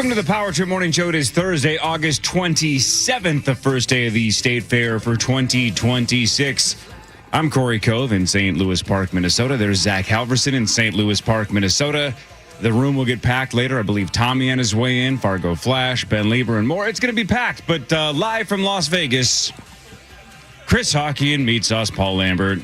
Welcome to the Power Trip Morning Show. It is Thursday, August 27th, the first day of the State Fair for 2026. I'm Corey Cove in St. Louis Park, Minnesota. There's Zach Halverson in St. Louis Park, Minnesota. The room will get packed later. I believe Tommy on his way in, Fargo Flash, Ben Lieber, and more. It's going to be packed, but live from Las Vegas, Chris Hockey and Meat Sauce Paul Lambert.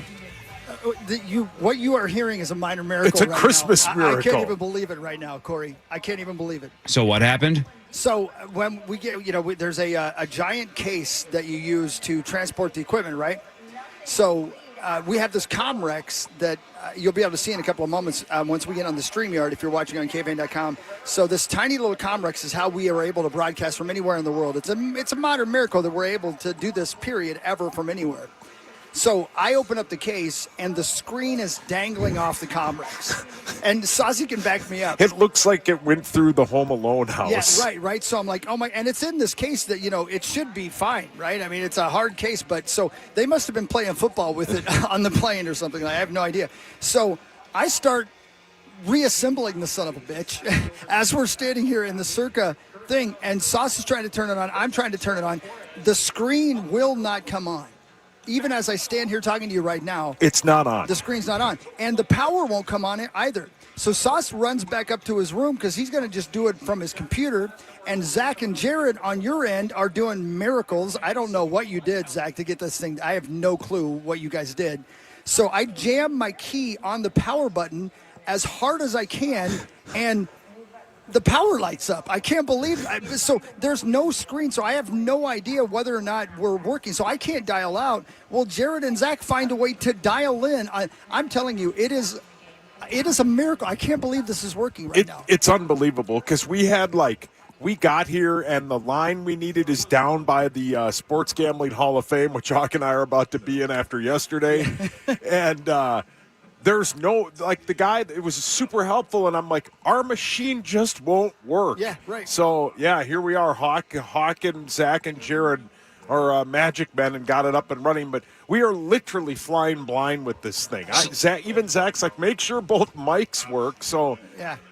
What you are hearing is a minor miracle. It's a right Christmas now. miracle. I can't even believe it right now, Corey. I can't even believe it. So what happened? So when we get, there's a giant case that you use to transport the equipment, right? So we have this Comrex that you'll be able to see in a couple of moments once we get on the StreamYard if you're watching on KFAN.com. So this tiny little Comrex is how we are able to broadcast from anywhere in the world. It's a modern miracle that we're able to do this period ever from anywhere. So I open up the case, and the screen is dangling off the Comrex. And Saucy can back me up. It looks like it went through the Home Alone house. Yeah, right. So I'm like, oh my, and it's in this case that, it should be fine, right? I mean, it's a hard case, but so they must have been playing football with it on the plane or something. I have no idea. So I start reassembling the son of a bitch as we're standing here in the Circa thing, and Sauce is trying to turn it on. I'm trying to turn it on. The screen will not come on. Even as I stand here talking to you right now, it's not on. The screen's not on. And the power won't come on it either. So Sauce runs back up to his room because he's going to just do it from his computer. And Zach and Jared on your end are doing miracles. I don't know what you did, Zach, to get this thing. I have no clue what you guys did. So I jam my key on the power button as hard as I can, and the power lights up. I can't believe it. So there's no screen, so I have no idea whether or not we're working. So I can't dial out. Well, Jared and Zach find a way to dial in. I'm telling you, it is a miracle. I can't believe this is working right now. It's unbelievable because we got here and the line we needed is down by the Sports Gambling Hall of Fame, which Hawk and I are about to be in after yesterday. And there's no, the guy, it was super helpful, and I'm like, our machine just won't work. Yeah, right. So, yeah, here we are. Hawk and Zach and Jared are magic men and got it up and running, but we are literally flying blind with this thing. Even Zach's like, make sure both mics work. So,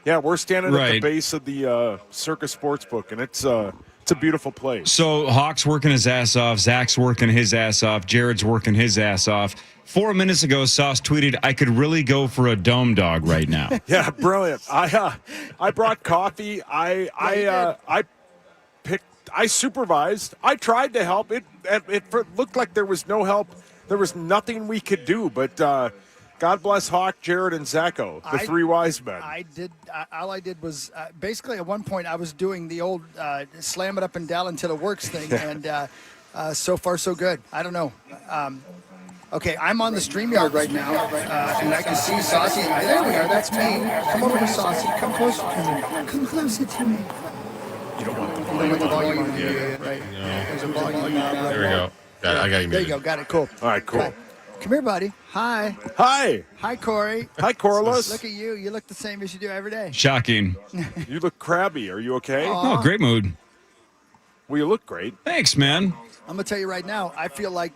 yeah, we're standing at the base of the Circa Sportsbook, and it's a beautiful place. So Hawk's working his ass off, Zach's working his ass off, Jared's working his ass off. 4 minutes ago, Sauce tweeted, "I could really go for a dome dog right now." Yeah, brilliant. I brought coffee. I supervised. I tried to help. It looked like there was no help. There was nothing we could do. But God bless Hawk, Jared, and Zacho, the three wise men. All I did was basically at one point I was doing the old slam it up and down until it works thing, and so far so good. I don't know. Okay, I'm on the StreamYard right now, and I can see Saucy. There we are. That's me. Come over to Saucy. Come closer to me. Come closer to me. You don't want the volume on here, right? There's a volume knob. There we go. I got you. There you go. Got it. Cool. All right, cool. Right. Come here, buddy. Hi. Hi. Hi, Corey. Hi, Corliss. Look at you. You look the same as you do every day. Shocking. You look crabby. Are you okay? Oh, great mood. Well, you look great. Thanks, man. I'm going to tell you right now, I feel like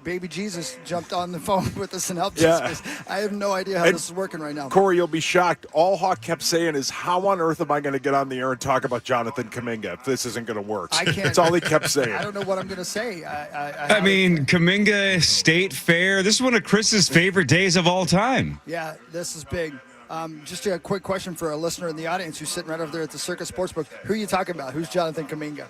baby Jesus jumped on the phone with us and helped us. I have no idea how this is working right now. Corey, you'll be shocked. All Hawk kept saying is, how on earth am I going to get on the air and talk about Jonathan Kuminga if this isn't going to work? I can't. That's all he kept saying. I don't know what I'm going to say. I mean, Kuminga State Fair, this is one of Chris's favorite days of all time. Yeah, this is big. Just a quick question for a listener in the audience who's sitting right over there at the Circa Sportsbook. Who are you talking about? Who's Jonathan Kuminga?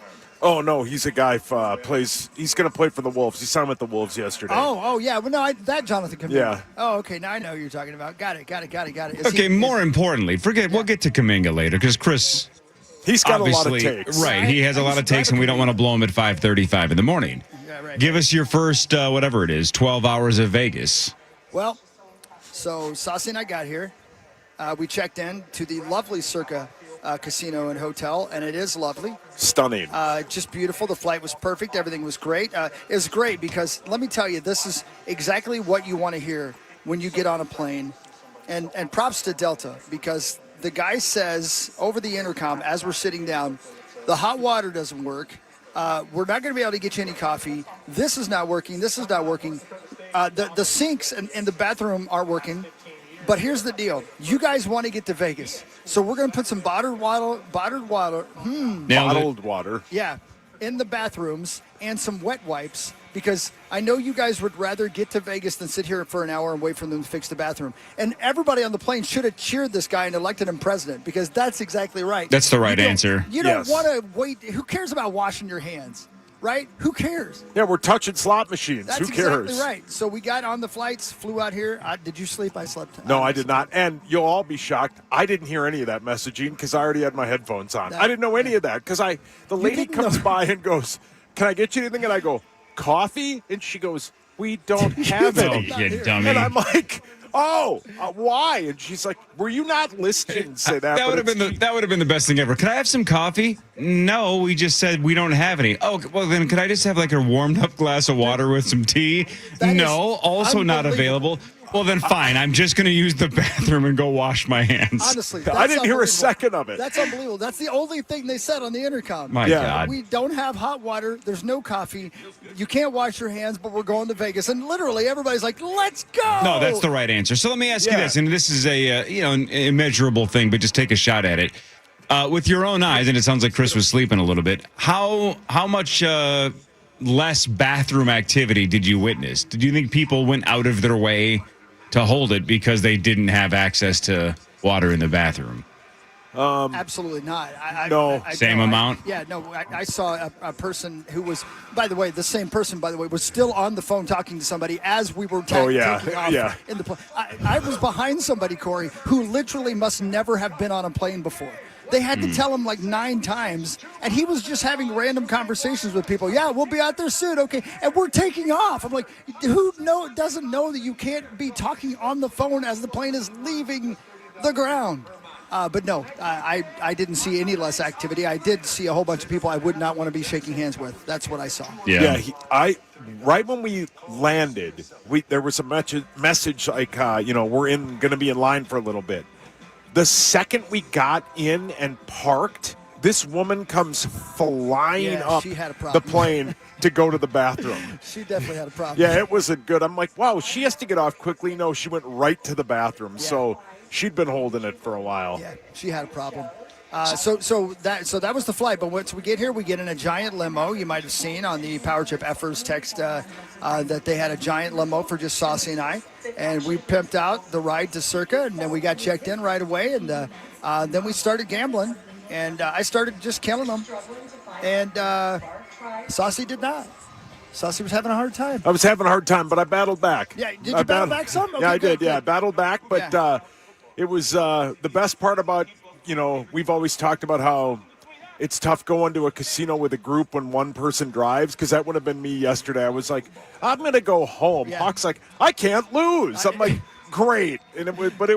Oh, no, he's a guy he's going to play for the Wolves. He signed with the Wolves yesterday. Oh, yeah. Well, no, that Jonathan Kuminga. Yeah. Oh, okay. Now I know who you're talking about. Got it. Okay, more importantly, we'll get to Kuminga later because Chris... He's got a lot of takes. Right, he has a lot of takes, and we don't want to blow him at 5:35 in the morning. Yeah, right. Give us your first, whatever it is, 12 hours of Vegas. Well, so Saucy and I got here. We checked in to the lovely Circa casino and hotel, and it is lovely. Stunning. Just beautiful. The flight was perfect. Everything was great. It was great because, let me tell you, this is exactly what you want to hear when you get on a plane. And props to Delta, because the guy says over the intercom as we're sitting down, the hot water doesn't work. We're not going to be able to get you any coffee. This is not working. The sinks in the bathroom aren't working. But here's the deal. You guys want to get to Vegas. So we're going to put some bottled water, Bottled water. yeah, in the bathrooms and some wet wipes, because I know you guys would rather get to Vegas than sit here for an hour and wait for them to fix the bathroom. And everybody on the plane should have cheered this guy and elected him president, because that's exactly right. That's the right answer. You don't want to wait. Who cares about washing your hands, right? Who cares? Yeah, we're touching slot machines. That's Who cares? exactly right. So we got on the flights, flew out here. Did you sleep? I slept. No, I did not. And you'll all be shocked. I didn't hear any of that messaging because I already had my headphones on. I didn't know any of that because the lady comes by and goes, "Can I get you anything?" And I go, "Coffee?" And she goes, "We don't have any." Oh, you dummy. And I'm like, why? And she's like, "Were you not listening?" Say that. That would have been the best thing ever. Could I have some coffee? No, we just said we don't have any. Oh, well then could I just have like a warmed up glass of water with some tea? No, also not available. Well then fine. I'm just going to use the bathroom and go wash my hands. Honestly, I didn't hear a second of it. That's unbelievable. That's the only thing they said on the intercom. My God. We don't have hot water. There's no coffee. You can't wash your hands, but we're going to Vegas. And literally everybody's like, let's go. No, that's the right answer. So let me ask you this, and this is an immeasurable thing, but just take a shot at it. With your own eyes, and it sounds like Chris was sleeping a little bit, how much less bathroom activity did you witness? Did you think people went out of their way to hold it because they didn't have access to water in the bathroom? Absolutely not. No. Same amount? I saw a person who was, by the way, the same person, by the way, was still on the phone talking to somebody as we were taking off in the plane. I was behind somebody, Corey, who literally must never have been on a plane before. They had to tell him like 9 times, and he was just having random conversations with people. Yeah, we'll be out there soon, okay, and we're taking off. I'm like, who doesn't know that you can't be talking on the phone as the plane is leaving the ground? But no, I didn't see any less activity. I did see a whole bunch of people I would not want to be shaking hands with. That's what I saw. Yeah. Right when we landed, there was a message like, we're going to be in line for a little bit. The second we got in and parked, this woman comes flying up the plane to go to the bathroom. She definitely had a problem. Yeah, it wasn't good. I'm like, wow, she has to get off quickly. No, she went right to the bathroom. Yeah. So she'd been holding it for a while. Yeah, she had a problem. So that was the flight. But once we get here, we get in a giant limo. You might have seen on the Power Trip Effers text that they had a giant limo for just Saucy and I. And we pimped out the ride to Circa, and then we got checked in right away. And then we started gambling, and I started just killing them. And Saucy did not. Saucy was having a hard time. I was having a hard time, but I battled back. Yeah, did you battle back some? Okay, yeah, I did. Good. Yeah, I battled back, but it was the best part about, we've always talked about how it's tough going to a casino with a group when one person drives, because that would have been me yesterday. I was like, I'm going to go home. Yeah. Hawk's like, I can't lose. I'm like, great. But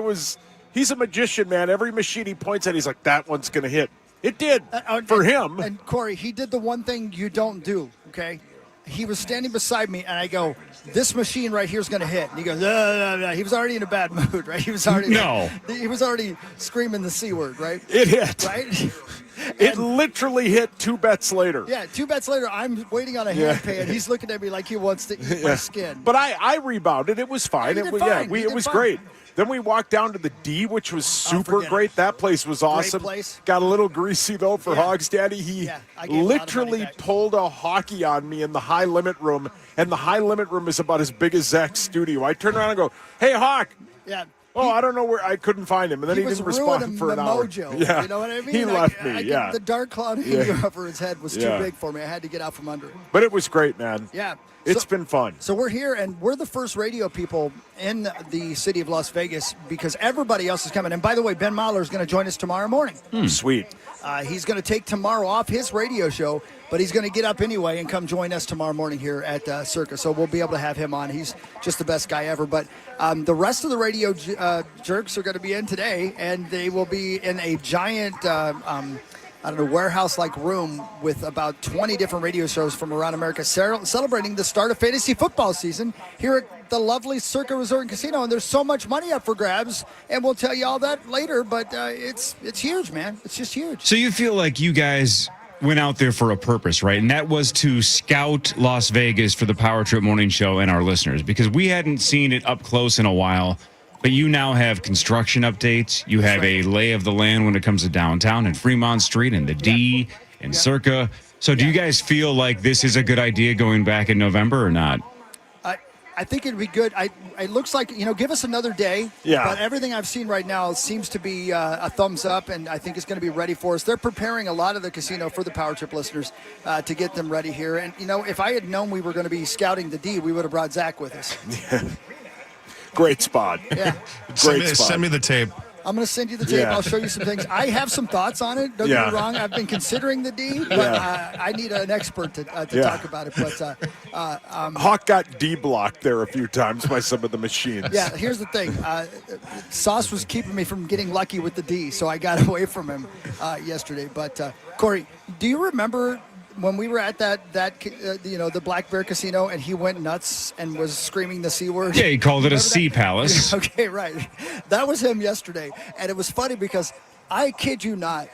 he's a magician, man. Every machine he points at, he's like, that one's going to hit. It did for him. And Corey, he did the one thing you don't do, okay? He was standing beside me, and I go, this machine right here is going to hit. And he goes, no. He was already in a bad mood, right? He was already screaming the C word, right? It hit. Right? It literally hit 2 bets later. Yeah, 2 bets later, I'm waiting on a hand pay, and he's looking at me like he wants to eat my skin. But I rebounded. It was fine. It was great. Then we walked down to the D, which was super great. That place was awesome. Great place. Got a little greasy, though, for Hogs Daddy. He literally pulled a hockey on me in the high limit room, and the high limit room is about as big as Zach's studio. I turned around and go, hey, Hawk. Yeah. I don't know where. I couldn't find him, and then he didn't respond for an hour. Mojo, yeah. You know what I mean? He left me, The dark cloud hanging over his head was too big for me. I had to get out from under it. But it was great, man. Yeah. It's been fun. So we're here, and we're the first radio people in the city of Las Vegas because everybody else is coming. And by the way, Ben Mahler is going to join us tomorrow morning. Sweet. He's going to take tomorrow off his radio show, but he's going to get up anyway and come join us tomorrow morning here at Circa. So we'll be able to have him on. He's just the best guy ever. But the rest of the radio jerks are going to be in today, and they will be in a giant warehouse-like room with about 20 different radio shows from around America celebrating the start of fantasy football season here at the lovely Circa Resort and Casino. And there's so much money up for grabs, and we'll tell you all that later, but it's huge, man. It's just huge. So you feel like you guys went out there for a purpose, right? And that was to scout Las Vegas for the Power Trip Morning Show and our listeners, because we hadn't seen it up close in a while. But you now have construction updates. You have a lay of the land when it comes to downtown and Fremont Street and the D and Circa. So do you guys feel like this is a good idea going back in November or not? I think it'd be good. It looks like, give us another day. Yeah. But everything I've seen right now seems to be a thumbs up, and I think it's going to be ready for us. They're preparing a lot of the casino for the Power Trip listeners to get them ready here. And, if I had known we were going to be scouting the D, we would have brought Zach with us. Great spot. Yeah. Send me the tape. I'm going to send you the tape. Yeah. I'll show you some things. I have some thoughts on it. Don't get me wrong. I've been considering the D, but I need an expert to talk about it. But Hawk got D-blocked there a few times by some of the machines. yeah, here's the thing. Sauce was keeping me from getting lucky with the D, so I got away from him yesterday. But, Corey, do you remember when we were at the Black Bear Casino and he went nuts and was screaming the C word? Yeah, he called it a sea palace. Okay, right. That was him yesterday. And it was funny because I kid you not,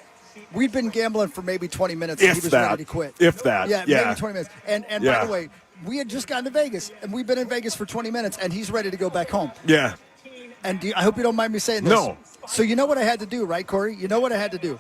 we'd been gambling for maybe 20 minutes and he was ready to quit. If that. Yeah, maybe 20 minutes. And Yeah. by the way, we had just gotten to Vegas and we've been in Vegas for 20 minutes and he's ready to go back home. Yeah. And I hope you don't mind me saying this. No. So you know what I had to do, right, Corey? You know what I had to do?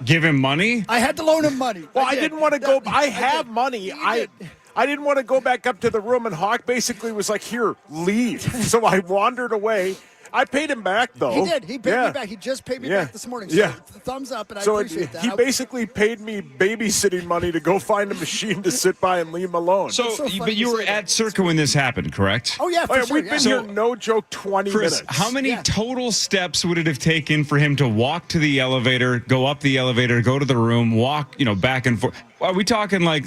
Give him money? I had to loan him money. Well, I didn't want to go. I have did. money. You I didn't want to go back up to the room, and Hawk basically was like, "Here, leave." So I wandered away. I paid him back, though. He did. He paid me back. He just paid me back this morning. So thumbs up, and I appreciate that. He basically paid me babysitting money to go find a machine to sit by and leave him alone. so funny But you you were say that. at Circa when this happened, correct? Oh, yeah, for sure. We've been here, no joke, 20 Chris, minutes. how many Yeah. total steps would it have taken for him to walk to the elevator, go up the elevator, go to the room, walk, back and forth? Are we talking like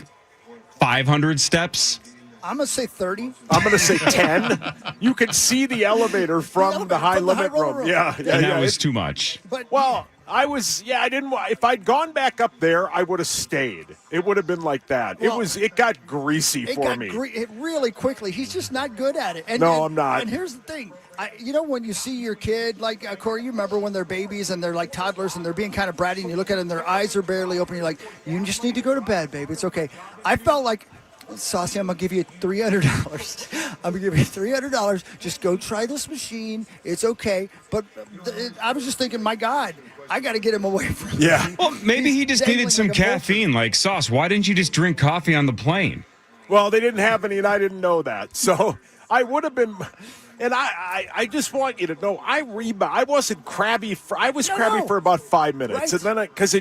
500 steps? I'm going to say 30. I'm going to say 10. You could see the elevator from the high limit room. Yeah. And that was too much. But Well, I didn't. If I'd gone back up there, I would have stayed. It would have been like that. Well, it got greasy it for got me. it really quickly. He's just not good at it. And, No, I'm not. And here's the thing. When you see your kid, like Corey, you remember when they're babies and they're like toddlers and they're being kind of bratty and you look at them, their eyes are barely open. You're like, you just need to go to bed, baby. It's okay. I felt like, Saucy, I'm going to give you $300. I'm going to give you $300. Just go try this machine. It's okay. But I was just thinking, my God, I got to get him away from Yeah. me. Well, maybe he just dangling needed some like a vulture. caffeine, like Sauce. Why didn't you just drink coffee on the plane? Well, they didn't have any, and I didn't know that. So I would have been. And I just want you to know, I wasn't crabby. I was crabby for about 5 minutes, Right. and then because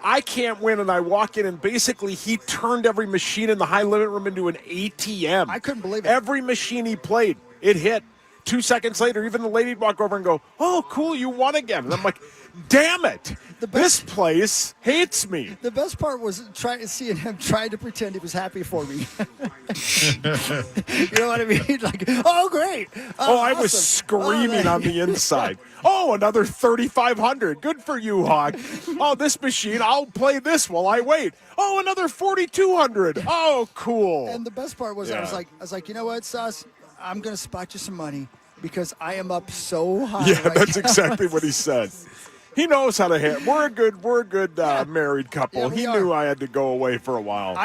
I can't win, and I walk in, and basically he turned every machine in the high limit room into an ATM. I couldn't believe it. Every machine he played, it hit. 2 seconds later, even the lady'd walk over and go, "Oh, cool, you won again." And I'm like, "Damn it! This place hates me." The best part was seeing him trying to pretend he was happy for me. You know what I mean? Like, oh, great. I was awesome. screaming on the inside. Oh, another 3,500. Good for you, Hawk. Oh, this machine, I'll play this while I wait. Oh, another 4,200. Oh, cool. And the best part was I was like, you know what, Sauce? I'm going to spot you some money because I am up so high. Yeah, right that's now. exactly what he said. He knows how to hit. We're a good married couple. Yeah, we he are. knew I had to go away for a while.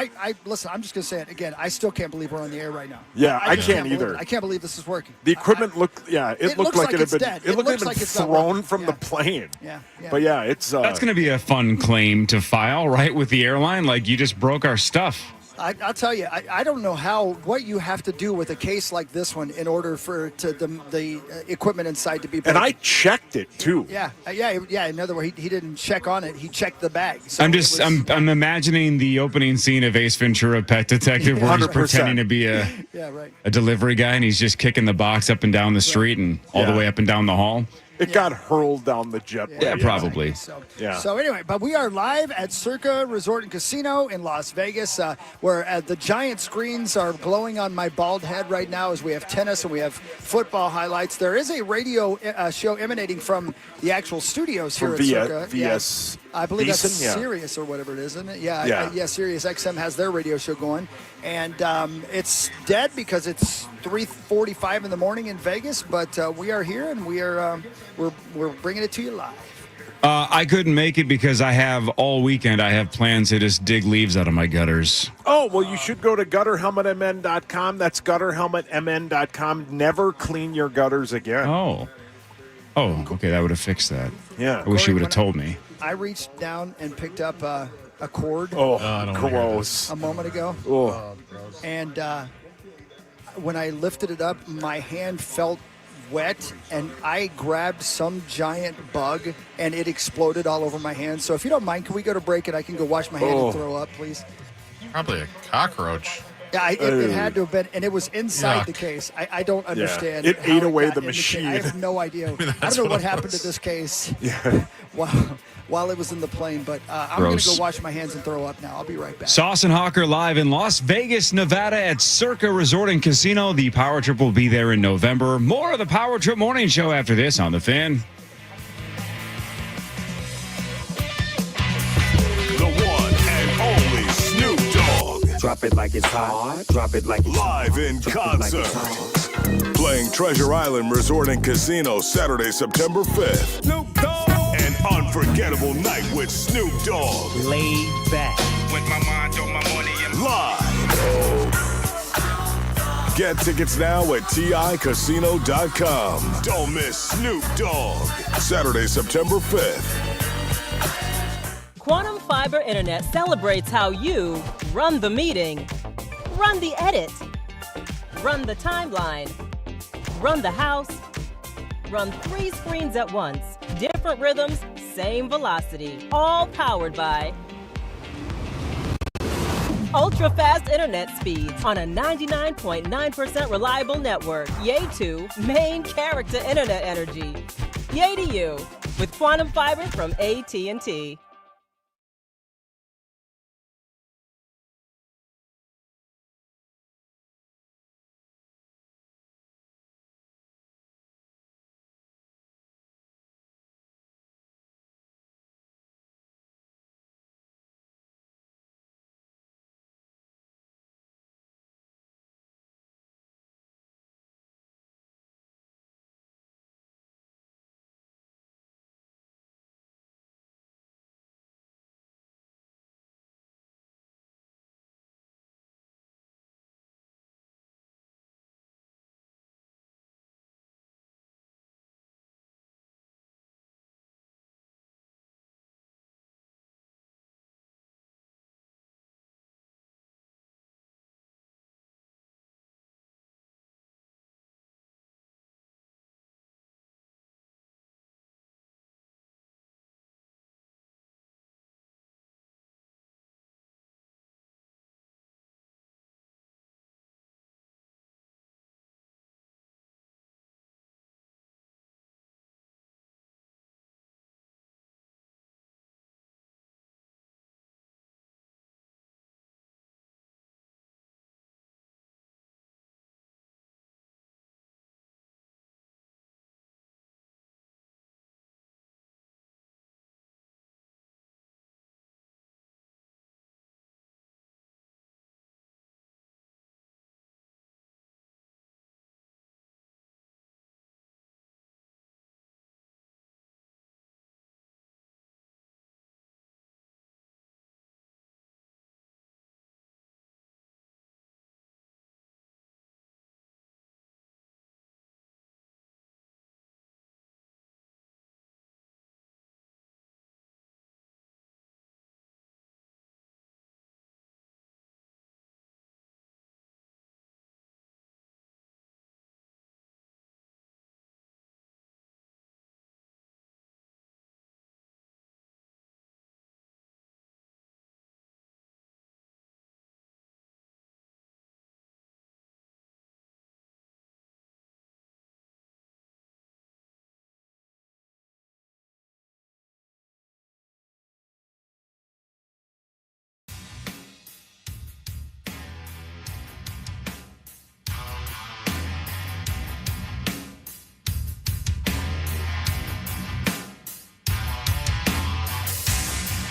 Listen, I'm just going to say it again. I still can't believe we're on the air right now. Yeah, I just can't believe either. it. I can't believe this is working. The equipment looked looks like it had it's been dead. it looked like looks it like had it's not thrown working. from Yeah. the plane. Yeah. But yeah, it's That's going to be a fun claim to file, right, with the airline? Like, you just broke our stuff. I'll tell you, I don't know what you have to do with a case like this one in order for the equipment inside to be broken. and I checked it too. Yeah. In other words, he didn't check on it. He checked the bag. So I'm imagining the opening scene of Ace Ventura: Pet Detective, where he's 100%. pretending to be a delivery guy, and he's just kicking the box up and down the street and all the way up and down the hall. It got hurled down the jetway. Yeah, probably. So anyway, but we are live at Circa Resort and Casino in Las Vegas, where the giant screens are glowing on my bald head right now as we have tennis and we have football highlights. There is a radio show emanating from the actual studios here From at Circa. VS. I believe that's Beeson, yeah. Sirius or whatever it is, isn't it? Yeah. Sirius XM has their radio show going. And it's dead because it's 3:45 in the morning in Vegas, but we are here and we're bringing it to you live. I couldn't make it because I have all weekend. I have plans to just dig leaves out of my gutters. Oh, well, you should go to gutterhelmetmn.com. That's gutterhelmetmn.com. Never clean your gutters again. Oh, okay. That would have fixed that. Yeah. I wish Corey, you would have told me. I reached down and picked up a cord Oh, gross. a moment ago. Oh. And when I lifted it up, my hand felt wet, and I grabbed some giant bug, and it exploded all over my hand. So if you don't mind, can we go to break and I can go wash my hand and throw up, please? Probably a cockroach. Yeah, it had to have been, and it was inside Yuck. the case. I don't understand. It how ate away got the in case. machine. I have no idea. I that's don't know what what it happened was. to this case Yeah. while it was in the plane, but I'm going to Gross. go wash my hands and throw up now. I'll be right back. Sauce and Hawker live in Las Vegas, Nevada at Circa Resort and Casino. The Power Trip will be there in November. More of the Power Trip Morning Show after this on The Fan. The one and only Snoop Dogg. Drop it like it's hot. Drop it like it's Live in concert. Playing Treasure Island Resort and Casino Saturday, September 5th. Snoop Dogg. An unforgettable night with Snoop Dogg. laid back. With my mind on my money and live. Get tickets now at TICasino.com. Don't miss Snoop Dogg. Saturday, September 5th. Quantum Fiber Internet celebrates how you run the meeting, run the edit, run the timeline, run the house, run 3 screens at once, different rhythms, same velocity, all powered by ultra-fast internet speeds on a 99.9% reliable network. Yay to main character internet energy. Yay to you with Quantum Fiber from AT&T.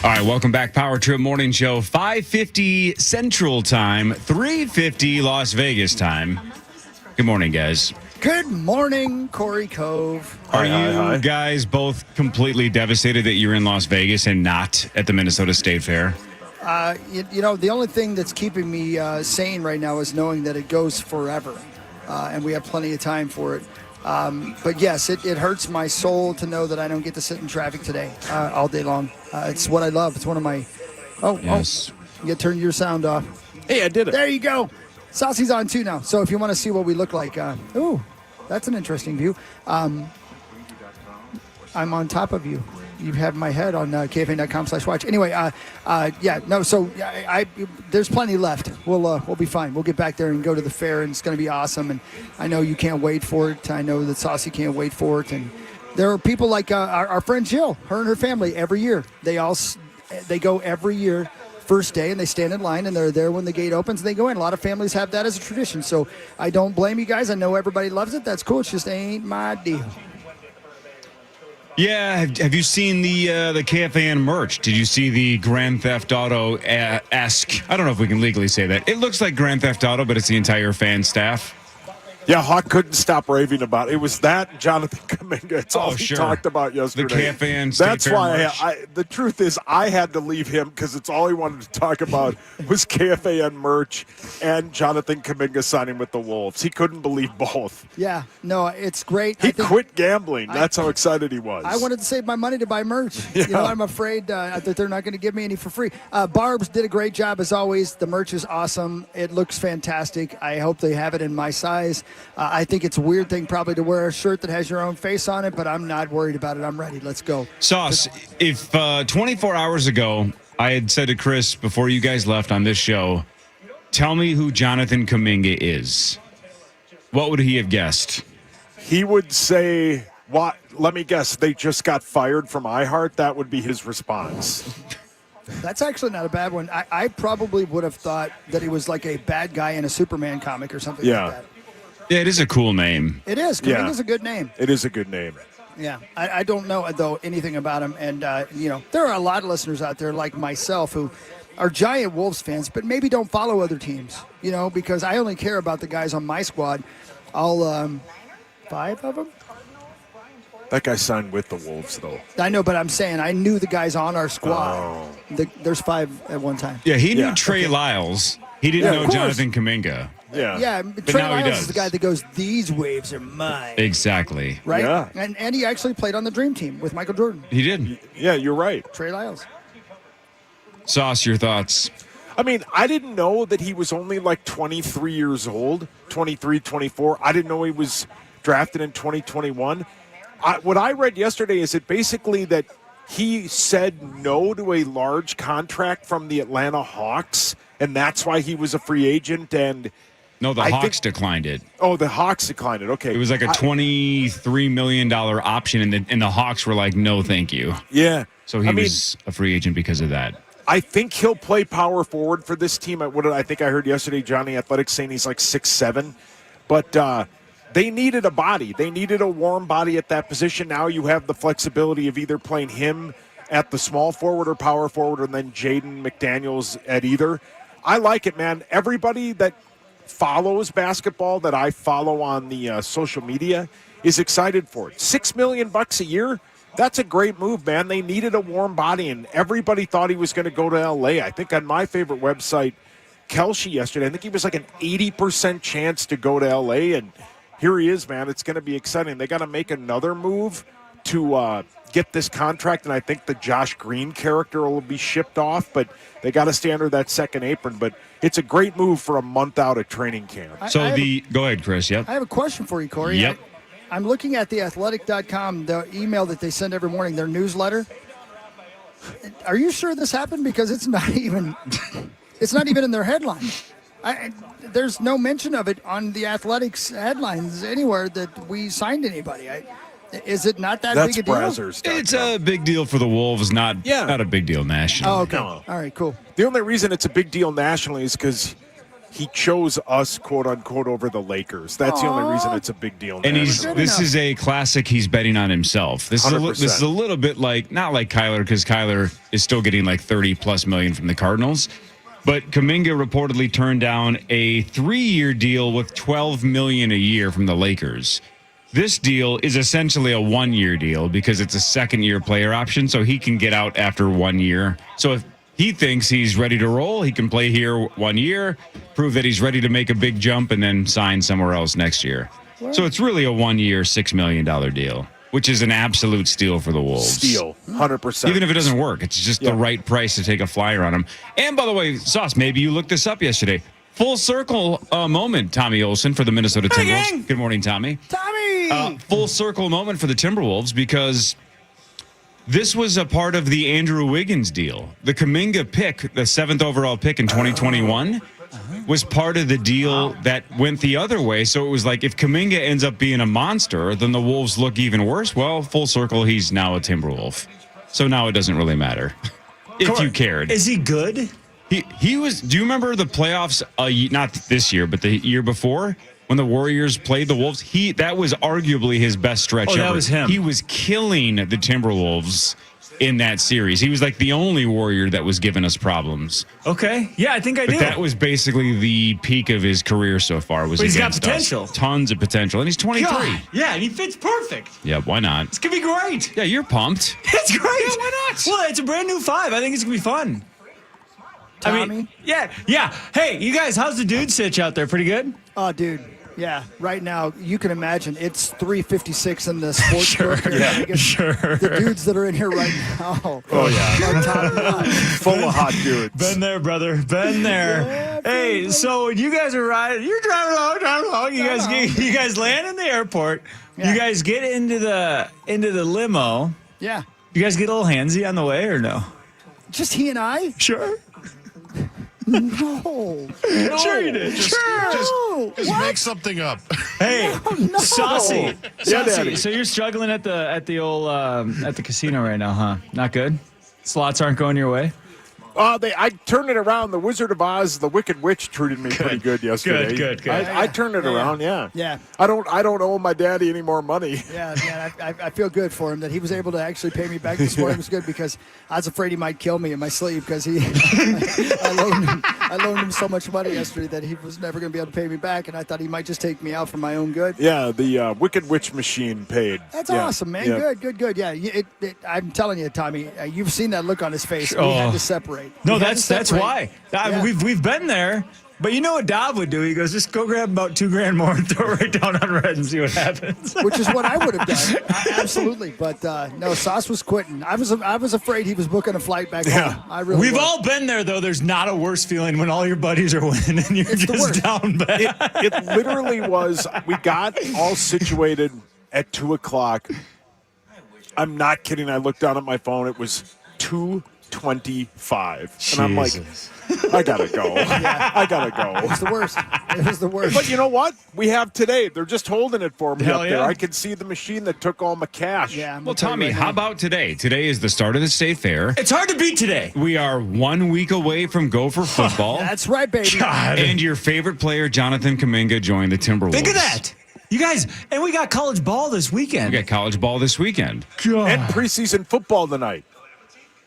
All right, welcome back. Power Trip Morning Show, 5:50 Central Time, 3:50 Las Vegas time. Good morning, guys. Good morning, Corey Cove. Are Hi. you guys both completely devastated that you're in Las Vegas and not at the Minnesota State Fair? You know, the only thing that's keeping me sane right now is knowing that it goes forever, and we have plenty of time for it. But yes, it hurts my soul to know that I don't get to sit in traffic today all day long. It's what I love. It's one of my. Yes. You turned your sound off. Hey, I did it. There you go. Saucy's on too now. So if you want to see what we look like, that's an interesting view. I'm on top of you. You have my head on KFAN.com/watch. Anyway, there's plenty left. We'll be fine. We'll get back there and go to the fair, and it's going to be awesome. And I know you can't wait for it. I know that Saucy can't wait for it. And there are people like our friend Jill, her and her family, every year. They go every year. First day, and they stand in line, and they're there when the gate opens, and they go in. A lot of families have that as a tradition, so I don't blame you guys. I know everybody loves it. That's cool. It just ain't my deal. Yeah, have you seen the KFAN merch? Did you see the Grand Theft Auto-esque? I don't know if we can legally say that. It looks like Grand Theft Auto, but it's the entire fan staff. Yeah, Hawk couldn't stop raving about it. It was that and Jonathan Kuminga. It's all he talked about yesterday. The KFAN State That's Fair why merch. the truth is I had to leave him because it's all he wanted to talk about was KFAN merch and Jonathan Kuminga signing with the Wolves. He couldn't believe both. Yeah, no, it's great. He quit gambling. That's how excited he was. I wanted to save my money to buy merch. Yeah. You know, I'm afraid that they're not going to give me any for free. Barb's did a great job as always. The merch is awesome. It looks fantastic. I hope they have it in my size. I think it's a weird thing probably to wear a shirt that has your own face on it, but I'm not worried about it. I'm ready. Let's go. Sauce, if 24 hours ago I had said to Chris before you guys left on this show, tell me who Jonathan Kuminga is, what would he have guessed? He would say, "What? Let me guess. They just got fired from iHeart." That would be his response. That's actually not a bad one. I probably would have thought that he was like a bad guy in a Superman comic or something like that. Yeah, it is a cool name. It is. Kuminga's a good name. It is a good name. Yeah. I don't know, though, anything about him. And, there are a lot of listeners out there like myself who are giant Wolves fans, but maybe don't follow other teams, because I only care about the guys on my squad. All 5 of them? That guy signed with the Wolves, though. I know, but I'm saying I knew the guys on our squad. There's 5 at one time. Yeah, he knew Trey Lyles. He didn't know of course. Jonathan Kuminga. Yeah, But Trey now he Lyles is does. the guy that goes, "These waves are mine." Exactly. Right? Yeah. And he actually played on the Dream Team with Michael Jordan. He did. Yeah, you're right. Trey Lyles. Sauce, your thoughts? I mean, I didn't know that he was only like 23 years old, 23, 24. I didn't know he was drafted in 2021. What I read yesterday is it basically that he said no to a large contract from the Atlanta Hawks, and that's why he was a free agent. And No, the Hawks declined it. Oh, the Hawks declined it. Okay. It was like a $23 million option, and the Hawks were like, no, thank you. Yeah. So he was a free agent because of that. I think he'll play power forward for this team. I think I heard yesterday Johnny Athletics saying he's like 6'7", but they needed a body. They needed a warm body at that position. Now you have the flexibility of either playing him at the small forward or power forward, and then Jaden McDaniels at either. I like it, man. Everybody that follows basketball that I follow on the social media is excited for it. $6 million a year. That's a great move, man. They needed a warm body, and everybody thought he was going to go to L.A. I think on my favorite website, Kelshi, yesterday, I think he was like an 80% chance to go to L.A., and here he is, man. It's going to be exciting. They got to make another move to get this contract, and I think the Josh Green character will be shipped off, but they got to stay under that second apron. But it's a great move for a month out of training camp. Go ahead, Chris. Yep. I have a question for you, Corey. Yep. I'm looking at theathletic.com, the email that they send every morning, their newsletter. Are you sure this happened? Because it's not even in their headline. There's no mention of it on the Athletics headlines anywhere that we signed anybody. Is it not that big a deal? Brazzers.com. It's a big deal for the Wolves, not a big deal nationally. Oh, okay. No. All right, cool. The only reason it's a big deal nationally is because he chose us, quote unquote, over the Lakers. That's the only reason it's a big deal. And nationally. this is a classic. He's betting on himself. This is a little bit like, not like Kyler, because Kyler is still getting like $30+ million from the Cardinals. But Kuminga reportedly turned down a 3-year deal with $12 million a year from the Lakers. This deal is essentially a 1-year deal because it's a second-year player option, so he can get out after 1 year. So if he thinks he's ready to roll, he can play here 1 year, prove that he's ready to make a big jump, and then sign somewhere else next year. So it's really a 1-year, $6 million deal, which is an absolute steal for the Wolves. Steal, 100%. Even if it doesn't work, it's just the right price to take a flyer on him. And by the way, Sauce, maybe you looked this up yesterday. Full circle moment, Tommy Olson for the Minnesota Timberwolves. gang. Good morning, Tommy. Tommy! Full circle moment for the Timberwolves because this was a part of the Andrew Wiggins deal. The Kuminga pick, the 7th overall pick in 2021, was part of the deal that went the other way. So it was like if Kuminga ends up being a monster, then the Wolves look even worse. Well, full circle, he's now a Timberwolf. So now it doesn't really matter if you cared. Is he good? He was. Do you remember the playoffs? Not this year, but the year before when the Warriors played the Wolves. That was arguably his best stretch ever. That was him. He was killing the Timberwolves in that series. He was like the only Warrior that was giving us problems. Okay. Yeah, I think I do. That was basically the peak of his career so far. Was But he's got against potential. us. Tons of potential, and he's 23. God. Yeah, and he fits perfect. Yeah, why not? It's going to be great. Yeah, you're pumped. It's great. Yeah, why not? Well, it's a brand new 5. I think it's going to be fun. Tommy? I mean, yeah. Hey, you guys, how's the dude sitch out there? Pretty good? Oh, dude. Yeah, right now, you can imagine it's 3:56 in the sports book here in Vegas. Sure. The dudes that are in here right now. Oh, yeah. Are top-notch. Full of hot dudes. Been there, brother. Been there. Hey, so when you guys are riding, you're driving along. You guys land in the airport. Yeah. You guys get into the limo. Yeah. You guys get a little handsy on the way or no? Just he and I? Sure. No. Sure you did. Just What? make something up. Hey, No. Saucy. Yeah, Daddy. So you're struggling at the old at the casino right now, huh? Not good. Slots aren't going your way. I turned it around. The Wizard of Oz, the Wicked Witch, treated me pretty good yesterday. Good. I turned it around. Yeah. Yeah. I don't owe my daddy any more money. Yeah, man, I feel good for him that he was able to actually pay me back this morning. It was good because I was afraid he might kill me in my sleep because I loaned him so much money yesterday that he was never going to be able to pay me back, and I thought he might just take me out for my own good. Yeah, the Wicked Witch machine paid. That's Yeah. awesome, man. Yeah. Good. Yeah, I'm telling you, Tommy, you've seen that look on his face. We had to separate. No, We had to that's separate. why. Yeah. We've been there. But you know what Dov would do? He goes, just go grab about $2,000 more and throw it right down on red and see what happens. Which is what I would have done, absolutely. But no, Sauce was quitting. I was afraid he was booking a flight back home. I really. We've was. all been there, though. There's not a worse feeling when all your buddies are winning and you're It's the just worst. down bad. It literally was. We got all situated at 2:00. I'm not kidding. I looked down at my phone. It was 2:25, and I'm like, I gotta go. I gotta It go. was the worst. It was the worst. But you know what? We have today. They're just holding it for me Hell up there. yeah. I can see the machine that took all my cash. Yeah. I'm Well, gonna tell you Tommy, right how now. about today? Today is the start of the state fair. It's hard to beat today. We are 1 week away from Gopher football. That's right, baby. God. And your favorite player, Jonathan Kuminga, joined the Timberwolves. Think of that. You guys, and we got college ball this weekend. We got college ball this weekend. And preseason football tonight.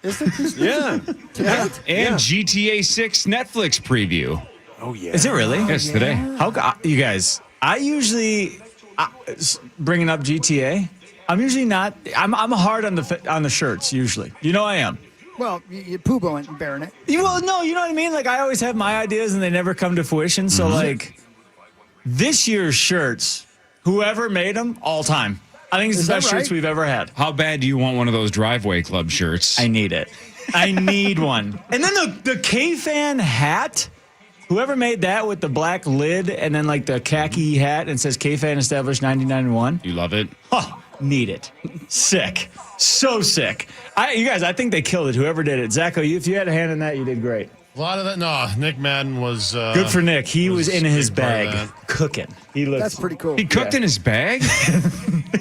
Is there Yeah. tonight? And GTA 6 Netflix preview. Oh yeah. Is it really? Yes, today. How you guys? I usually bringing up GTA. I'm usually not. I'm hard on the shirts usually. You know I am. Well, you poo-booing and bearing it. Well, no, you know what I mean. Like I always have my ideas and they never come to fruition. So like this year's shirts, whoever made them, all time. I think it's Is the that best shirts right? we've ever had. How bad do you want one of those driveway club shirts? I need it. I need one. And then the KFAN hat. Whoever made that with the black lid and then like the khaki hat and says KFAN established 1991. You love it? Oh, need it. Sick. So sick. You guys, I think they killed it. Whoever did it. Zacho, if you had a hand in that, you did great. A lot of that. No, Nick Madden was Good for Nick. He was in a his big part of bag that. cooking. He looks. That's pretty cool. He cooked in his bag?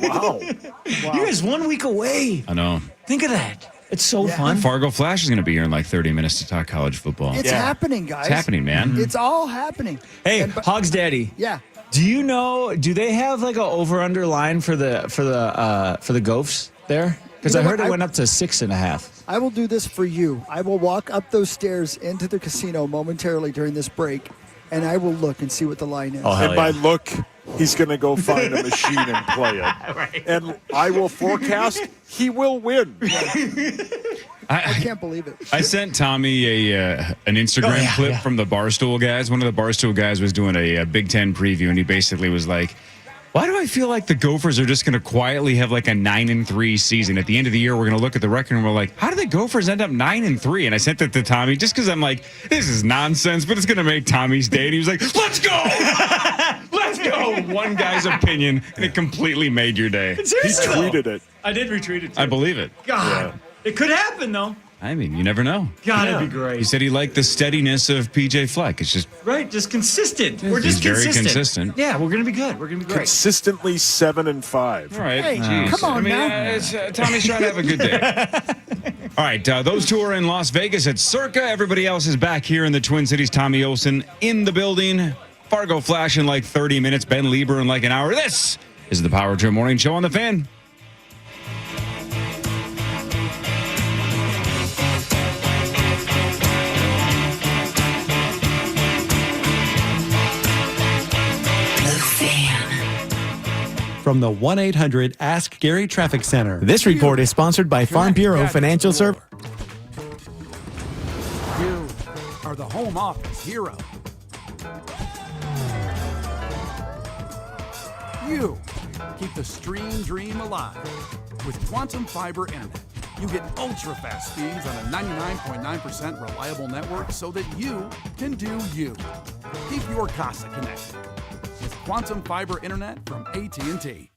Wow. You guys 1 week away. I know. Think of that. It's so Yeah. fun. Fargo Flash is going to be here in like 30 minutes to talk college football. It's happening, guys. It's happening, man. It's all happening. Hey, And- Hogs Daddy. Yeah. Do you know? Do they have like a over/under line for the Gophs there? Because You I know heard what? it went up to 6.5. I will do this for you. I will walk up those stairs into the casino momentarily during this break, and I will look and see what the line is. Oh, hell And by yeah. look, he's going to go find a machine and play it. Right. And I will forecast he will win. I can't believe it. I sent Tommy an Instagram clip from the Barstool guys. One of the Barstool guys was doing a Big Ten preview, and he basically was like, why do I feel like the Gophers are just going to quietly have like a 9-3 season? At the end of the year, we're going to look at the record and we're like, how do the Gophers end up 9-3? And I sent it to Tommy just because I'm like, this is nonsense, but it's going to make Tommy's day. And he was like, let's go! Let's go! One guy's opinion, and it completely made your day. He Seriously, tweeted though. it. I did retweet it, too. I believe it. God. It could happen, though. I mean, you never know. God, it'd be great. He said he liked the steadiness of PJ Fleck. It's just Right, just consistent. We're He's just very consistent. consistent. Yeah, we're going to be good. We're going to be great. Consistently 7-5. all right. Hey, Jeez. come on now. Tommy's trying to have a good day. All right, those two are in Las Vegas at Circa. Everybody else is back here in the Twin Cities. Tommy Olsen in the building. Fargo Flash in like 30 minutes. Ben Lieber in like an hour. This is the Power Trip Morning Show on the Fan. From the 1-800-ASK-GARY Traffic Center. This report is sponsored by Farm Bureau Financial Services. You are the home office hero. You keep the stream dream alive. With Quantum Fiber Internet, you get ultra-fast speeds on a 99.9% reliable network so that you can do you. Keep your casa connected with Quantum Fiber Internet from AT&T.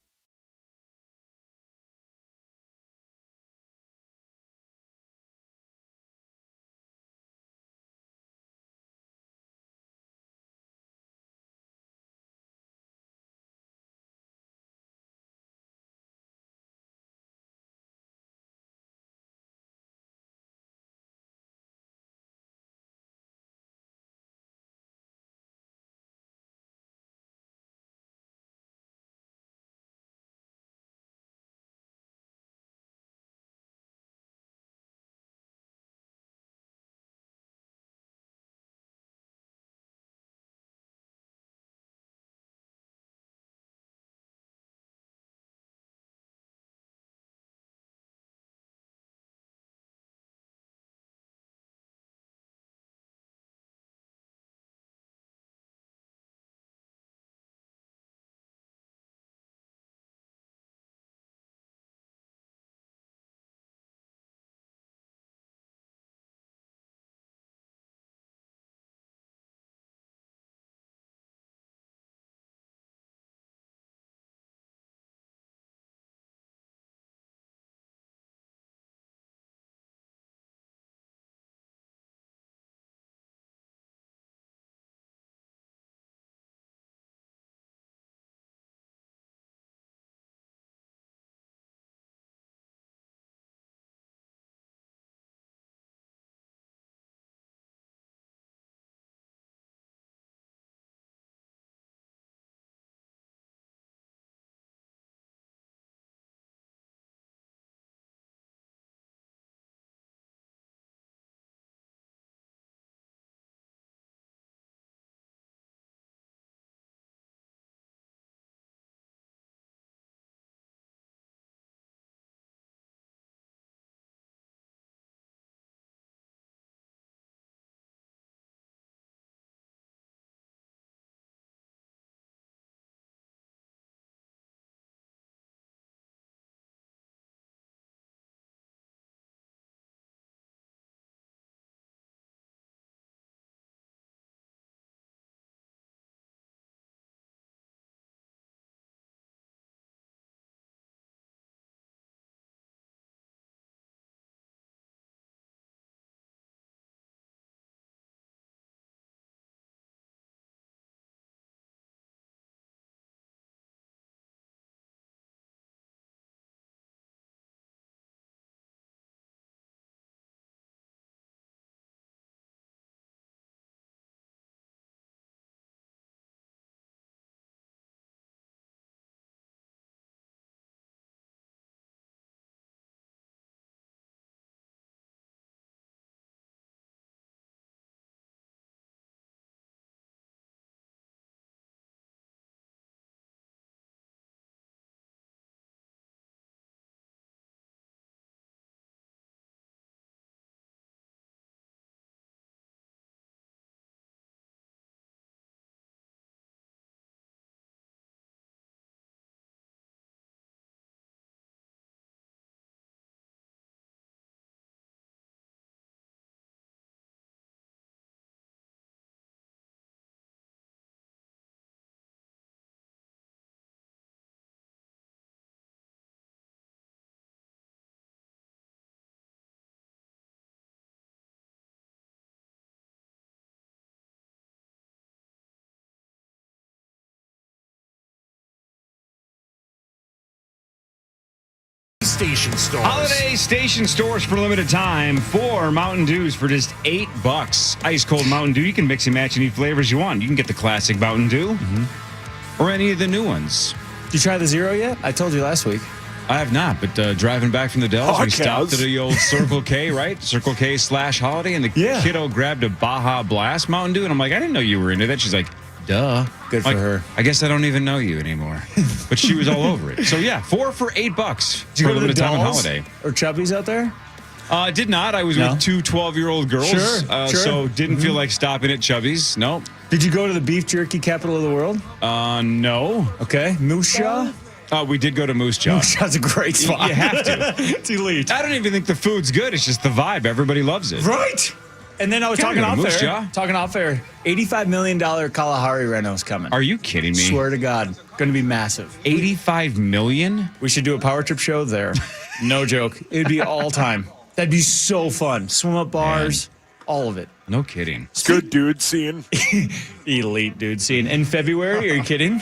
station stores. Holiday station stores for limited time. 4 Mountain Dews for just $8. Ice cold Mountain Dew. You can mix and match any flavors you want. You can get the classic Mountain Dew or any of the new ones. Did you try the Zero yet? I told you last week. I have not, but driving back from the Dells, we stopped at the old Circle K, right? Circle K /Holiday, and the kiddo grabbed a Baja Blast Mountain Dew, and I'm like, I didn't know you were into that. She's like, duh. Good for her. I guess I don't even know you anymore. But she was all over it. So, yeah, 4 for $8 Did you for go to the time on Dells Holiday. or Chubby's out there? Did not. I was with 2 12-year-old girls. Sure. So didn't feel like stopping at Chubby's. Nope. Did you go to the beef jerky capital of the world? No. Okay. Moose Jaw? We did go to Moose Jaw. Moose Jaw's a great spot. You have to. It's elite. I don't even think the food's good. It's just the vibe. Everybody loves it. Right. And then I was talking off air. $85 million Kalahari reno's coming. Are you kidding me? Swear to God. Going to be massive. $85 million? We should do a power trip show there. No joke. It'd be all time. That'd be so fun. Swim up bars, all of it. No kidding. Good dude scene. Elite dude scene. In February, are you kidding?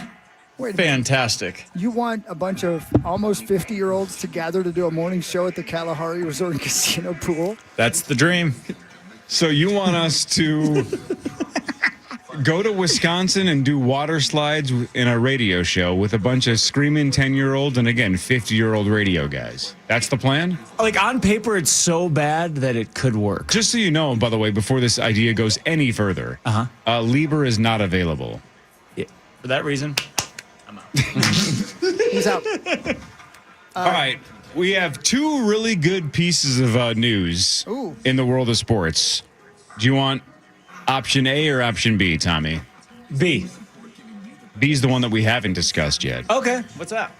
Wait a Fantastic. minute. You want a bunch of almost 50-year-olds to gather to do a morning show at the Kalahari Resort and Casino pool? That's the dream. So you want us to go to Wisconsin and do water slides in a radio show with a bunch of screaming 10-year-olds and, again, 50-year-old radio guys. That's the plan? Like, on paper, it's so bad that it could work. Just so you know, by the way, before this idea goes any further, Lieber is not available. Yeah. For that reason, I'm out. He's out. All right. We have 2 really good pieces of news in the world of sports. Do you want option A or option B, Tommy? B. B's the one that we haven't discussed yet. Okay. What's that?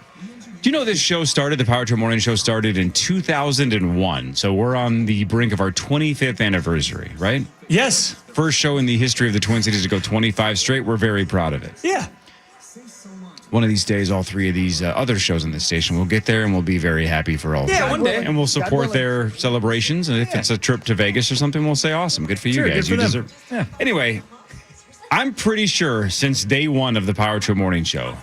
Do you know this show started, the Power Trip Morning Show started in 2001. So we're on the brink of our 25th anniversary, right? Yes. First show in the history of the Twin Cities to go 25 straight. We're very proud of it. Yeah. One of these days, all 3 of these other shows on this station will get there, and we'll be very happy for all. Yeah, one day. And we'll support their celebrations. And if it's a trip to Vegas or something, we'll say, awesome. Good for you guys. Good for you them. deserve. Yeah. Anyway, I'm pretty sure since day 1 of the Power Trip Morning Show,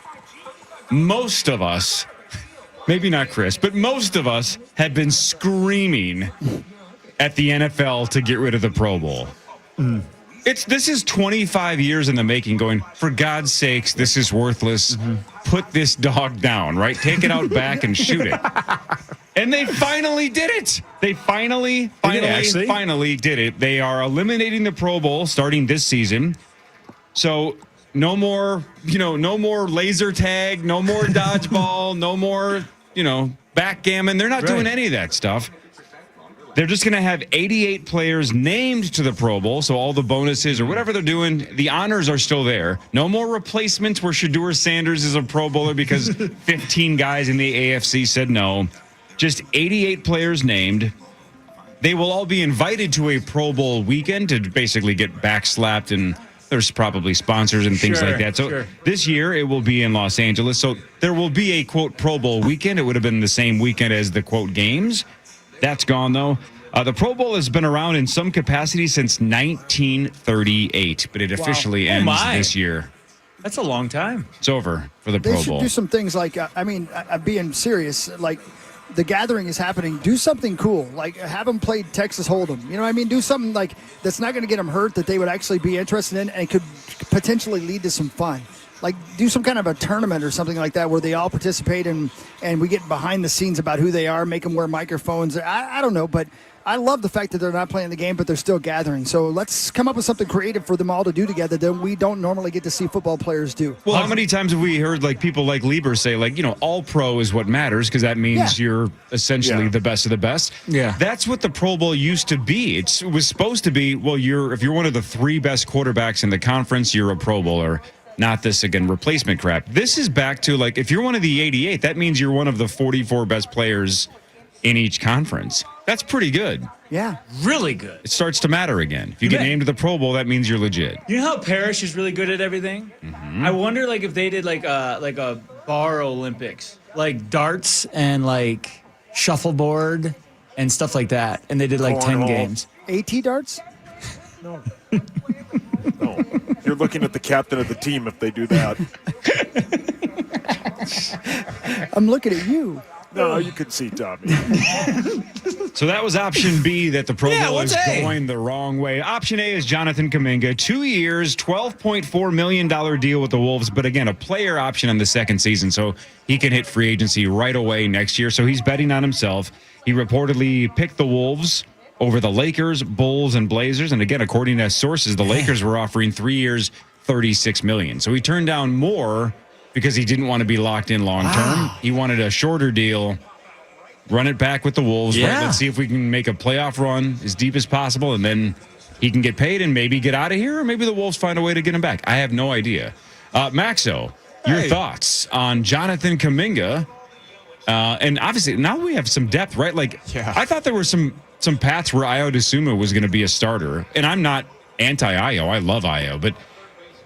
most of us, maybe not Chris, but most of us have been screaming at the NFL to get rid of the Pro Bowl. This is 25 years in the making going, for God's sakes, this is worthless. Put this dog down, right? Take it out back and shoot it. And they finally did it. They finally did it. They are eliminating the Pro Bowl starting this season. So no more laser tag, no more dodgeball, no more, backgammon. They're not doing any of that stuff. They're just going to have 88 players named to the Pro Bowl, so all the bonuses or whatever they're doing, the honors are still there. No more replacements where Shedeur Sanders is a Pro Bowler because 15 guys in the AFC said no. Just 88 players named. They will all be invited to a Pro Bowl weekend to basically get backslapped, and there's probably sponsors and things like that. So this year it will be in Los Angeles. So there will be a, quote, Pro Bowl weekend. It would have been the same weekend as the, quote, games. That's gone, though. The Pro Bowl has been around in some capacity since 1938, but it officially ends this year. That's a long time. It's over for the Pro Bowl. They should do some things like, I'm being serious, like the gathering is happening. Do something cool, like have them play Texas Hold'em. You know what I mean? Do something like that's not going to get them hurt, that they would actually be interested in, and could potentially lead to some fun. Like do some kind of a tournament or something like that where they all participate and we get behind the scenes about who they are, make them wear microphones. I don't know, but I love the fact that they're not playing the game, but they're still gathering. So let's come up with something creative for them all to do together that we don't normally get to see football players do. Well, how many times have we heard people like Lieber say, all pro is what matters because that means you're essentially the best of the best. Yeah. That's what the Pro Bowl used to be. It was supposed to be, if you're one of the 3 best quarterbacks in the conference, you're a Pro Bowler. Not this, again, replacement crap. This is back to, if you're one of the 88, that means you're one of the 44 best players in each conference. That's pretty good. Yeah. Really good. It starts to matter again. If you get named to the Pro Bowl, that means you're legit. You know how Parrish is really good at everything? Mm-hmm. I wonder, if they did, a bar Olympics. Like darts and, shuffleboard and stuff like that. And they did, 10 games. AT darts? No. No. You're looking at the captain of the team if they do that. I'm looking at you. No, you can see Tommy. So that was option B, that the Pro Bowl what's is A? going the wrong way. Option A is Jonathan Kuminga. 2 years, $12.4 million deal with the Wolves, but again, a player option on the second season, so he can hit free agency right away next year. So he's betting on himself. He reportedly picked the Wolves over the Lakers, Bulls, and Blazers. And again, according to sources, the Lakers were offering 3 years, $36 million. So he turned down more because he didn't want to be locked in long term. He wanted a shorter deal. Run it back with the Wolves. Yeah. Right? Let's see if we can make a playoff run as deep as possible, and then he can get paid and maybe get out of here, or maybe the Wolves find a way to get him back. I have no idea. Maxo, your thoughts on Jonathan Kuminga? And obviously, now we have some depth, right? Like, I thought there were some paths where Ayo Dosunmu was going to be a starter, and I'm not anti-Ayo. I love Ayo, but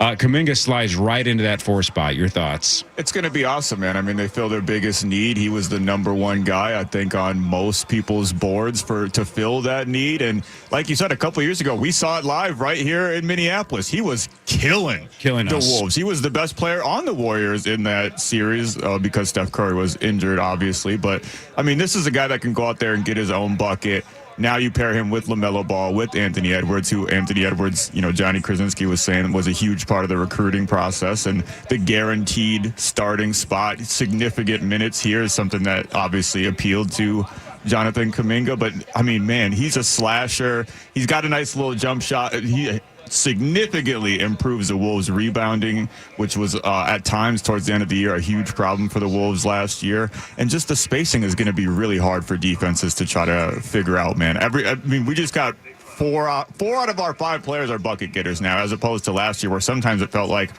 Kuminga slides right into that 4 spot. Your thoughts? It's going to be awesome, man. I mean, they fill their biggest need. He was the number 1 guy, I think, on most people's boards to fill that need. And like you said, a couple of years ago, we saw it live right here in Minneapolis. He was killing the us. Wolves. He was the best player on the Warriors in that series because Steph Curry was injured, obviously. But, I mean, this is a guy that can go out there and get his own bucket. Now you pair him with LaMelo Ball, with Anthony Edwards, who Anthony Edwards, Johnny Krasinski was saying was a huge part of the recruiting process, and the guaranteed starting spot, significant minutes here is something that obviously appealed to Jonathan Kuminga. But, I mean, man, he's a slasher. He's got a nice little jump shot. He significantly improves the Wolves' rebounding, which was at times towards the end of the year a huge problem for the Wolves last year. And just the spacing is going to be really hard for defenses to try to figure out, man. We just got four out of our 5 players are bucket getters now, as opposed to last year where sometimes it felt like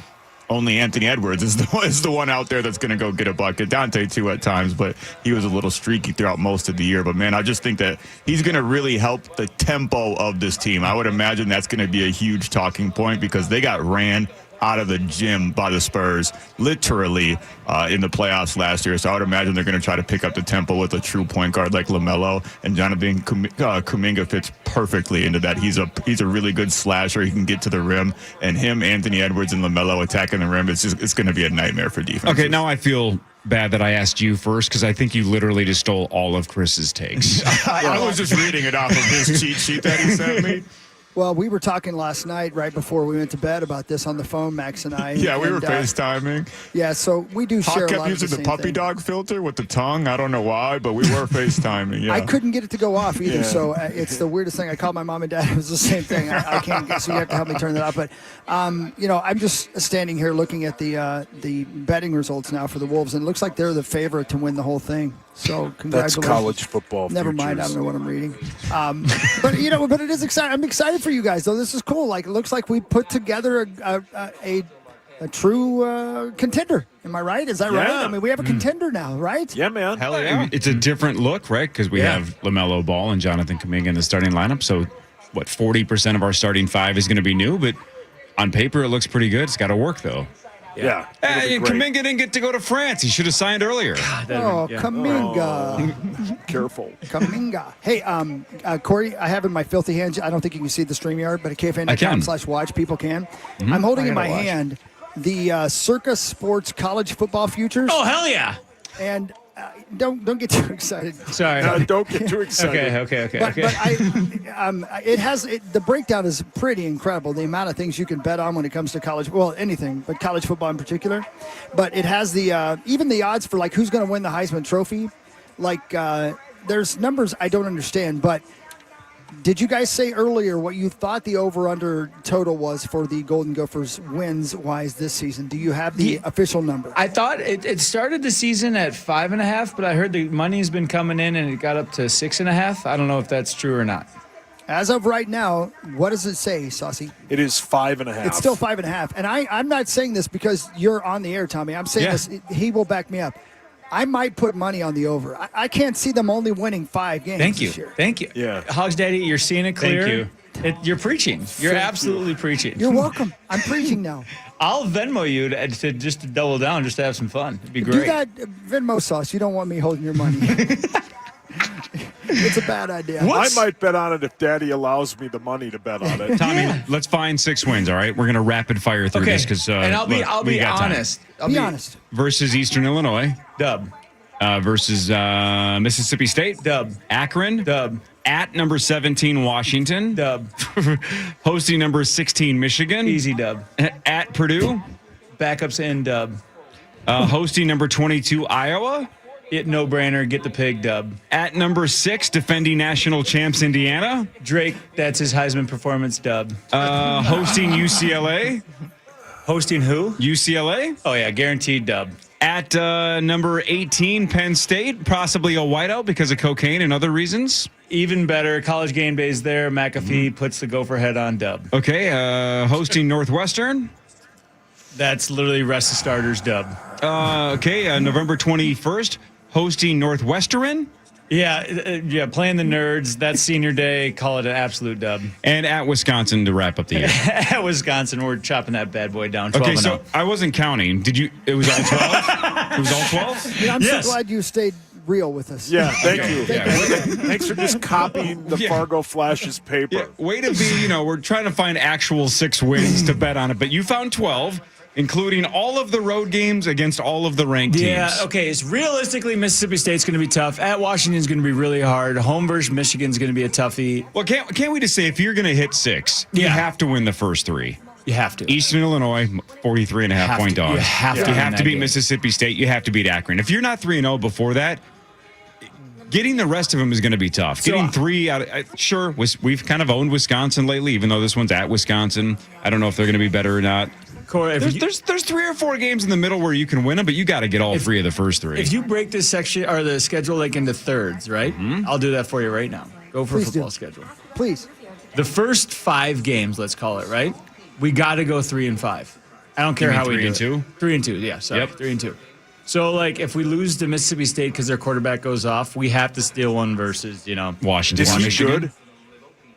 only Anthony Edwards is the one out there that's going to go get a bucket. Dante, too, at times, but he was a little streaky throughout most of the year. But, man, I just think that he's going to really help the tempo of this team. I would imagine that's going to be a huge talking point because they got ran out of the gym by the Spurs, literally, in the playoffs last year. So I would imagine they're going to try to pick up the tempo with a true point guard like LaMelo, and Jonathan Kuminga fits perfectly into that. He's a really good slasher. He can get to the rim, and him, Anthony Edwards, and LaMelo attacking the rim, it's going to be a nightmare for defense. Okay, now I feel bad that I asked you first because I think you literally just stole all of Chris's takes. I was just reading it off of his cheat sheet that he sent me. Well, we were talking last night right before we went to bed about this on the phone, Max and I. Yeah, we were FaceTiming. Yeah, so we do share a lot of the same kept using the puppy dog filter with the tongue. I don't know why, but we were FaceTiming, yeah. I couldn't get it to go off either, so it's the weirdest thing. I called my mom and dad. It was the same thing. I can't get, so you have to help me turn that off. But, I'm just standing here looking at the betting results now for the Wolves, and it looks like they're the favorite to win the whole thing. So congratulations. That's college football. Never mind. I don't know what I'm reading. But it is exciting. I'm excited for you guys, though. This is cool. Like, it looks like we put together a true contender. Am I right? Is that right? I mean, we have a contender now, right? Yeah, man. Hell yeah. It's a different look, right? Because we have LaMelo Ball and Jonathan Kuminga in the starting lineup. So, 40% of our starting 5 is going to be new, but on paper, it looks pretty good. It's got to work, though. Yeah. Hey, Kuminga didn't get to go to France. He should have signed earlier. Kuminga. Careful. Kuminga. Hey, Corey, I have in my filthy hands, I don't think you can see the StreamYard, but at KFAN.com/watch, people can. Mm-hmm. I'm holding in my hand the Circa Sports College Football Futures. Oh, hell yeah. And don't get too excited. Sorry. No, don't get too excited. Okay. But the breakdown is pretty incredible. The amount of things you can bet on when it comes to college, well, anything, but college football in particular. But it has even the odds for like who's going to win the Heisman Trophy. Like there's numbers I don't understand, but did you guys say earlier what you thought the over-under total was for the Golden Gophers wins-wise this season? Do you have the official number? I thought it started the season at 5.5, but I heard the money's been coming in and it got up to 6.5. I don't know if that's true or not. As of right now, what does it say, Saucy? It is 5.5. It's still 5.5. And I'm not saying this because you're on the air, Tommy. I'm saying this. He will back me up. I might put money on the over. I can't see them only winning 5 games this year. Thank you. Yeah. Hogs Daddy, you're seeing it clear. Thank You're preaching. You're absolutely preaching. You're welcome. I'm preaching now. I'll Venmo you to just to double down, just to have some fun. It'd be great. Do that Venmo sauce. You don't want me holding your money. It's a bad idea. I might bet on it if Daddy allows me the money to bet on it. Tommy, let's find 6 wins, all right? We're going to rapid fire through this because and I'll be honest. Be honest. Versus Eastern Illinois. Dub. versus Mississippi State. Dub. Akron. Dub. At number 17, Washington. Dub. Hosting number 16, Michigan. Easy dub. At Purdue. Backups and dub. Hosting number 22, Iowa. No brainer. Get the pig dub. At number 6, defending national champs, Indiana. Drake, that's his Heisman performance dub. Hosting UCLA. Hosting who? UCLA. Oh, yeah, guaranteed dub. At number 18, Penn State, possibly a whiteout because of cocaine and other reasons. Even better, College Game Day's there. McAfee puts the Gopher head on dub. Okay, hosting Northwestern. That's literally rest of starters dub. Okay, November 21st, hosting Northwestern. Yeah, playing the nerds. That's senior day. Call it an absolute dub. And at Wisconsin to wrap up the year. At Wisconsin, we're chopping that bad boy down. 12 okay, so I wasn't counting. Did you? It was all 12? It was all 12? I'm so glad you stayed real with us. Yeah, thank you. Yeah. Thanks for just copying the Fargo Flash's paper. Yeah, way to be, we're trying to find actual 6 wins to bet on it, but you found 12. Including all of the road games against all of the ranked teams. Yeah, okay. It's realistically, Mississippi State's going to be tough. At Washington's going to be really hard. Home versus Michigan's going to be a toughie. Well, can't we just say if you're going to hit 6, you have to win the first 3. You have to. Eastern Illinois, 43.5 point dogs. You have to beat game. Mississippi State. You have to beat Akron. If you're not 3-0 before that, getting the rest of them is going to be tough. Getting 3 out of, sure, we've kind of owned Wisconsin lately, even though this one's at Wisconsin. I don't know if they're going to be better or not. Corey, there's 3 or 4 games in the middle where you can win them, but you got to get all 3 of the first 3. If you break this section or the schedule like into thirds, right? Mm-hmm. I'll do that for you right now. Go for football schedule. Please. The first 5 games, let's call it, right? We got to go 3 and 5. I don't care how we do it. 3 and 2. 3 and 2. Yeah, sorry. Yep. 3 and 2. So, like, if we lose to Mississippi State because their quarterback goes off, we have to steal one versus, Washington. Should.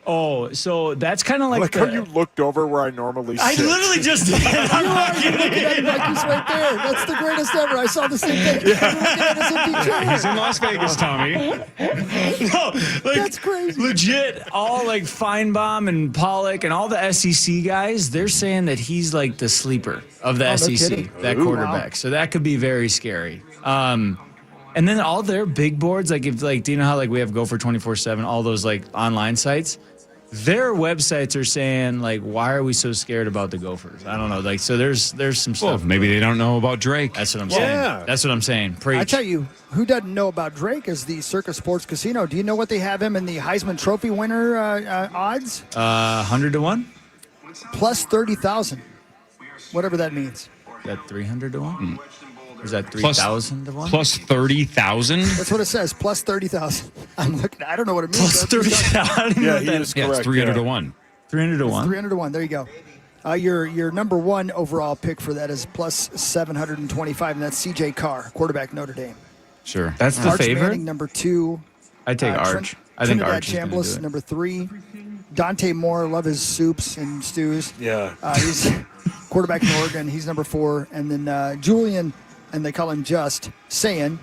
Oh, so that's kind of like how you looked over where I normally sit. I literally just did. You are looking at him like he's right there. That's the greatest ever. I saw the same thing. Yeah. Looking at his empty chair. He's in Las Vegas, Tommy. No, that's crazy. Legit, all like Feinbaum and Pollock and all the SEC guys, they're saying that he's like the sleeper of the SEC, that quarterback. Wow. So that could be very scary. And then all their big boards, do you know how we have Gopher 24/7, all those online sites? Their websites are saying why are we so scared about the Gophers? I don't know. So there's some stuff. Well, maybe they don't know about Drake. That's what I'm saying. Yeah. That's what I'm saying. Preach. I tell you, who doesn't know about Drake is the Circus Sports Casino. Do you know what they have him in the Heisman Trophy winner odds? 100 to 1. Plus 30,000. Whatever that means. Is that 300 to 1? Is that 3,000 to 1? Plus 30,000? That's what it says. Plus 30,000. I'm looking. I don't know what it means. Plus 30,000. Yeah, he is correct. It's 300 to 1. 300 to 1. 300 to 1. There you go. Your number 1 overall pick for that is plus 725, and that's C.J. Carr, quarterback Notre Dame. Sure. That's the Arch favorite? Manning, number 2. I take Arch. I think Arch is going to do it. Number 3. Dante Moore, love his soups and stews. Yeah. He's quarterback in Oregon. He's number 4. And then Julian, and they call him Just, Sayin,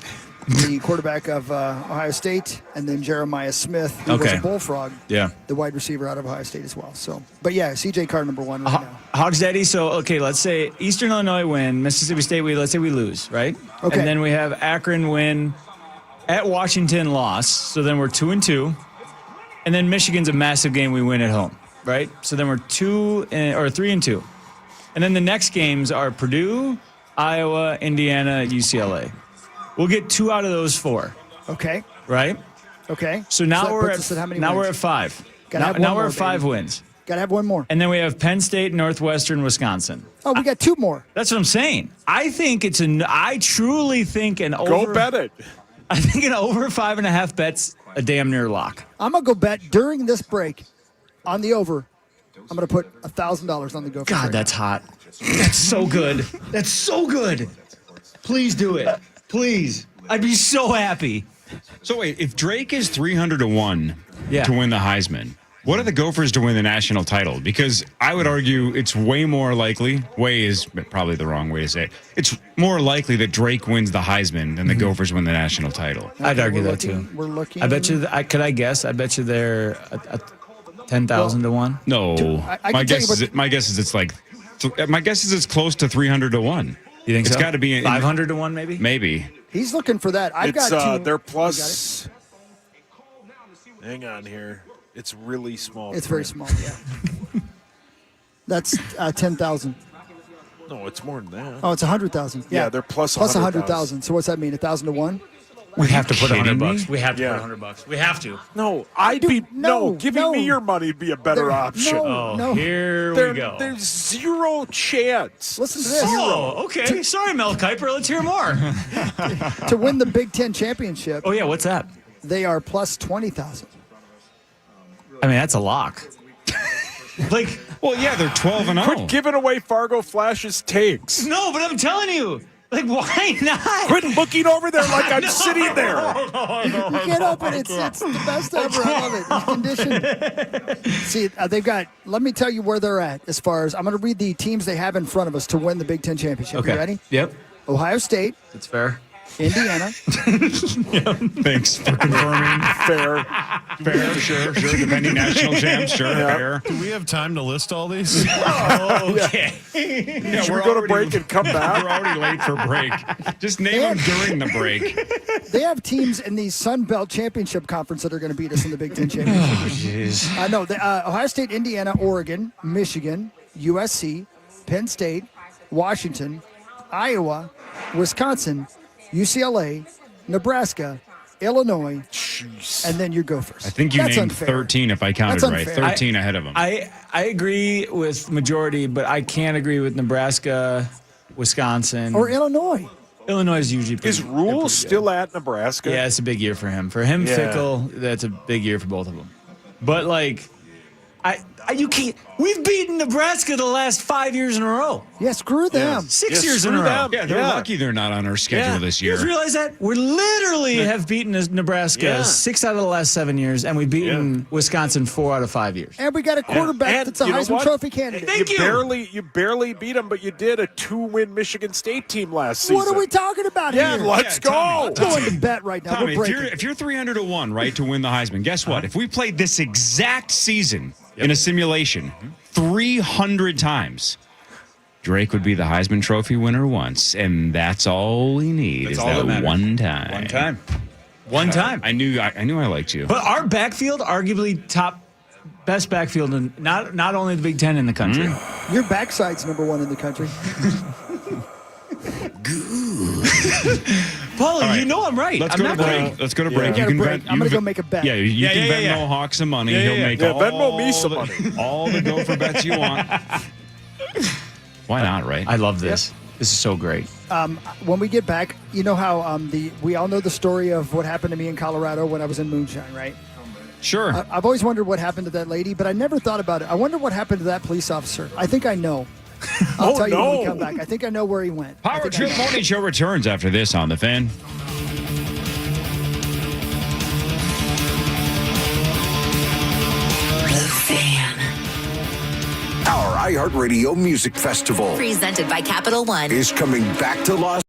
the quarterback of Ohio State, and then Jeremiah Smith, who was a Bullfrog, the wide receiver out of Ohio State as well. So, but yeah, C.J. Carr number 1 right now. Hogs Daddy, so, let's say Eastern Illinois win, Mississippi State, let's say we lose, right? Okay. And then we have Akron win, at Washington loss, so then we're 2-2. And then Michigan's a massive game we win at home, right? So then we're 3-2. And then the next games are Purdue, Iowa, Indiana, UCLA. We'll get 2 out of those 4. Okay. Right? Okay. So now that we're puts us at how many now wins? we're at 5. Gotta have one Now we're more, at 5 baby. wins. Got to have one more. And then we have Penn State, Northwestern, Wisconsin. Oh, we got 2 more. That's what I'm saying. I truly think an over. Go bet it. I think an over 5.5 bet's a damn near lock. I'm going to go bet during this break on the over. I'm going to put $1,000 on the Gopher. God, that's hot. That's so good. That's so good. Please do it. Please. I'd be so happy. So wait, if Drake is 300 to 1 Yeah. to win the Heisman, what are the Gophers to win the national title? Because I would argue it's way more likely, way is probably the wrong way to say it, it's more likely that Drake wins the Heisman than the Gophers win the national title. I'd argue we're that looking- too. We're looking. I bet you, could I guess? I bet you they're 10,000 to 1. No, I my can tell guess you is my guess is it's close to 300 to 1. You think It's so? got to be 500 to 1, maybe? Maybe. He's looking for that. I've It's got two. they're plus. Hang on here. It's really small. It's very small, yeah. That's 10,000. No, it's more than that. Oh, it's 100,000. Yeah, they're plus 100,000. So what's that mean? 1,000 to 1? We have to put kidding $100. me? We have to put $100. We have to. No, giving me your money would be a better option. Oh, here we go. There's zero chance. Listen to this. Oh, okay. Sorry, Mel Kiper. Let's hear more. To win the Big Ten championship, Oh, yeah. What's that? they are plus 20,000. I mean, that's a lock. Like, Well, yeah, they're 12 and 0. Quit giving away Fargo Flash's takes. no, but I'm telling you. Like, why not? Quit looking over there like I'm sitting there. You can't help it. It's the best ever. I love it. He's conditioned. See, they've got, let me tell you where they're at as far as, I'm going to read the teams they have in front of us to win the Big Ten championship. Okay. You ready? Yep. Ohio State, That's fair. Indiana, Thanks for confirming. Fair. Fair, sure. Defending national champs, sure, fair. Do we have time to list all these? Okay. Yeah, Should we go to break and come back? We're already late for break. Just name them during the break. they have teams in the Sun Belt Championship Conference that are going to beat us in the Big Ten championship. Oh, jeez. I know. Ohio State, Indiana, Oregon, Michigan, USC, Penn State, Washington, Iowa, Wisconsin, UCLA, Nebraska, Illinois, and then you go first. I think you That's named unfair. 13 if I counted That's right. unfair. 13 ahead of them. I agree with majority, but I can't agree with Nebraska, Wisconsin. Or Illinois. Illinois is usually pretty, Is Rule still at Nebraska? Yeah, it's a big year for him. For him, Yeah. Fickle, that's a big year for both of them. But, like, you can't. We've beaten Nebraska the last 5 years in a row. Yeah, screw them. 6 years in a row. Yeah, they're lucky they're not on our schedule this You year. guys realize that? We literally have beaten Nebraska 6 out of the last 7 years, and we've beatenWisconsin 4 out of 5 years. And we got a quarterback And that's a you know Heisman what? Trophy candidate. Thank you. You barely beat them, but you did a 2-win Michigan State team last season. What are we talking about Yeah, here? let's go. I'm going to bet right now. Tommy, We're if breaking. you're 300 to 1, right, to win the Heisman, guess what? If we played this exact season in a simulation 300 times, Drake would be the Heisman Trophy winner once, and that's all we need. That's is all that that matters. one time. One time. One time. I knew I liked you. But our backfield, arguably best backfield in not only the Big Ten in the country. Your backside's number one in the country. Paulie, right. you know I'm right. Let's I'm go to not break. kidding. Let's go to Yeah. break. You gotta break. bet- I'm gonna you go make a bet. Yeah, you can bet yeah. Mo Hawk some money. Yeah, He'll yeah, make yeah. all Venmo me some the, money. all the gopher bets you want. Why not, right? I love this. This is so great. When we get back, you know how we all know the story of what happened to me in Colorado when I was in moonshine, right? Sure. I've always wondered what happened to that lady, but I never thought about it. I wonder what happened to that police officer. I think I know. I'll tell you when we come back. I think I know where he went. I Power think I Trip know. Morning Show returns after this on The Fan. Our iHeartRadio Music Festival Presented by Capital One. is coming back to Los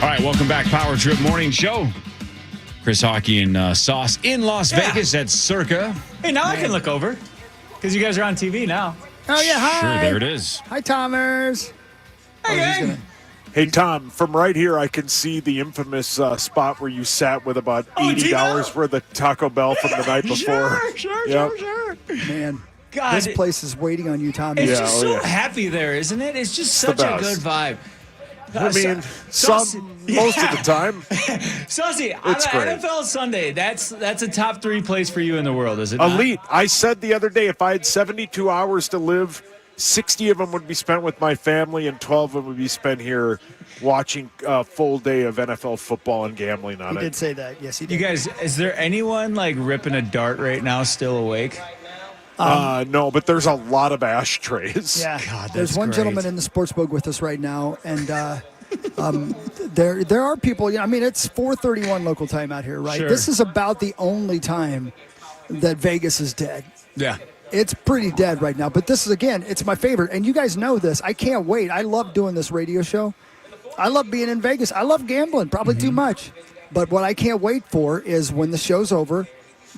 All right, welcome back, Power Trip Morning Show. Chris Hockey and Sauce in Las Vegas at Circa. Hey, now I can look over because you guys are on TV now. Oh, yeah, hi. Sure, there it is. Hi, Tomers. Hey, Tom, from right here, I can see the infamous spot where you sat with about $80 worth of Taco Bell from the night before. Sure. Man, God, this place is waiting on you, Tommy. It's just so happy there, isn't it? It's just such a good vibe. I mean, most of the time. Saucy, It's great. NFL Sunday, that's a top 3 place for you in the world, is it not? Elite. I said the other day, if I had 72 hours to live, 60 of them would be spent with my family and 12 of them would be spent here watching a full day of NFL football and gambling on He it. did say that. Yes, he did. You guys, is there anyone like ripping a dart right now still awake? No, but there's a lot of ashtrays. Yeah, God, there's that's one great. gentleman in the sports book with us right now, and there are people. I mean, it's 4:31 local time out here, right? Sure. This is about the only time that Vegas is dead. Yeah. It's pretty dead right now, but this is, again, it's my favorite, and you guys know this. I can't wait. I love doing this radio show. I love being in Vegas. I love gambling, probably too much, but what I can't wait for is when the show's over,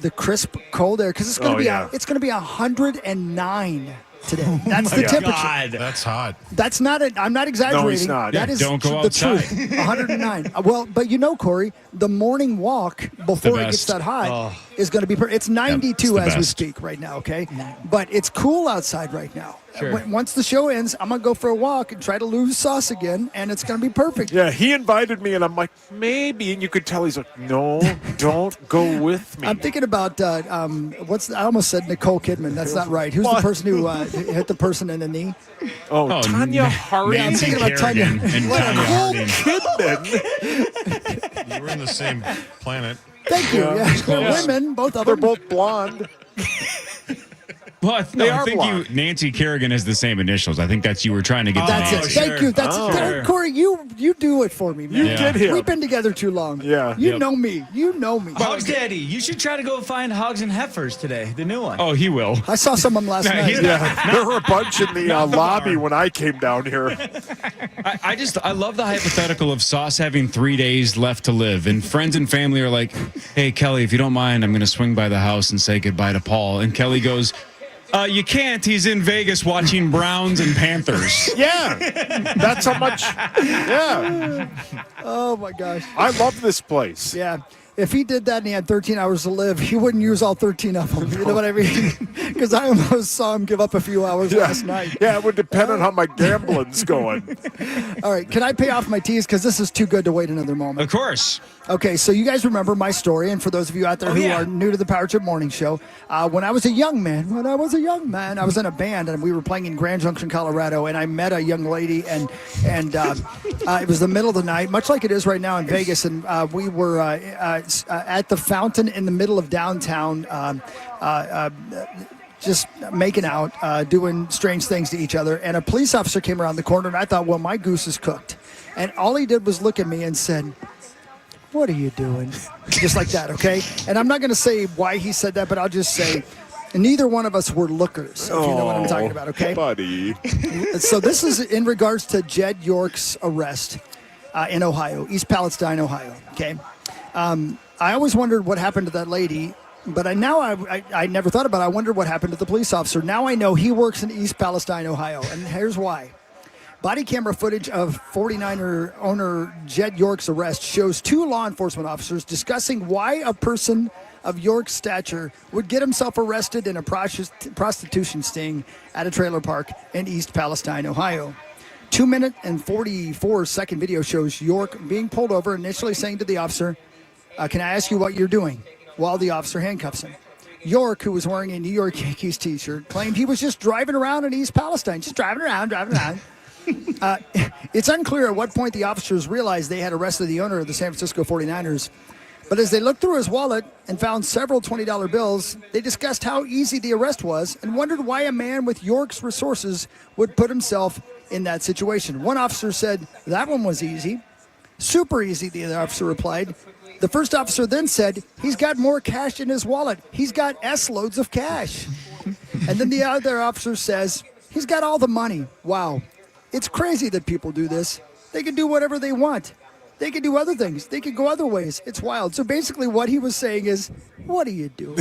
the crisp cold air, because it's going to be 109 today. That's the temperature. God. That's hot. That's not it. I'm not exaggerating. No, he's not. That Yeah, is don't go the outside. truth. 109. Well, but you know, Corey, the morning walk before it gets best. that hot is going to be. It's 92 it's the as we best. speak right now. Okay, but it's cool outside right now. Sure. Once the show ends, I'm gonna go for a walk and try to lose sauce again, and it's gonna be perfect. Yeah, he invited me, and I'm like, maybe. And you could tell he's like, no, don't go with me. I'm thinking about I almost said Nicole Kidman. That's not right. Who's the person who hit the person in the knee? Oh, Tanya Harding. I'm Nancy thinking about Tanya. Kerrigan and Tanya Harding. Kidman. You were in the same planet. Thank you. Yeah. They're Yeah. women, both of They're them. both blonde. Well, I are think blonde. Nancy Kerrigan has the same initials. I think that's you were trying to get to That's it. Nancy. Thank you. That's Sure. Corey. You do it for me, man. You did him. We've been together too long. Yeah. You Yep. know me. You know me. Hogs Daddy, you should try to go find Hogs and Heifers today, the new one. Oh, he will. I saw some of them last night. he's Yeah, there were a bunch in the Not the lobby bar. when I came down here. I love the hypothetical of Sauce having 3 days left to live, and friends and family are like, "Hey, Kelly, if you don't mind, I'm going to swing by the house and say goodbye to Paul." And Kelly goes, "You can't. He's in Vegas watching Browns and Panthers." Yeah, that's how much. Yeah, Oh my gosh. I love this place. Yeah. If he did that and he had 13 hours to live, he wouldn't use all 13 of them. You know what I mean? Because I almost saw him give up a few hours last night. Yeah, it would depend on how my gambling's going. All right. Can I pay off my teas? Because this is too good to wait another moment. Of course. Okay, so you guys remember my story, and for those of you out there who are new to the Power Trip Morning Show, when I was a young man, I was in a band, and we were playing in Grand Junction, Colorado, and I met a young lady, and it was the middle of the night, much like it is right now in Vegas, and we were at the fountain in the middle of downtown, just making out, doing strange things to each other, and a police officer came around the corner, and I thought, well, my goose is cooked. And all he did was look at me and said, "What are you doing?" Just like that, okay? And I'm not going to say why he said that, but I'll just say neither one of us were lookers, if you know what I'm talking about, okay? Buddy. So this is in regards to Jed York's arrest in Ohio, East Palestine, Ohio, okay? I always wondered what happened to that lady, but I never thought about it. I wondered what happened to the police officer. Now I know he works in East Palestine, Ohio, and here's why. Body camera footage of 49er owner Jed York's arrest shows two law enforcement officers discussing why a person of York's stature would get himself arrested in a prostitution sting at a trailer park in East Palestine, Ohio. 2-minute and 44-second video shows York being pulled over, initially saying to the officer, "Can I ask you what you're doing?" while the officer handcuffs him. York, who was wearing a New York Yankees t-shirt, claimed he was just driving around in East Palestine, just driving around. It's unclear at what point the officers realized they had arrested the owner of the San Francisco 49ers. But as they looked through his wallet and found several $20 bills, they discussed how easy the arrest was and wondered why a man with York's resources would put himself in that situation. One officer said, "That one was easy." "Super easy," the other officer replied. The first officer then said, "He's got more cash in his wallet. He's got S-loads of cash." And then the other officer says, "He's got all the money." Wow. It's crazy that people do this. They can do whatever they want. They can do other things. They can go other ways. It's wild. So basically what he was saying is, what are you doing?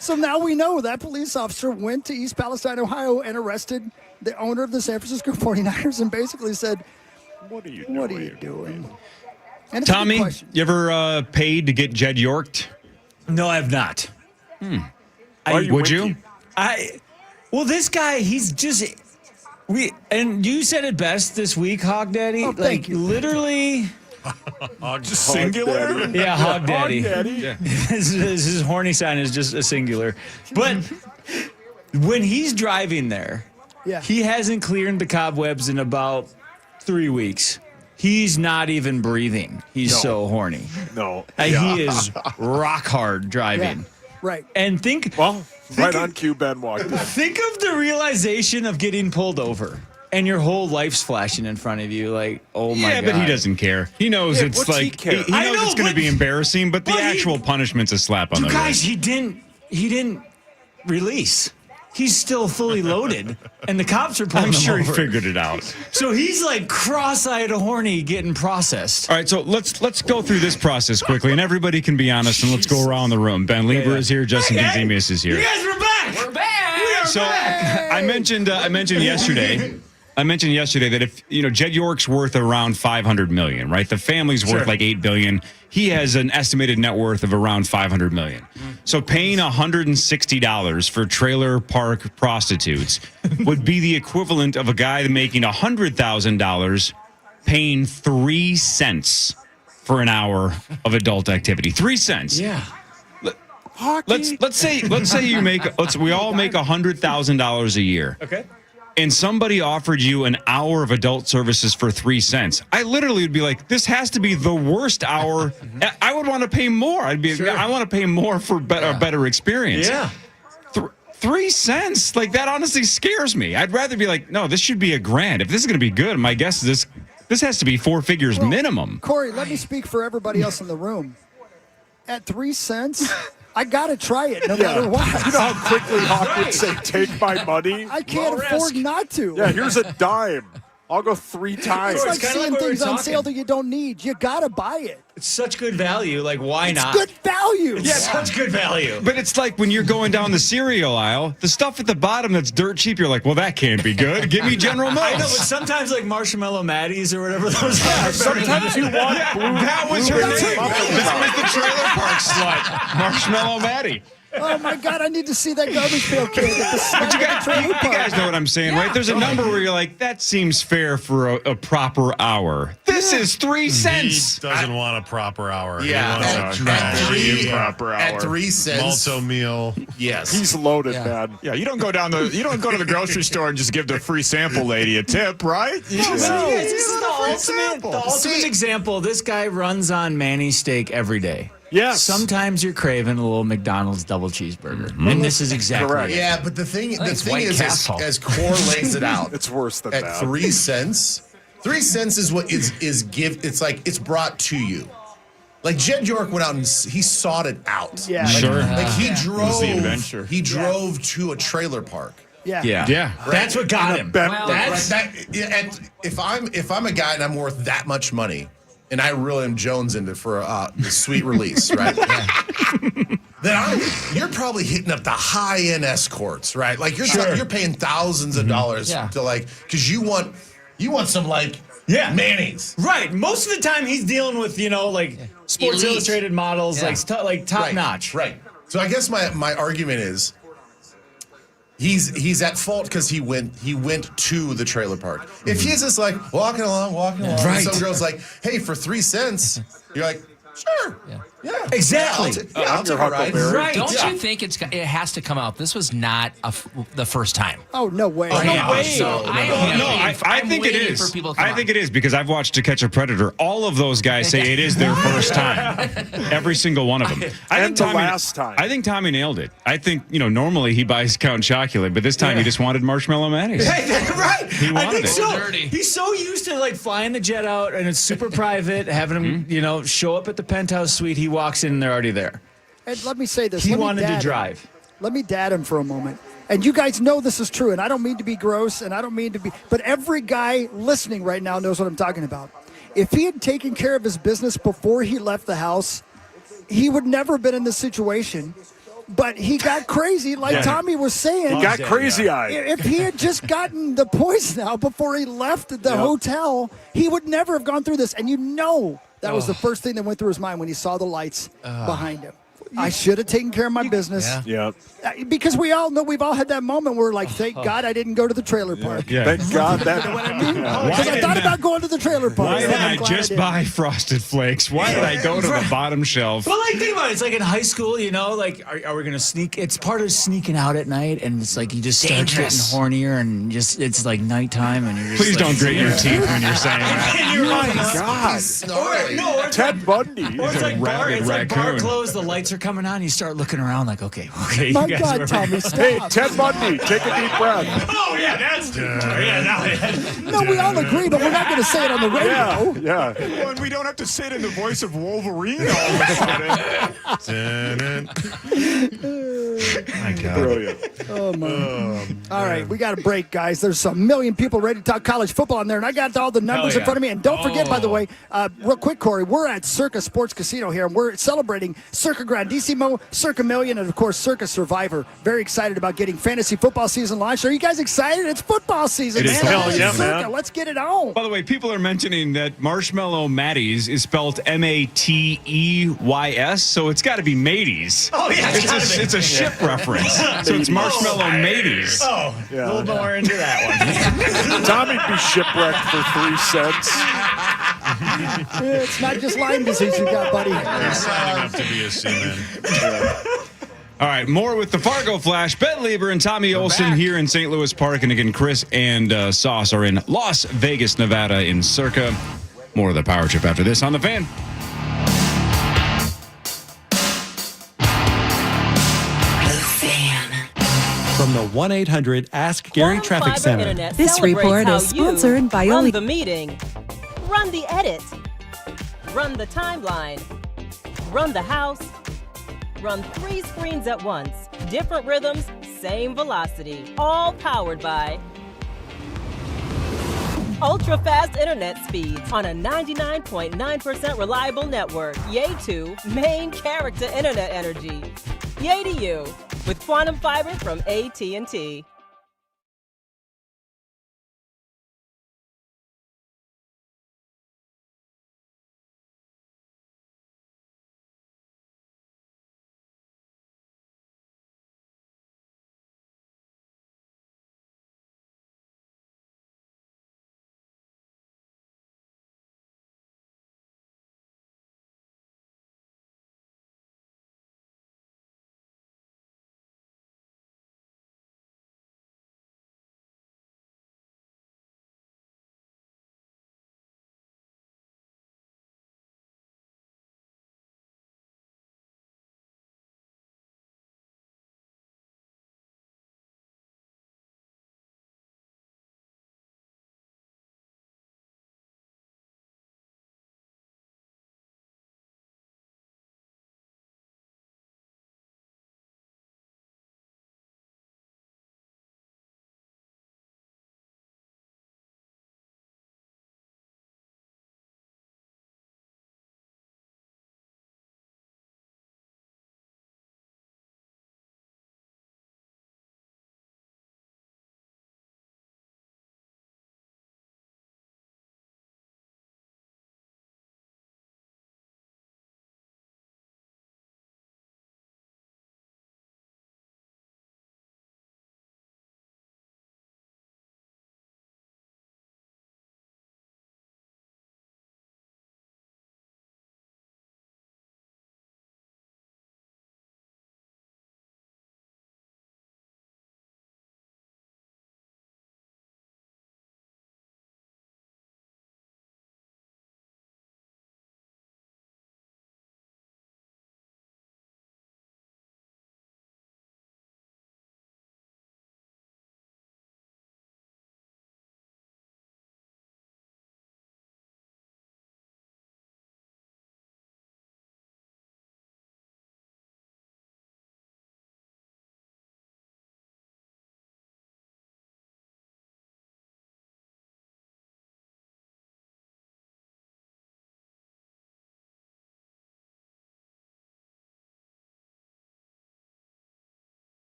So now we know that police officer went to East Palestine, Ohio, and arrested the owner of the San Francisco 49ers and basically said, What are you doing? And it's a good Tommy, question. you ever paid to get Jed Yorked? No, I have not. Would you? Well, this guy, he's just and you said it best this week, Hog Daddy. Oh, thank you. Literally. Just singular? Yeah, Hog Daddy. Hog Daddy. Yeah. His horny sign is just a singular. But when he's driving there, Yeah. he hasn't cleared the cobwebs in about 3 weeks. He's not even breathing. He's so horny. No. He is rock hard driving. Yeah. Right. And think on cue, Ben walked in. Think of the realization of getting pulled over and your whole life's flashing in front of you. Like, oh my God. Yeah, but he doesn't care. He knows it's what's he like care? he I knows know, it's going to but- be embarrassing. But the but he- actual punishment's a slap on You the guys, wrist. he didn't release. He's still fully loaded, and the cops are pulling I'm him sure he over. figured it out. So he's like cross-eyed horny getting processed. All right, so let's go through this process quickly, and everybody can be honest, and let's go around the room. Ben Lieber is here, Justin Gonzalez is here. You guys, we're back. We're back. So I mentioned yesterday. I mentioned yesterday that if Jed York's worth around $500 million, right? The family's worth like $8 billion. He has an estimated net worth of around $500 million. So paying $160 for trailer park prostitutes would be the equivalent of a guy making $100,000 paying 3 cents for an hour of adult activity. 3 cents. Yeah. Let's say we all make $100,000 a year. Okay. And somebody offered you an hour of adult services for 3 cents. I literally would be like, this has to be the worst hour. I would want to pay more. I want to pay more for a better experience. Yeah. 3 cents? Like, that honestly scares me. I'd rather be like, no, this should be $1,000. If this is going to be good, my guess is this has to be 4 figures minimum. Corey, let me speak for everybody else in the room. At 3 cents, I got to try it no matter what. You know how quickly Hawk would say, take my money? I can't afford not to. Yeah, here's a dime. I'll go 3 times. It's like kinda seeing like what things we're on talking. sale that you don't need. You got to buy it. It's such good value. Like, why not? It's good value. Yeah, such good value. But it's like when you're going down the cereal aisle, the stuff at the bottom that's dirt cheap, you're like, well, that can't be good. Give me General Mills. I know, but sometimes like Marshmallow Maddies or whatever those are. Sometimes you want that was her name. That was the trailer park slut. Marshmallow Maddie. Oh, my God. I need to see that garbage pail kid at the side of the trailer You park. guys know what I'm saying, right? There's a number where you're like, that seems fair for a proper hour. This is 3 cents. He doesn't want a proper hour. Yeah, He wants at 3 cents. Malto meal. Yes, He's loaded, man. Yeah, you don't go to the grocery store and just give the free sample lady a tip, right? This is the ultimate example. This guy runs on Manny's steak every day. Yes. Sometimes you're craving a little McDonald's double cheeseburger, and this is exactly Correct. it. Yeah, but the thing is, White Castle. as Core lays it out, It's worse than at that. 3 cents. 3 cents is what is give. It's like it's brought to you. Like Jed York went out and he sought it out. Yeah. Like, Sure. Like he It was the adventure. drove. He drove to a trailer park. Yeah. Yeah. That's what got him. That's if I'm a guy and I'm worth that much money, and I really am jonesing for the sweet release, right? Then you're probably hitting up the high-end escorts, right? Like you're paying thousands of dollars to because you want some mayonnaise. Right. Most of the time he's dealing with, Sports Elite. Illustrated models, like top notch. Right. So I guess my argument is he's at fault because he went to the trailer park. If he's just like walking along, Right. and some girl's like, hey, for 3 cents, you're like, sure. Yeah. Exactly. I'll take a ride. Right. Don't you think it has to come out? This was not the first time. Oh, no way. Yeah, way. So I think it is. For people to come I think it is because I've watched To Catch a Predator. All of those guys say it is their first time. Every single one of them. And the last time. I think Tommy nailed it. I think, normally he buys Count Chocula, but this time he just wanted Marshmallow Maddies. Right. He wanted I think it. so. Dirty. He's so used to flying the jet out and it's super private, having him, show up at the penthouse suite. He walks in and they're already there. And let me say this. He Let me wanted dad to him. drive. Let me dad him for a moment. and you guys know this is true, and I don't mean to be gross, and I don't mean to be, but every guy listening right now knows what I'm talking about. If he had taken care of his business before he left the house, he would never have been in this situation. But he got crazy, like Tommy was saying. He got crazy-eyed. If he had just gotten the poison out before he left the hotel, he would never have gone through this. And you know that was the first thing that went through his mind when he saw the lights behind him. I should have taken care of my business. Yeah. Because we all know, we've all had that moment where we're like, thank God I didn't go to the trailer park. Yeah. Thank God that. You know what I mean? Because I thought about going to the trailer park. Why did I'm I glad just didn't. buy Frosted Flakes? Why did I go to the bottom shelf? But like, think about it. It's like in high school, you know, like, are we gonna sneak? It's part of sneaking out at night, and it's like you just start getting hornier, and just it's like nighttime, and you're just. Please don't grit your teeth when you're saying that. And you're like, God. or it's Ted Bundy. Or it's like bar, rabid raccoon. closed, the lights are coming on, you start looking around like, okay, My you guys God, were Tommy, stop. Hey, Ted Bundy, take a deep breath. Oh yeah, that's No, we all agree, but we're not going to say it on the radio. Yeah. Well, and we don't have to say it in the voice of Wolverine all of a sudden. My God. Brilliant. Oh, man. All right, we got a break, guys. There's a million people ready to talk college football on there, and I got all the numbers in front of me. And don't forget, by the way, real quick, Corey, we're at Circa Sports Casino here, and we're celebrating Circa Grandissimo, Circa Million, and, of course, Circa Survivor. Very excited about getting fantasy football season launched. Are you guys excited? It's football season, It is man. football season. Circa. Man. Let's get it on. By the way, people are mentioning that Marshmallow Matties is spelled Mateys, so it's got to be mateys. Oh yeah, It's a ship reference. So it's Marshmallow Mateys. Oh, Yeah. a little more into that one. Tommy'd be shipwrecked for 3 cents. It's not just Lyme disease you got, buddy. He's signing up to be a seaman. All right, more with the Fargo Flash. Ben Lieber and Tommy Olson here in St. Louis Park. And again, Chris and Sauce are in Las Vegas, Nevada in Circa. More of the Power Trip after this on The Fan. From the 1-800-ASK-GARY traffic center. This report is sponsored by Run the meeting, run the edit, run the timeline, run the house, run 3 screens at once, different rhythms, same velocity, all powered by ultra-fast internet speeds on a 99.9% reliable network. Yay to main character internet energy. Yay to you with Quantum Fiber from AT&T.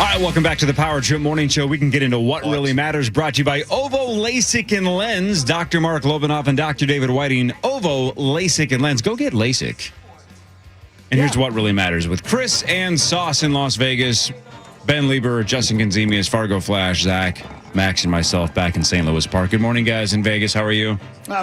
right, welcome back to the Power Trip Morning Show. We can get into what really matters, brought to you by Ovo LASIK and Lens. Dr. Mark Lobanoff and Dr. David Whiting. Ovo LASIK and Lens. Go get LASIK. And here's what really matters with Chris and Sauce in Las Vegas, Ben Lieber, Justin Gonzemius, Fargo Flash, Zach, Max, and myself back in St. Louis Park. Good morning, guys, in Vegas. How are you?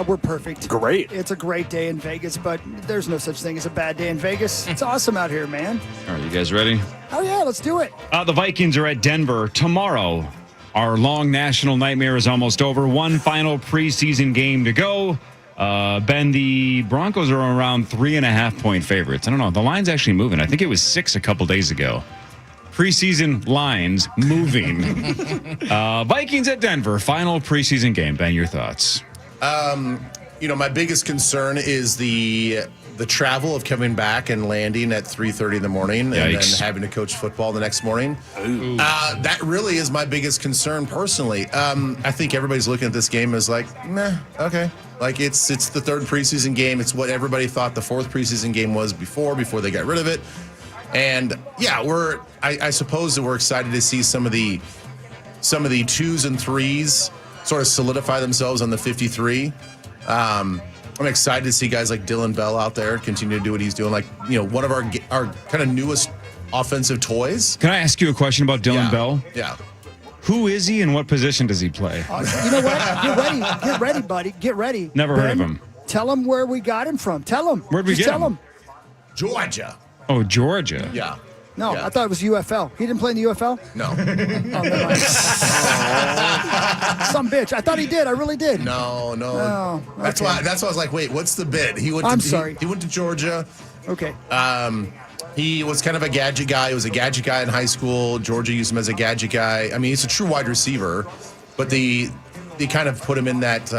We're perfect. Great. It's a great day in Vegas, but there's no such thing as a bad day in Vegas. It's awesome out here, man. All right, you guys ready? Oh, yeah, let's do it. The Vikings are at Denver tomorrow. Our long national nightmare is almost over. One final preseason game to go. Ben, the Broncos are around 3.5-point favorites. I don't know. The line's actually moving. I think it was 6 a couple days ago. Preseason lines moving. Vikings at Denver, final preseason game. Ben, your thoughts? My biggest concern is the travel of coming back and landing at 3:30 in the morning and then having to coach football the next morning. That really is my biggest concern personally. I think everybody's looking at this game as like, meh, okay. Like it's the third preseason game. It's what everybody thought the fourth preseason game was before they got rid of it. And yeah, I suppose that we're excited to see some of the 2s and 3s sort of solidify themselves on the 53. I'm excited to see guys like Dylan Bell out there continue to do what he's doing. Like, one of our kind of newest offensive toys. Can I ask you a question about Dylan Bell? Yeah. Who is he and what position does he play? You know what? Get ready, buddy. Get ready. Never heard of him. Tell him where we got him from. Tell him. Where'd we get him? Tell him. Georgia. Oh, Georgia. Yeah. No, I thought it was UFL. He didn't play in the UFL? No. Oh, never mind. Some bitch. I thought he did. I really did. No. Oh, okay. That's why I was like, wait, what's the bid? I'm sorry. He went to Georgia. Okay. He was kind of a gadget guy. He was a gadget guy in high school. Georgia used him as a gadget guy. I mean, he's a true wide receiver, but they kind of put him in that.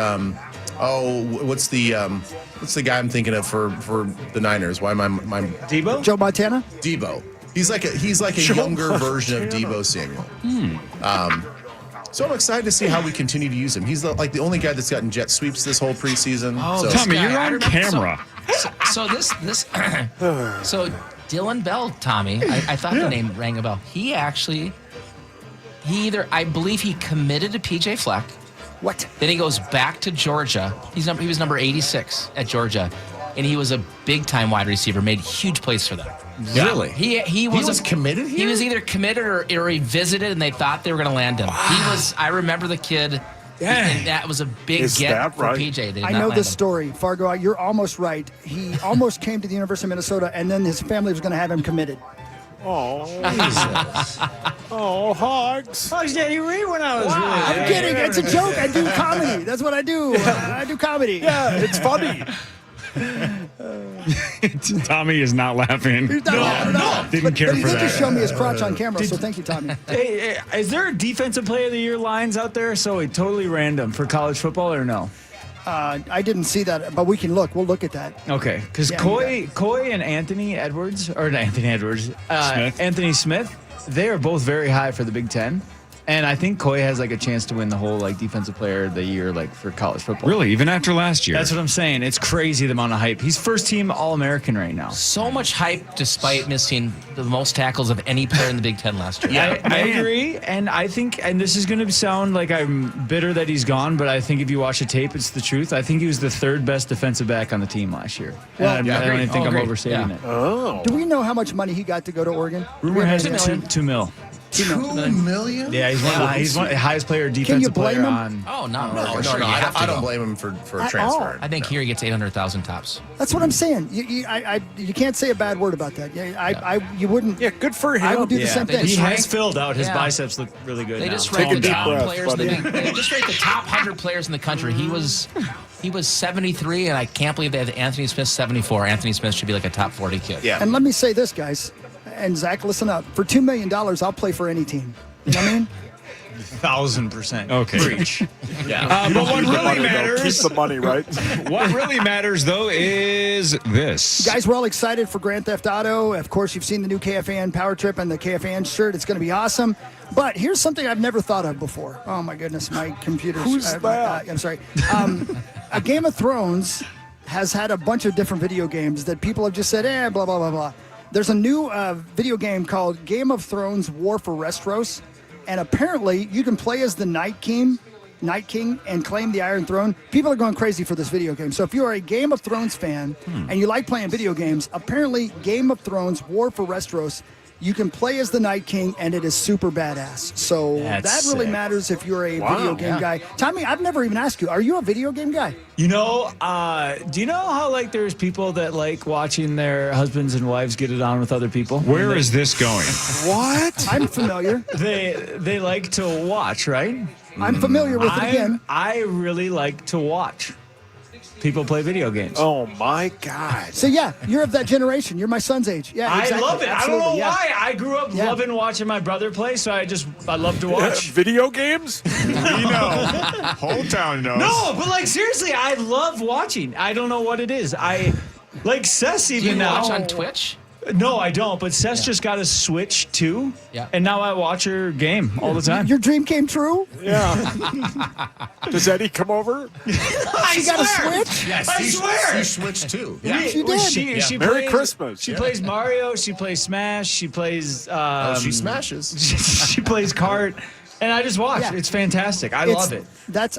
What's the guy I'm thinking of for the Niners? Why am I Debo? Joe Montana? Debo. He's like a younger version of Debo Samuel. So I'm excited to see how we continue to use him. He's the only guy that's gotten jet sweeps this whole preseason. Oh, Tommy, you're on camera. So Dylan Bell, Tommy, I thought the name rang a bell. I believe he committed to PJ Fleck. What? Then he goes back to Georgia. He was number 86 at Georgia, and he was a big-time wide receiver, made huge plays for them. Really? He was committed here? He was either committed or he visited, and they thought they were going to land him. Wow. I remember the kid. And that was a big get for PJ. I know this story, Fargo. You're almost right. He almost came to the University of Minnesota, and then his family was going to have him committed. Oh, Jesus. Oh, Hogs. Hogs Daddy Ray when I was really I'm kidding. It's a joke. I do comedy. That's what I do. I do comedy. Yeah, it's funny. Tommy is not laughing. He's not laughing at all. Didn't care but he for did that. just show me his crotch on camera, so thank you, Tommy. Hey, is there a Defensive Player of the Year lines out there? So totally random for college football or no? I didn't see that, but we can look. We'll look at that. Okay, because Coy and Anthony Smith, they are both very high for the Big Ten. And I think Coy has a chance to win the whole Defensive Player of the Year for college football. Really, even after last year? That's what I'm saying. It's crazy the amount of hype. He's first team All-American right now. So much hype despite missing the most tackles of any player in the Big Ten last year. Yeah, I agree, and I think, and this is going to sound like I'm bitter that he's gone, but I think if you watch the tape, it's the truth. I think he was the third best defensive back on the team last year. Well, I don't even think I'm overstating it. Oh. Do we know how much money he got to go to Oregon? Rumor has it $2 million. $2 million? Yeah, he's one of the highest player defensive player on. Oh, no. I don't blame him for a transfer. I think here he gets 800,000 tops. That's what I'm saying. You can't say a bad word about that. You wouldn't. Yeah, good for him. I would do the same thing. He has filled out. His biceps look really good. They now. just rate the top players. They just rate the top 100 players in the country. He was 73, and I can't believe they had Anthony Smith 74. Anthony Smith should be a top 40 kid. Yeah. And let me say this, guys. And Zach, listen up. For $2 million, I'll play for any team. You know what I mean? 1,000%. Okay. Preach. Yeah. But what really matters. Keep the money, right? What really matters, though, is this. Guys, we're all excited for Grand Theft Auto. Of course, you've seen the new KFAN Power Trip and the KFAN shirt. It's going to be awesome. But here's something I've never thought of before. Oh, my goodness. My computer's... Who's that? I'm sorry. A Game of Thrones has had a bunch of different video games that people have just said, blah, blah, blah, blah. There's a new video game called Game of Thrones War for Westeros, and apparently you can play as the Night King, and claim the Iron Throne. People are going crazy for this video game. So if you are a Game of Thrones fan and you like playing video games, apparently Game of Thrones War for Westeros, you can play as the Night King, and it is super badass. So that really matters if you're a video game guy. Tommy, I've never even asked you, are you a video game guy? You know, do you know how like there's people that like watching their husbands and wives get it on with other people? Where is this going? What? I'm familiar. They like to watch, right? I'm familiar with it again. I really like to watch people play video games. Oh my God! So yeah, you're of that generation. You're my son's age. Yeah, exactly. I love it. Absolutely. I don't know why. I grew up loving watching my brother play, so I love to watch video games. We know. Whole town knows. No, but like seriously, I love watching. I don't know what it is. I like Seth even Do you now. watch on Twitch? No, I don't. But Seth just got a Switch too. Yeah. And now I watch her game all the time. Your dream came true? Yeah. Does Eddie come over? She got a Switch? Yes, I swear. You switched too. Yeah, she did. She Merry plays, Christmas. She plays Mario. She plays Smash. She plays. She smashes. She plays kart. And I just watch. Yeah. It's fantastic. I love it.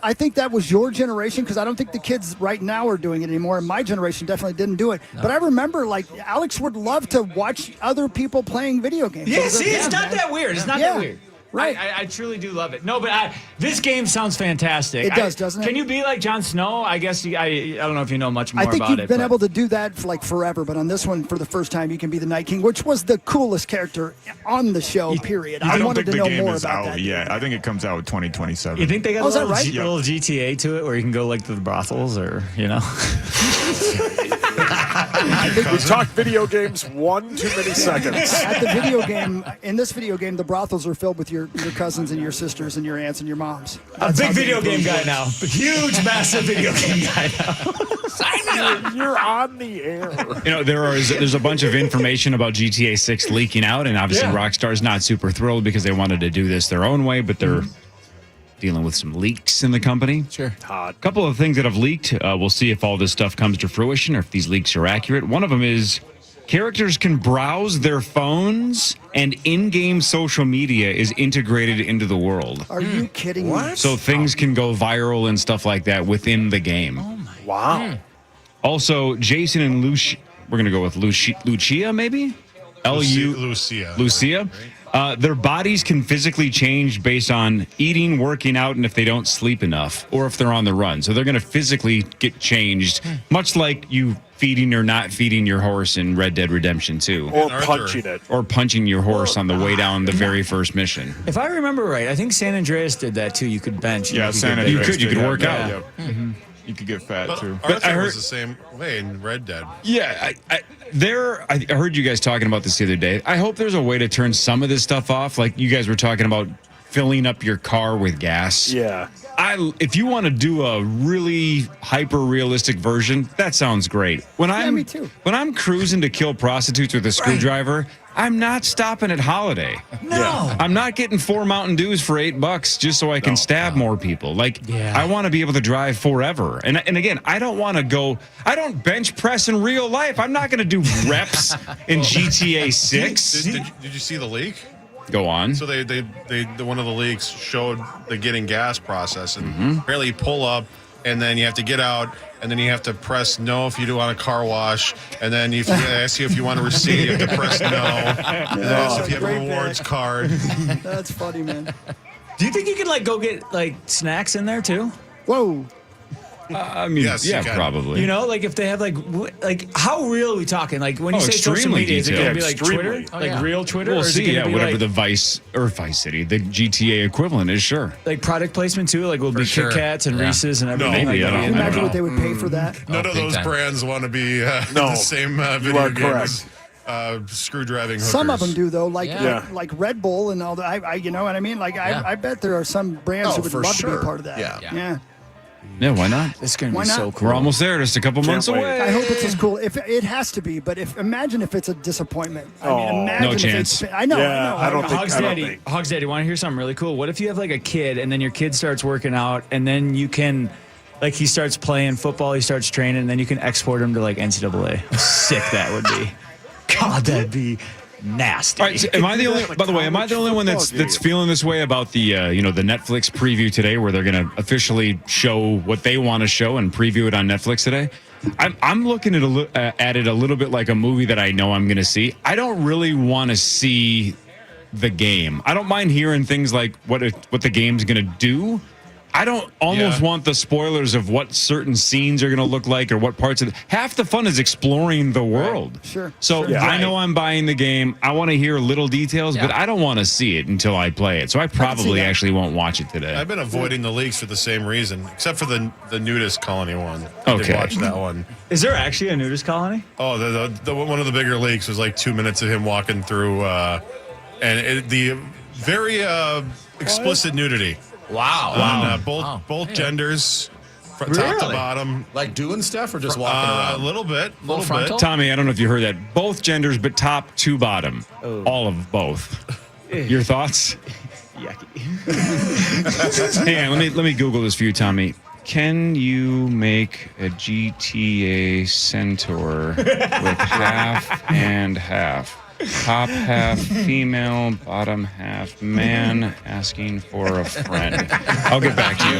I think that was your generation, because I don't think the kids right now are doing it anymore. And my generation definitely didn't do it. No. But I remember, like, Alex would love to watch other people playing video games. Yeah, see, it's not that weird. It's not that weird. Right. I truly do love it. No, but this game sounds fantastic. It does, doesn't it? Can you be like Jon Snow? I guess I don't know if you know much more about it. I think you've been able to do that for like forever, but on this one, for the first time, you can be the Night King, which was the coolest character on the show, period. I wanted think to the know game more is about out that. yet. I think it comes out 2027. You think they got a little, right? little GTA to it where you can go like to the brothels or, you know? I think we talked video games one too many seconds. At the video game, in this video game, the brothels are filled with your cousins and your sisters and your aunts and your moms. A big video game guy now. Huge, massive video game guy now. You're on the air. You know, there's a bunch of information about GTA 6 leaking out, and obviously Rockstar's not super thrilled because they wanted to do this their own way, but they're dealing with some leaks in the company. Sure. A couple of things that have leaked. We'll see if all this stuff comes to fruition or if these leaks are accurate. One of them is characters can browse their phones and in-game social media is integrated into the world. Are you kidding me? So things can go viral and stuff like that within the game. Oh my. Wow. Also, Jason and Lucia, we're going to go with Lucia, maybe? Lucia. Their bodies can physically change based on eating, working out, and if they don't sleep enough or if they're on the run. So they're going to physically get changed, much like you feeding or not feeding your horse in Red Dead Redemption 2. Or punching it. Or punching your horse on the way down the very first mission. If I remember right, I think San Andreas did that too. You could bench. Yeah, San Andreas. You could work out. Yep. Mm-hmm. You could get fat too. But I heard was the same way in Red Dead. Yeah, I heard you guys talking about this the other day. I hope there's a way to turn some of this stuff off. Like you guys were talking about filling up your car with gas. Yeah. If you want to do a really hyper realistic version, that sounds great. Me too. When I'm cruising to kill prostitutes with a screwdriver, I'm not stopping at Holiday. No. I'm not getting 4 Mountain Dews for $8 just so I can stab more people. I want to be able to drive forever. And again, I don't bench press in real life. I'm not going to do reps in GTA 6. Did you see the leak? Go on. So they one of the leaks showed the getting gas process, and apparently you pull up, and then you have to get out, and then you have to press no if you do want a car wash, and then if you ask you if you want a receipt, you have to press no, and then ask if you have a rewards card. That's funny, man. Do you think you could go get snacks in there too? Whoa. I mean, yes, yeah, probably. You know, if they have how real are we talking? When you say social media, is it going to be like Twitter, real Twitter? We'll or is it see. gonna be Whatever the Vice City, the GTA equivalent is, sure. Product placement too. Will be sure. Kit Kats and Reese's and everything. Maybe, Can you imagine what they would pay for that? None of those brands want to be the same video games. Screwdriving hookers. Some of them do though, like Red Bull and all that. You know what I mean? I bet there are some brands who would love to be a part of that. Yeah. Yeah, why not? It's going to be so cool. We're almost there, just a couple months away. I hope it's as cool. If it has to be, but imagine if it's a disappointment. Imagine no chance. I know. I don't think. Hogs Daddy, want to hear something really cool? What if you have a kid and then your kid starts working out and then you can, he starts playing football, he starts training, and then you can export him to NCAA. How sick that would be. God, that'd be nasty. All right, so am I the only? By the way, am I the only one that's feeling this way about the the Netflix preview today, where they're going to officially show what they want to show and preview it on Netflix today? I'm looking at it a little bit like a movie that I know I'm going to see. I don't really want to see the game. I don't mind hearing things like what the game's going to do. I don't almost want the spoilers of what certain scenes are going to look like or what parts of it. Half the fun is exploring the world. Right. Sure. So sure. I know I'm buying the game. I want to hear little details, but I don't want to see it until I play it. So I probably actually won't watch it today. I've been avoiding the leaks for the same reason, except for the nudist colony one. I did watch that one. Is there actually a nudist colony? Oh, the one of the bigger leaks was like 2 minutes of him walking through, the very explicit nudity. Wow. On both genders, top to bottom. Like doing stuff or just walking around? A little bit. Tommy, I don't know if you heard that. Both genders, but top to bottom. Oh. All of both. Your thoughts? Yucky. Hang on, let me Google this for you, Tommy. Can you make a GTA Centaur with half and half? Top half female, bottom half man, asking for a friend. I'll get back to you.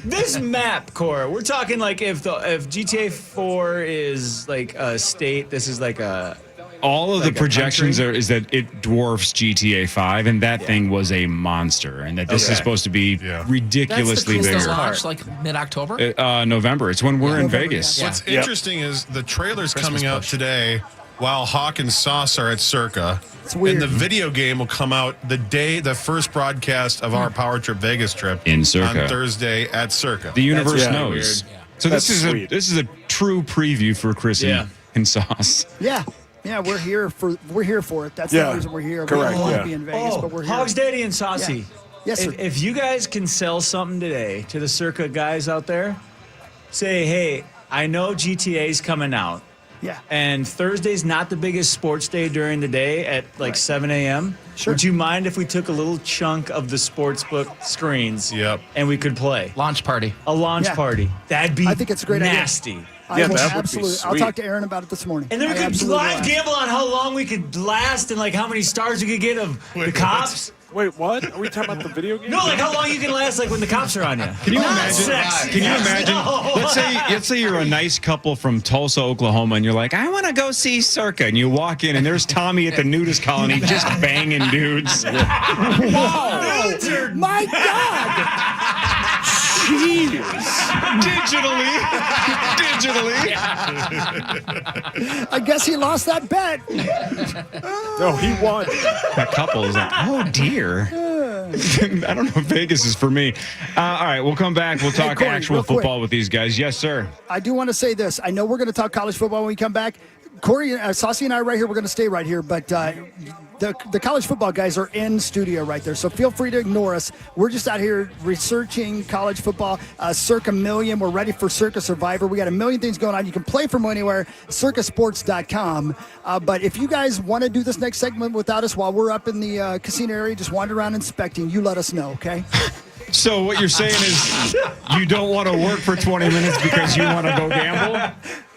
This map, Cora, we're talking like if GTA 4 is like a state, this is like a... All of the projections is that it dwarfs GTA 5, and that thing was a monster, and that this is supposed to be ridiculously bigger. Does it launch like mid-October? November. It's when we're in Vegas. What's interesting is the trailer's coming out today while Hawk and Sauce are at Circa. It's weird. And the video game will come out the first broadcast of our Power Trip Vegas trip in Circa on Thursday at Circa. The universe knows. Weird. So this is a true preview for Chris and Sauce. Yeah. Yeah, we're here for it. That's the reason we're here. Correct. We don't want to be in Vegas, but we're here. Hogs Daddy and Saucy. Yeah. Yes, sir. If you guys can sell something today to the Circa guys out there, say, hey, I know GTA's coming out. Yeah. And Thursday's not the biggest sports day during the day at like 7 a.m. Sure. Would you mind if we took a little chunk of the sportsbook screens and we could play? Launch party. A launch party. That'd be I think it's a great nasty. idea. I will absolutely. I'll talk to Aaron about it this morning. And then we could live gamble on how long we could last and like how many stars we could get of the cops. Wait, what? Are we talking about the video game? No, like how long you can last, like when the cops are on you. Can you imagine? Sex. Can you imagine? No. Let's say you're a nice couple from Tulsa, Oklahoma, and you're like, I want to go see Circa, and you walk in, and there's Tommy at the nudist colony just banging dudes. Wow! My God! Jeez. Digitally. I guess he lost that bet. No, he won. That couple is like, oh dear. I don't know if Vegas is for me. All right, we'll come back. We'll talk Corey, actual real quick. football with these guys. Yes, sir. I do want to say this. I know we're going to talk college football when we come back. Corey, Saucy and I right here, we're going to stay right here, but the college football guys are in studio right there, so feel free to ignore us. We're just out here researching college football, Circa Million. We're ready for Circa Survivor. We got a million things going on. You can play from anywhere, circasports.com. But if you guys want to do this next segment without us while we're up in the casino area, just wander around inspecting, you let us know, okay? So what you're saying is you don't want to work for 20 minutes because you want to go gamble?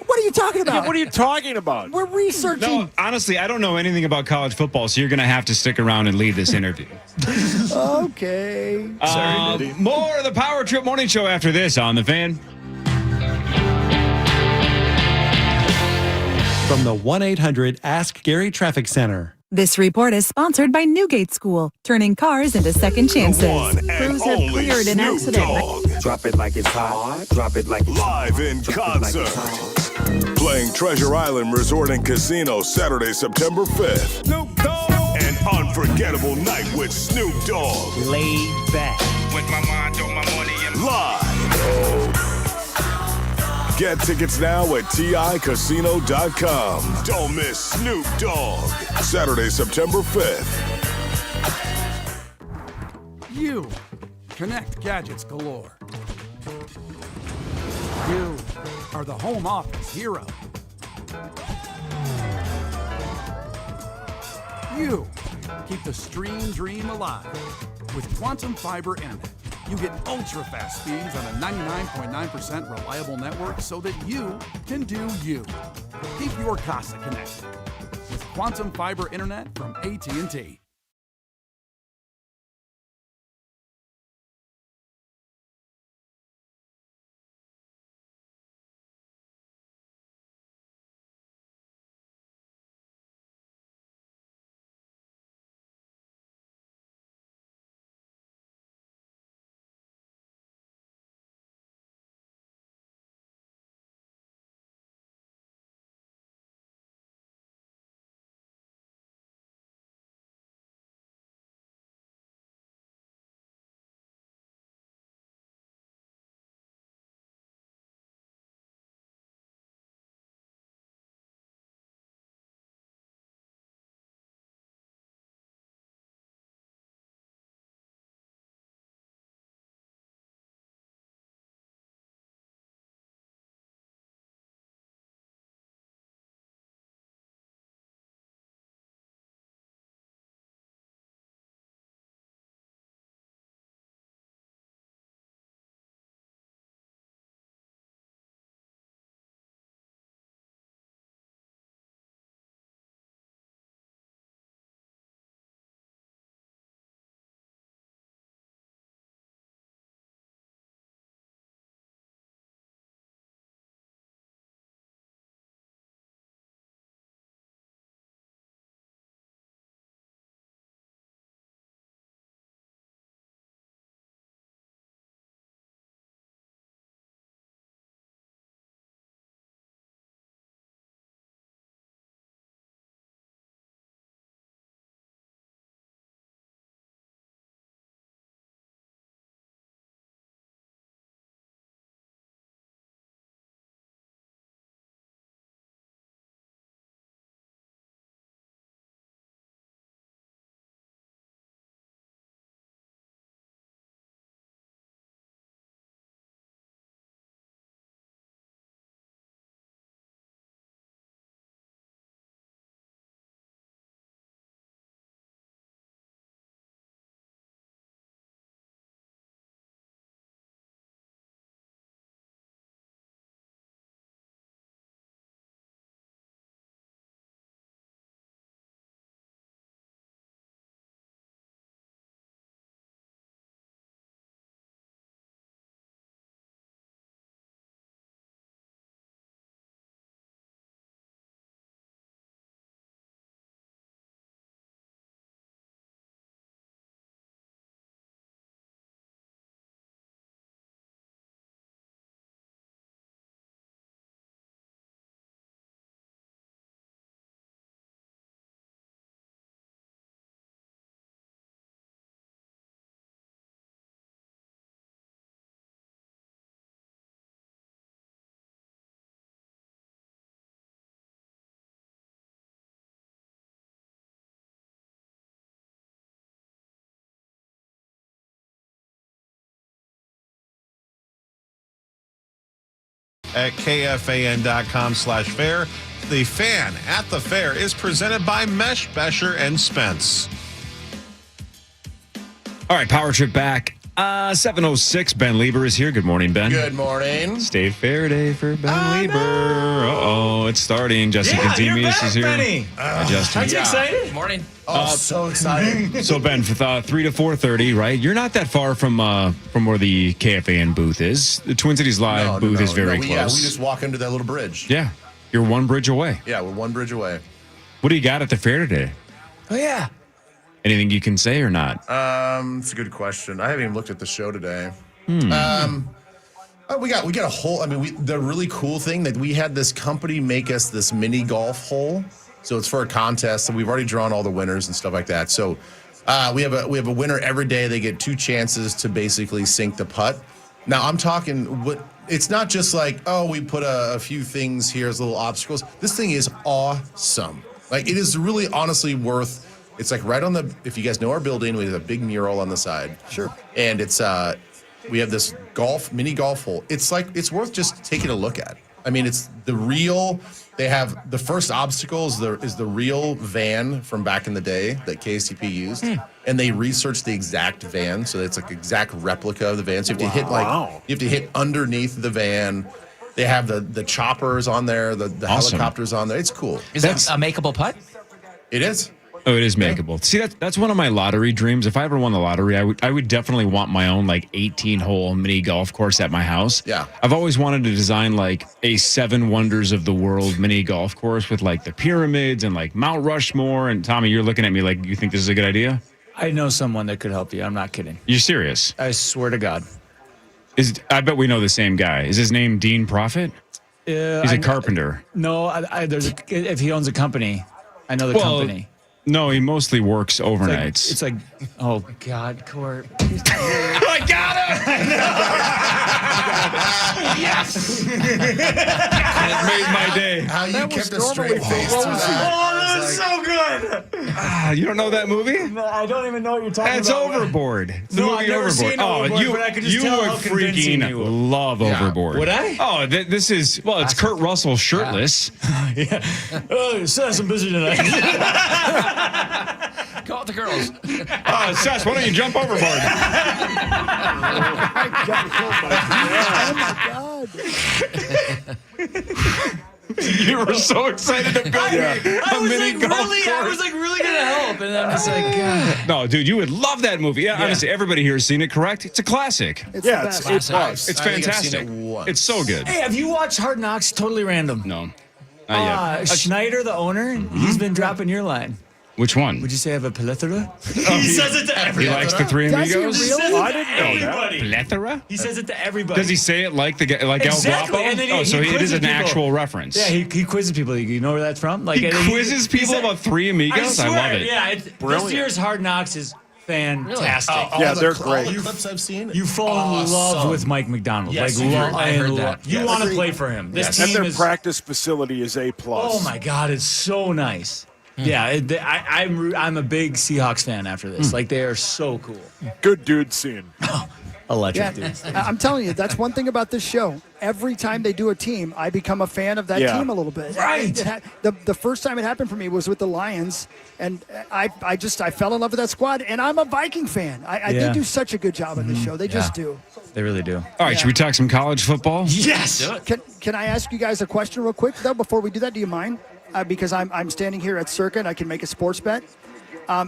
What are you talking about? What are you talking about? We're researching. No, honestly, I don't know anything about college football, so you're going to have to stick around and lead this interview. Okay. Sorry, Diddy. More of the Power Trip Morning Show after this on The Fan. From the 1-800-ASK-GARY Traffic Center. This report is sponsored by Newgate School, turning cars into second chances. Crews have cleared an accident. Drop it like it's hot. Drop it like it's live in concert. Playing Treasure Island Resort and Casino Saturday, September 5th. Snoop Dogg. An unforgettable night with Snoop Dogg. Laid back. With my mind on my money and Live. Get tickets now at TICasino.com. Don't miss Snoop Dogg. Saturday, September 5th. You connect gadgets galore. You are the home office hero. You keep the stream dream alive. With Quantum Fiber Internet, you get ultra-fast speeds on a 99.9% reliable network so that you can do you. Keep your casa connected with Quantum Fiber Internet from AT&T. At KFAN.com/fair. The Fan at the Fair is presented by Mesh, Besher, and Spence. All right, Power Trip back. 7:06. Ben Lieber is here. Good morning, Ben. Good morning. State Fair Day for Ben Lieber. Uh-oh, it's starting. Justin Contemious is here. Benny. Hi, Justin. Aren't you excited? Good morning. Oh, so excited. So, Ben, for 3 to 4:30, right? You're not that far from where the KFAN booth is. The Twin Cities Live booth is very close. Yeah, we just walk under that little bridge. Yeah, you're one bridge away. Yeah, we're one bridge away. What do you got at the fair today? Oh, yeah. Anything you can say or not? It's a good question. I haven't even looked at the show today. We got a whole. I mean, the really cool thing that we had this company make us this mini golf hole. So it's for a contest, and we've already drawn all the winners and stuff like that. So we have a winner every day. They get 2 chances to basically sink the putt. Now I'm talking. It's not just like, oh, we put a few things here as little obstacles. This thing is awesome. Like, it is really honestly worth. It's like right on the. If you guys know our building, we have a big mural on the side. Sure. And it's we have this mini golf hole. It's worth just taking a look at. I mean, it's the real. They have the first obstacle is the real van from back in the day that KSTP used, and they researched the exact van, so it's like exact replica of the van. So you have to hit you have to hit underneath the van. They have the choppers on there, the Awesome. helicopters on there. It's cool. Is that a makeable putt? It is. Oh, it is makeable. See, that's one of my lottery dreams. If I ever won the lottery, I would definitely want my own 18-hole mini golf course at my house. Yeah. I've always wanted to design a 7 wonders of the world mini golf course with the pyramids and Mount Rushmore. And Tommy, you're looking at me like you think this is a good idea? I know someone that could help you. I'm not kidding. You're serious? I swear to God. I bet we know the same guy. Is his name Dean Profit? He's a carpenter. No, if he owns a company, I know the company. No, he mostly works overnights. It's oh God, Court. I got him! Yes! It made my day. How you kept a straight face through that. Oh, that's so good. You don't know that movie? No, I don't even know what you're talking That's about. Overboard. It's the movie I've never Overboard. seen Overboard, but I could just you tell would how convincing freaking you were. love Overboard. Would I? Oh, this is it's Kurt Russell shirtless. Yeah. Oh, so I'm busy tonight. Go with the girls. Seth, why don't you jump overboard? Oh my God. You were so excited to go I was really gonna help, and I'm just God. No, dude, you would love that movie. Yeah, honestly, everybody here has seen it, correct? It's a classic. It's it's I think I've fantastic. seen it It's so good. Hey, have you watched Hard Knocks? Totally random. No, not yet. Schneider, the owner, he's been dropping your line. Which one? Would you say I have a plethora? He says it to He everybody. likes the Three Does he Amigos. really? I didn't know that. Plethora? He says it to everybody. Does he say it like El Exactly, Guapo? and then So it is quizzes an people. actual reference. Yeah, he quizzes people. You know where that's from? He and quizzes people about Three Amigos? I swear, love it. Yeah, this year's Hard Knocks is fantastic. Yeah, they're great. All the clips I've seen. You fall in love with Mike McDonald. Yes, I heard that. You want to play for him. This And team their is. practice facility is A+. Oh my God, it's so nice. Yeah, I'm a big Seahawks fan after this. They are so cool. Good dude scene. Electric, Yeah, dude. I'm telling you, that's one thing about this show. Every time they do a team, I become a fan of that team a little bit. Right. The first time it happened for me was with the Lions, and I fell in love with that squad. And I'm a Viking fan. They do such a good job on this show. They just do. They really do. All right, should we talk some college football? Yes. Can I ask you guys a question real quick though? Before we do that, do you mind? Because I'm standing here at Circa and I can make a sports bet.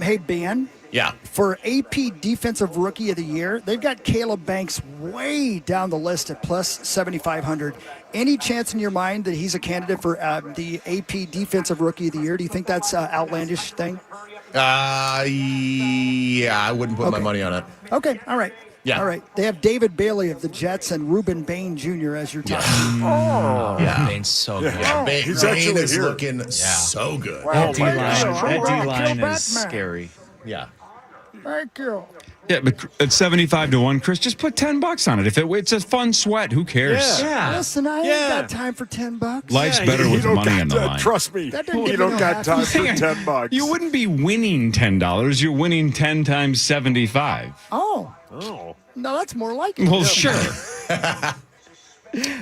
Hey, Ben. Yeah. For AP Defensive Rookie of the Year, they've got Caleb Banks way down the list at plus 7,500. Any chance in your mind that he's a candidate for the AP Defensive Rookie of the Year? Do you think that's an outlandish thing? Yeah, I wouldn't put my money on it. Okay, all right. Yeah. All right. They have David Bailey of the Jets and Reuben Bain Jr. as your top. Yeah. Bane's so good. Yeah, He's Bain actually is here. looking so good. That my D-line God. is scary. Yeah. Thank you. Yeah, but at 75 to 1, Chris, just put $10 on it. If it's a fun sweat, who cares? Yeah. Listen, I ain't got time for $10. Life's better with money on the line. Trust me, That doesn't you give don't me no got time for Hang on. $10. You wouldn't be winning $10. You're winning 10 times 75. Oh. Oh. No, that's more like it. Well, sure.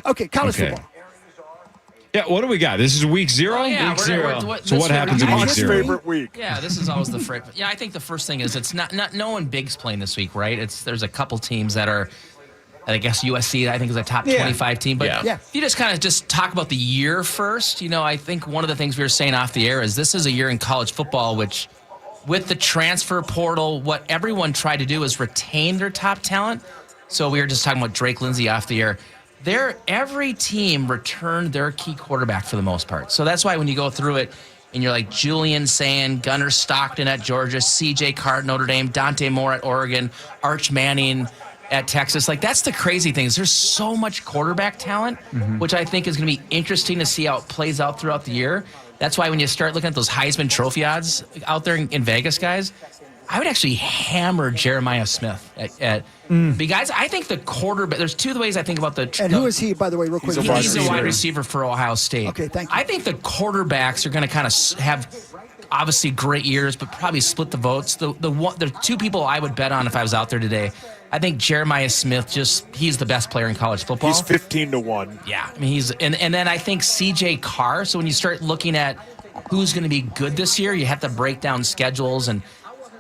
Okay, college Okay. football. Yeah, what do we got? This is week 0? Oh, yeah, Week we're- 0. we're- So this what week- happens in week Mark's 0? favorite week. Yeah, this is always the first. Yeah, I think the first thing is it's not no one big's playing this week, right? There's a couple teams that are, I guess USC I think is a top 25 team, but Yeah. if you just kind of just talk about the year first, I think one of the things we were saying off the air is this is a year in college football which with the transfer portal, what everyone tried to do is retain their top talent. So we were just talking about Drake Lindsay off the air. Every team returned their key quarterback for the most part. So that's why when you go through it and you're like Julian Sand, Gunnar Stockton at Georgia, CJ Carr at Notre Dame, Dante Moore at Oregon, Arch Manning at Texas. That's the crazy thing is there's so much quarterback talent, which I think is going to be interesting to see how it plays out throughout the year. That's why when you start looking at those Heisman Trophy odds out there in Vegas, guys, I would actually hammer Jeremiah Smith because I think the quarterback. There's two ways I think about the. And who is he, by the way, real quick? He's a wide receiver for Ohio State. Okay, thank you. I think the quarterbacks are going to kind of have obviously great years, but probably split the votes. The two people I would bet on if I was out there today. I think Jeremiah Smith he's the best player in college football. He's 15 to 1. Yeah, I mean and then I think CJ Carr. So when you start looking at who's going to be good this year, you have to break down schedules and.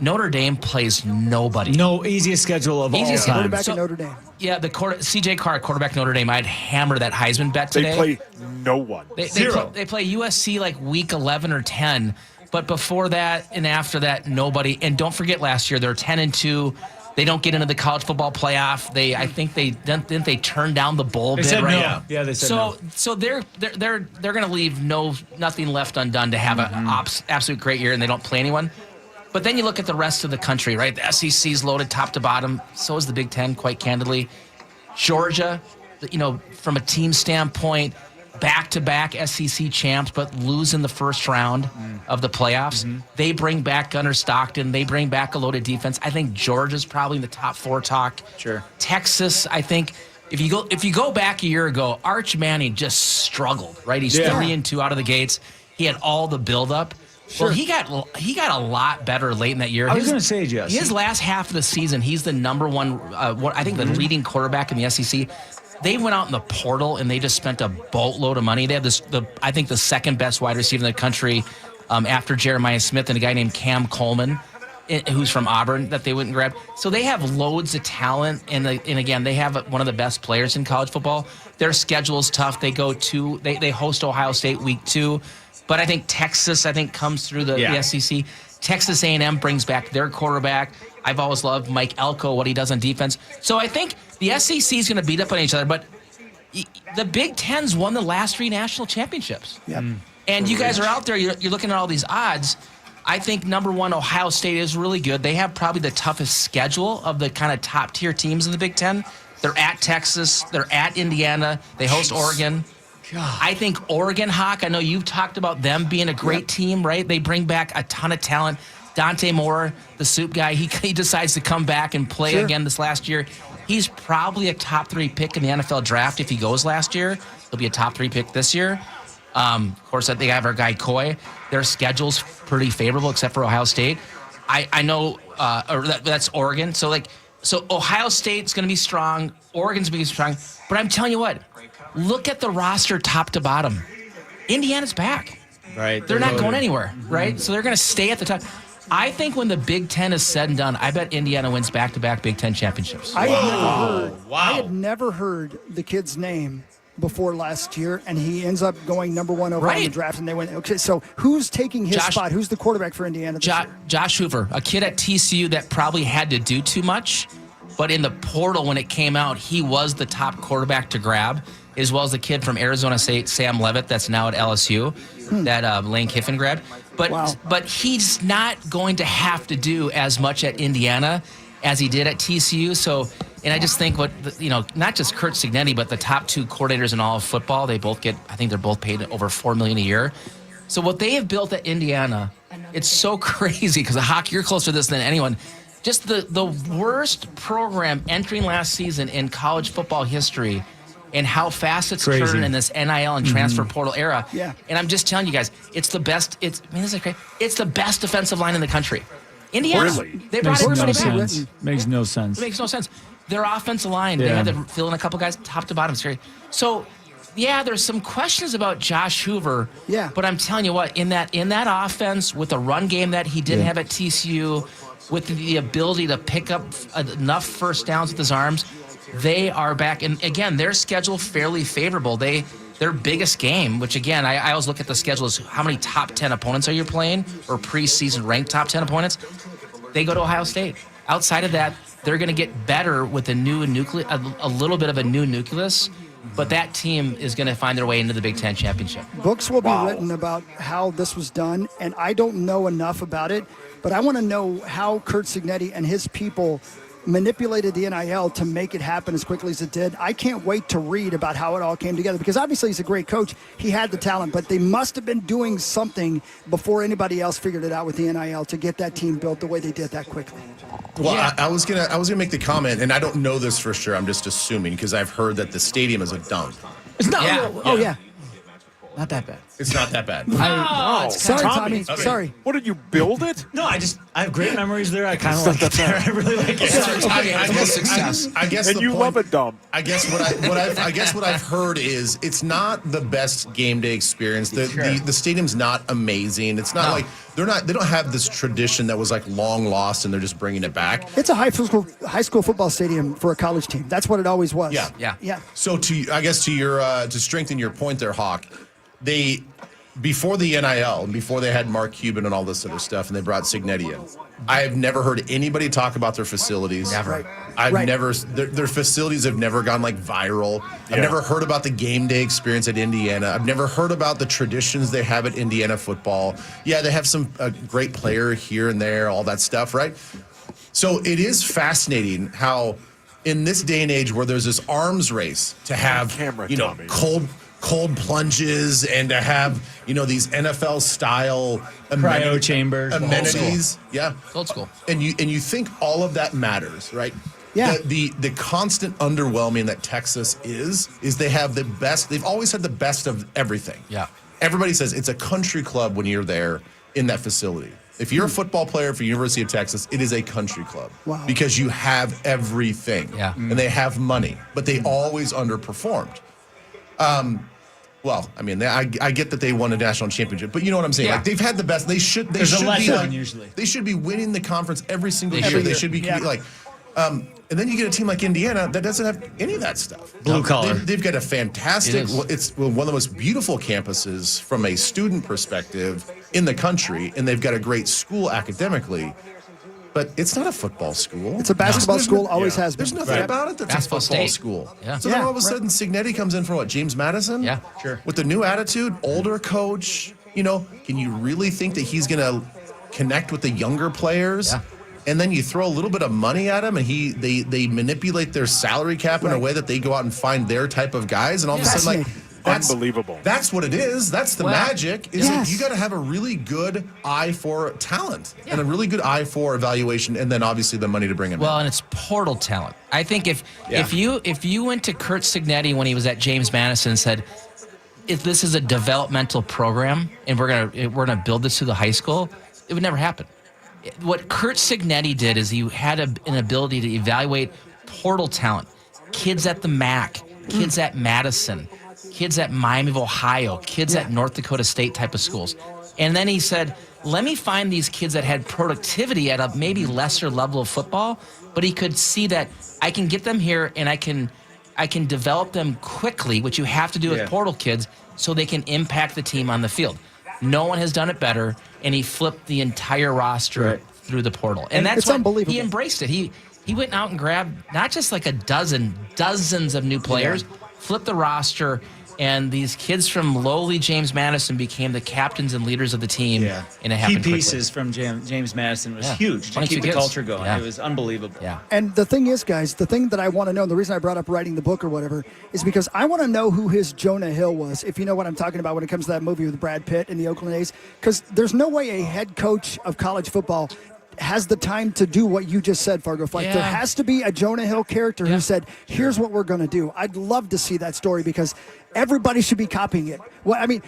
Notre Dame plays nobody. No, easiest schedule of all time. Quarterback at Notre Dame. Yeah, CJ Carr, quarterback Notre Dame. I'd hammer that Heisman bet today. They play no one. They play USC like week 11 or 10, but before that and after that, nobody. And don't forget, last year they're 10-2. They don't get into the college football playoff. I think didn't they turn down the bowl bid, said right? no. Yeah, they said no. So they're going to leave nothing left undone to have an absolute great year, and they don't play anyone. But then you look at the rest of the country, right? The SEC's loaded top to bottom. So is the Big Ten, quite candidly. Georgia, from a team standpoint, back-to-back SEC champs, but lose in the first round of the playoffs. They bring back Gunnar Stockton. They bring back a loaded defense. I think Georgia's probably in the top 4 talk. Sure. Texas, I think, if you go back a year ago, Arch Manning just struggled, right? He's 3-2 out of the gates. He had all the buildup. Sure. Well, he got a lot better late in that year. I was going to say, Jess. His last half of the season, he's the number one, I think the leading quarterback in the SEC. They went out in the portal and they just spent a boatload of money. They have I think the second best wide receiver in the country after Jeremiah Smith and a guy named Cam Coleman, who's from Auburn, that they went and grabbed. So they have loads of talent, and again, they have one of the best players in college football. Their schedule is tough. They host Ohio State week 2. But I think Texas, comes through the SEC. Texas A&M brings back their quarterback. I've always loved Mike Elko, what he does on defense. So I think the SEC is going to beat up on each other. But the Big Ten's won the last 3 national championships. Yep. And you guys are out there, you're looking at all these odds. I think, number one, Ohio State is really good. They have probably the toughest schedule of the kind of top-tier teams in the Big Ten. They're at Texas. They're at Indiana. They host Oregon. God. I think Oregon, Hawk, I know you've talked about them being a great team, right? They bring back a ton of talent. Dante Moore, the soup guy, he decides to come back and play again this last year. He's probably a top 3 pick in the NFL draft if he goes last year. He'll be a top 3 pick this year. Of course, they have our guy Coy. Their schedule's pretty favorable except for Ohio State. I know that's Oregon. So Ohio State's going to be strong. Oregon's going to be strong. But I'm telling you what, look at the roster top to bottom. Indiana's back. Right. They're not going anywhere, right? So they're going to stay at the top. I think when the Big Ten is said and done, I bet Indiana wins back-to-back Big Ten championships. I had never heard the kid's name before last year, and he ends up going number 1 overall in the draft, and they went, okay, so who's taking his spot? Who's the quarterback for Indiana this year? Josh Hoover, a kid at TCU that probably had to do too much, but in the portal when it came out, he was the top quarterback to grab, as well as the kid from Arizona State, Sam Levitt, that's now at LSU, that Lane Kiffin grabbed. But he's not going to have to do as much at Indiana as he did at TCU. So, and I just think not just Kurt Cignetti, but the top 2 coordinators in all of football, I think they're both paid over $4 million a year. So what they have built at Indiana, it's so crazy because Hawk, you're closer to this than anyone. Just the worst program entering last season in college football history, and how fast it's turned in this NIL and transfer portal era. Yeah. And I'm just telling you guys, it's the best. This is great. It's the best defensive line in the country. Indiana, they brought everybody back. Makes no sense. It makes no sense. Their offensive line, they had to fill in a couple guys top to bottom. So, there's some questions about Josh Hoover. Yeah. But I'm telling you what, in that offense with the run game that he didn't have at TCU, with the ability to pick up enough first downs with his arms, they are back. And again, their schedule fairly favorable. Their biggest game, which again, I always look at the schedule as how many top 10 opponents are you playing, or preseason ranked top 10 opponents. They go to Ohio State. Outside of that, they're going to get better with a little bit of a new nucleus. But that team is going to find their way into the Big Ten championship. Books will be written about how this was done, and I don't know enough about it, but I want to know how Kurt Cignetti and his people manipulated the NIL to make it happen as quickly as it did. I can't wait to read about how it all came together, because obviously he's a great coach. He had the talent, but they must have been doing something before anybody else figured it out with the NIL to get that team built the way they did that quickly. Well, I was gonna make the comment, and I don't know this for sure. I'm just assuming because I've heard that the stadium is a dump. It's not. Yeah. Oh yeah. Not that bad. It's not that bad. Sorry, Tommy. Okay. Sorry. What did you build it? No, I have great memories there. I kind of like it there. I really like it. I guess and the you point, love it, Dom. I guess what I've heard is it's not the best game day experience. The stadium's not amazing. It's not like they don't have this tradition that was like long lost and they're just bringing it back. It's a high school football stadium for a college team. That's what it always was. Yeah. So to strengthen your point there, Hawk, before the NIL and before they had Mark Cuban and all this other stuff, and they brought Signetti in, I have never heard anybody talk about their facilities. Never. Their facilities have never gone like viral. I've never heard about the game day experience at Indiana. I've never heard about the traditions they have at Indiana football. Yeah, they have some great player here and there, all that stuff, right? So it is fascinating how in this day and age where there's this arms race to have, cold plunges and to have, these NFL style cryo chambers, amenities. Yeah. Old school. And you think all of that matters, right? Yeah. The constant underwhelming that Texas is they have the best, they've always had the best of everything. Yeah. Everybody says it's a country club when you're there in that facility. If you're a football player for University of Texas, it is a country club. Wow. Because you have everything. Yeah. And they have money, but they always underperformed. Well, I mean, I get that they won a national championship, but you know what I'm saying? Yeah. Like they've had the best. They should be usually. They should be winning the conference every single year. They should be like, and then you get a team like Indiana that doesn't have any of that stuff. Blue collar. They've got a fantastic. It's one of the most beautiful campuses from a student perspective in the country, and they've got a great school academically. But it's not a football school. It's a basketball school, always has been. There's nothing about it that's Basketball a football state. school. Yeah. So then all of a sudden, Signetti comes in for what? James Madison? Yeah. Sure. With the new attitude, older coach, can you really think that he's going to connect with the younger players? Yeah. And then you throw a little bit of money at them, and they manipulate their salary cap in a way that they go out and find their type of guys, and all of a sudden, that's unbelievable. That's what it is. That's the magic. Is that you got to have a really good eye for talent and a really good eye for evaluation, and then obviously the money to bring him in. Well, and it's portal talent. I think if you went to Kurt Signetti when he was at James Madison and said, "If this is a developmental program and we're gonna build this through the high school," it would never happen. What Kurt Signetti did is he had an ability to evaluate portal talent, kids at the MAC, kids at Madison, kids at Miami of Ohio, kids at North Dakota State type of schools. And then he said, let me find these kids that had productivity at a maybe lesser level of football, but he could see that I can get them here and I can develop them quickly, which you have to do with portal kids, so they can impact the team on the field. No one has done it better, and he flipped the entire roster through the portal. And that's what unbelievable. He embraced it. He went out and grabbed not just like dozens of new players, flipped the roster, and these kids from lowly James Madison became the captains and leaders of the team. Yeah. And it happened Key pieces from James Madison was huge to keep the culture going. Yeah. It was unbelievable. Yeah. And the thing is, guys, the thing that I want to know, and the reason I brought up writing the book or whatever, is because I want to know who his Jonah Hill was, if you know what I'm talking about when it comes to that movie with Brad Pitt and the Oakland A's. Because there's no way a head coach of college football has the time to do what you just said, Fargo. Like there has to be a Jonah Hill character who said, here's what we're going to do. I'd love to see that story because everybody should be copying it. Well, I mean,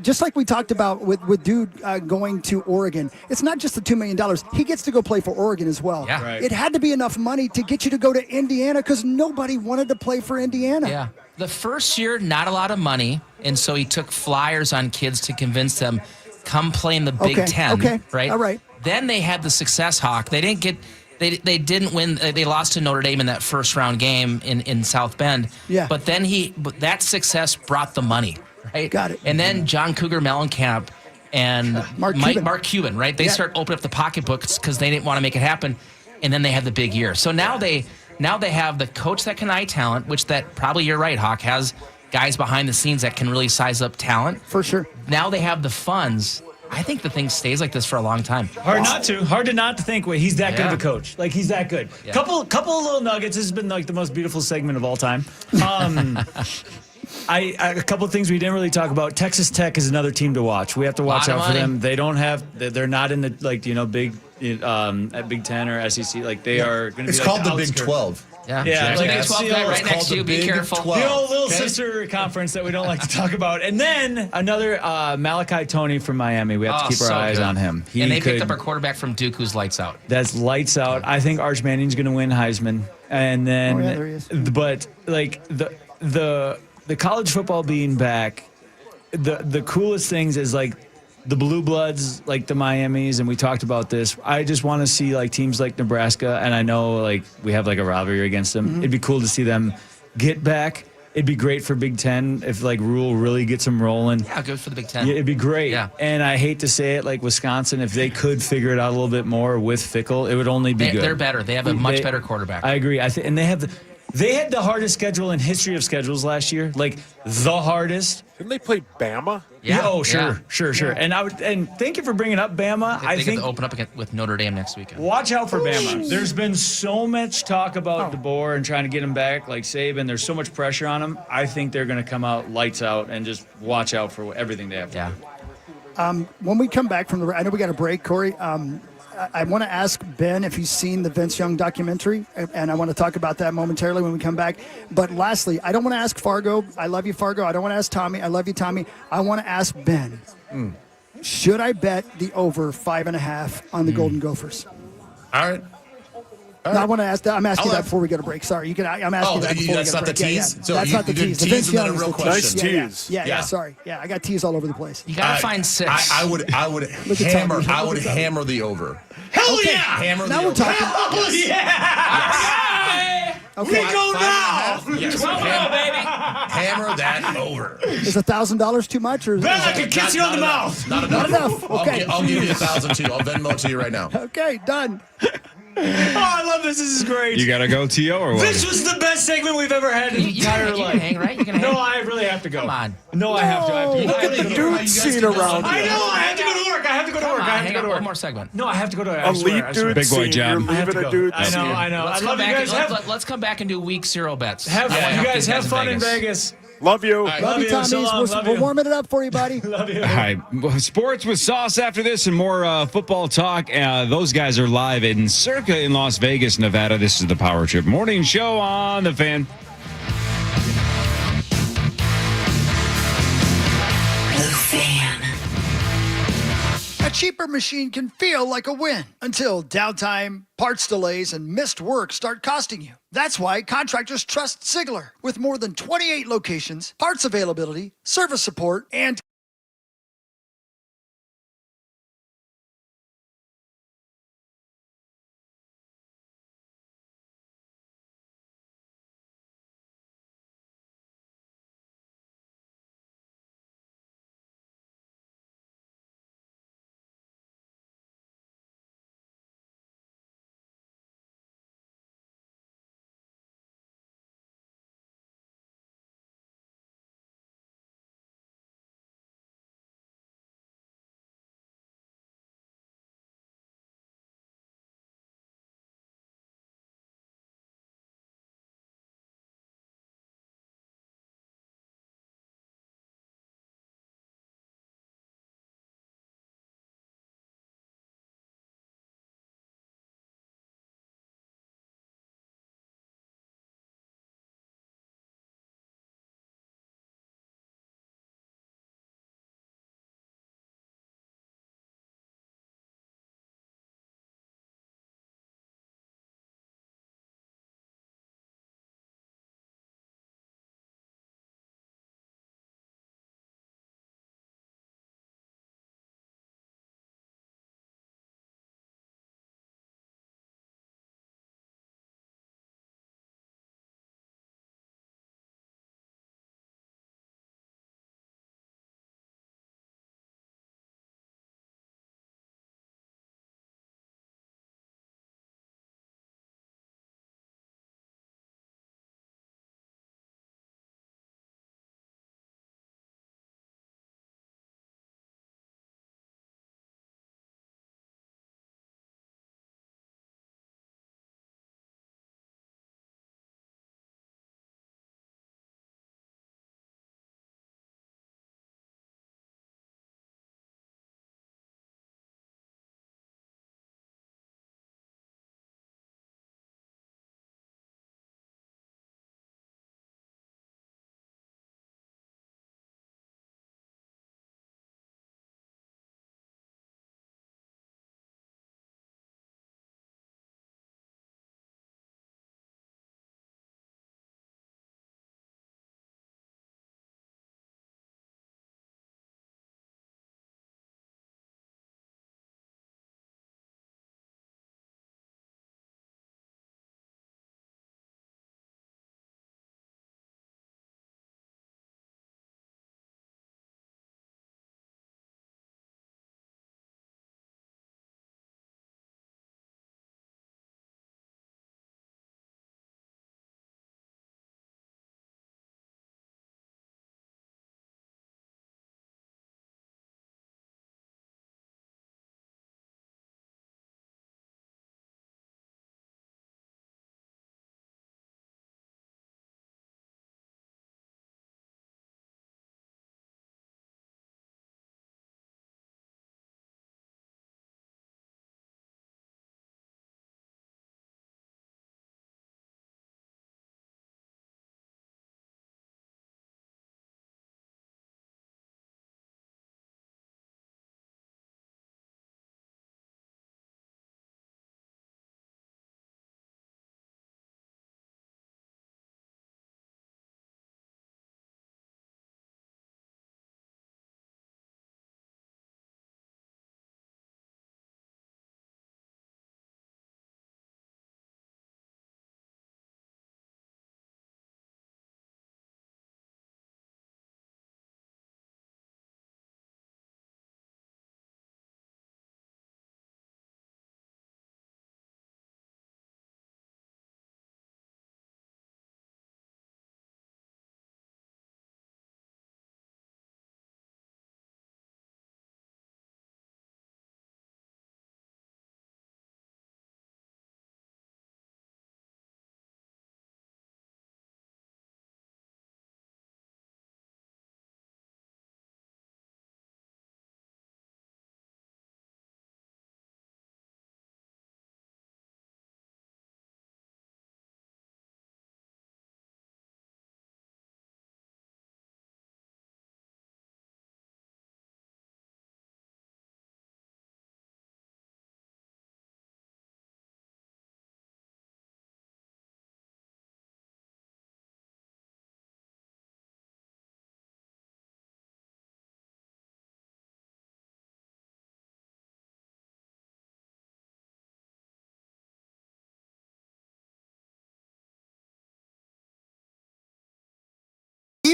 just like we talked about with dude going to Oregon, it's not just the $2 million. He gets to go play for Oregon as well. Yeah. Right. It had to be enough money to get you to go to Indiana because nobody wanted to play for Indiana. Yeah. The first year, not a lot of money, and so he took flyers on kids to convince them, come play in the Big Ten. Right? All right. Then they had the success, Hawk. They didn't get. They didn't win. They lost to Notre Dame in that first round game in South Bend. Yeah. But then that success brought the money, right? Got it. And then John Cougar Mellencamp and Mark Cuban, right? They start opening up the pocketbooks because they didn't want to make it happen, and then they had the big year. So now they have the coach that can eye talent, which that probably you're right, Hawk, has guys behind the scenes that can really size up talent. For sure. Now they have the funds. I think the thing stays like this for a long time. Hard not to think, wait, he's that good of a coach. Like, he's that good. Yeah. Couple of little nuggets. This has been like the most beautiful segment of all time. A couple of things we didn't really talk about. Texas Tech is another team to watch. We have to watch out for them. They don't have, they're not in the, big, at Big Ten or SEC. Like, they are going to be It's like called the Big outskirts. 12. Yeah. Yeah, Big like 12 guy right next to you. Be careful. The old little sister conference that we don't like to talk about. And then another Malachi Toney from Miami. We have to keep our eyes on him. And they picked up our quarterback from Duke who's lights out. That's lights out. I think Arch Manning's going to win Heisman. And then, there he is. but like the college football being back, the coolest things is like the blue bloods, like the Miamis, and we talked about this. I just want to see like teams like Nebraska, and I know like we have like a rivalry against them. It'd be cool to see them get back. It'd be great for Big Ten if like Rule really gets them rolling. Yeah, good for the Big Ten. Yeah, it'd be great. Yeah. And I hate to say it, like Wisconsin, if they could figure it out a little bit more with Fickle, it would only be good. They're better. They have a much better quarterback. I agree. And they had the hardest schedule in history of schedules last year, like the hardest. Didn't they play Bama? Yeah. Oh, sure. And thank you for bringing up Bama. They get to open up again with Notre Dame next weekend. Watch out for Bama. There's been so much talk about DeBoer and trying to get him back, like Saban. There's so much pressure on him. I think they're going to come out lights out and just watch out for everything they have to do. When we come back from I know we got a break, Corey. I want to ask Ben if he's seen the Vince Young documentary, and I want to talk about that momentarily when we come back. But lastly, I don't want to ask Fargo. I love you, Fargo. I don't want to ask Tommy. I love you, Tommy. I want to ask Ben. Should I bet the over 5.5 on the Golden Gophers? All right. No, I want to ask that. I'm asking that before we go to break. Sorry, you can. I'm asking that before that's we go not to the break. tease? Yeah. So That's you not the did tease. The tease Vince and then Young a is real the question. tease. Nice tease. Yeah. Sorry. Yeah, I got teased all over the place. You got to find 6. I would Look at Tommy. hammer the over. Hell yeah! Hammer Now the we're talking. Hell yeah! Okay. We go now! 12 baby. Hammer that over. Is $1,000 too much, or is Ben, I can kiss you on the mouth. Not enough. Not enough. Okay. I'll give you 1,000 too. I'll Venmo it to you right now. Okay, done. Oh, I love this. This is great. You got to go, T.O., or what? This was the best segment we've ever had in the entire life. You can hang, right? You can hang. No, I really have to go. Come on. No, I have to. Look at the dude scene around I here. know. I have to go to work. I have to go to work. I have to go to work. One more segment. No, I have to go to work. A lead dude Big boy scene. job. You're I have leaving to a go. dude I scene. know. I Let's love come you back. guys. Let's come back and do week 0 bets. Have fun. You guys have fun in Vegas. Love you. Love you, Tommy. So long. Love We're you. warming it up for you, buddy. Love you. All right, sports with sauce after this and more football talk. Those guys are live in Circa in Las Vegas, Nevada. This is the Power Trip Morning Show on The Fan. A cheaper machine can feel like a win until downtime, parts delays, and missed work start costing you. That's why contractors trust Sigler. With more than 28 locations, parts availability, service support, and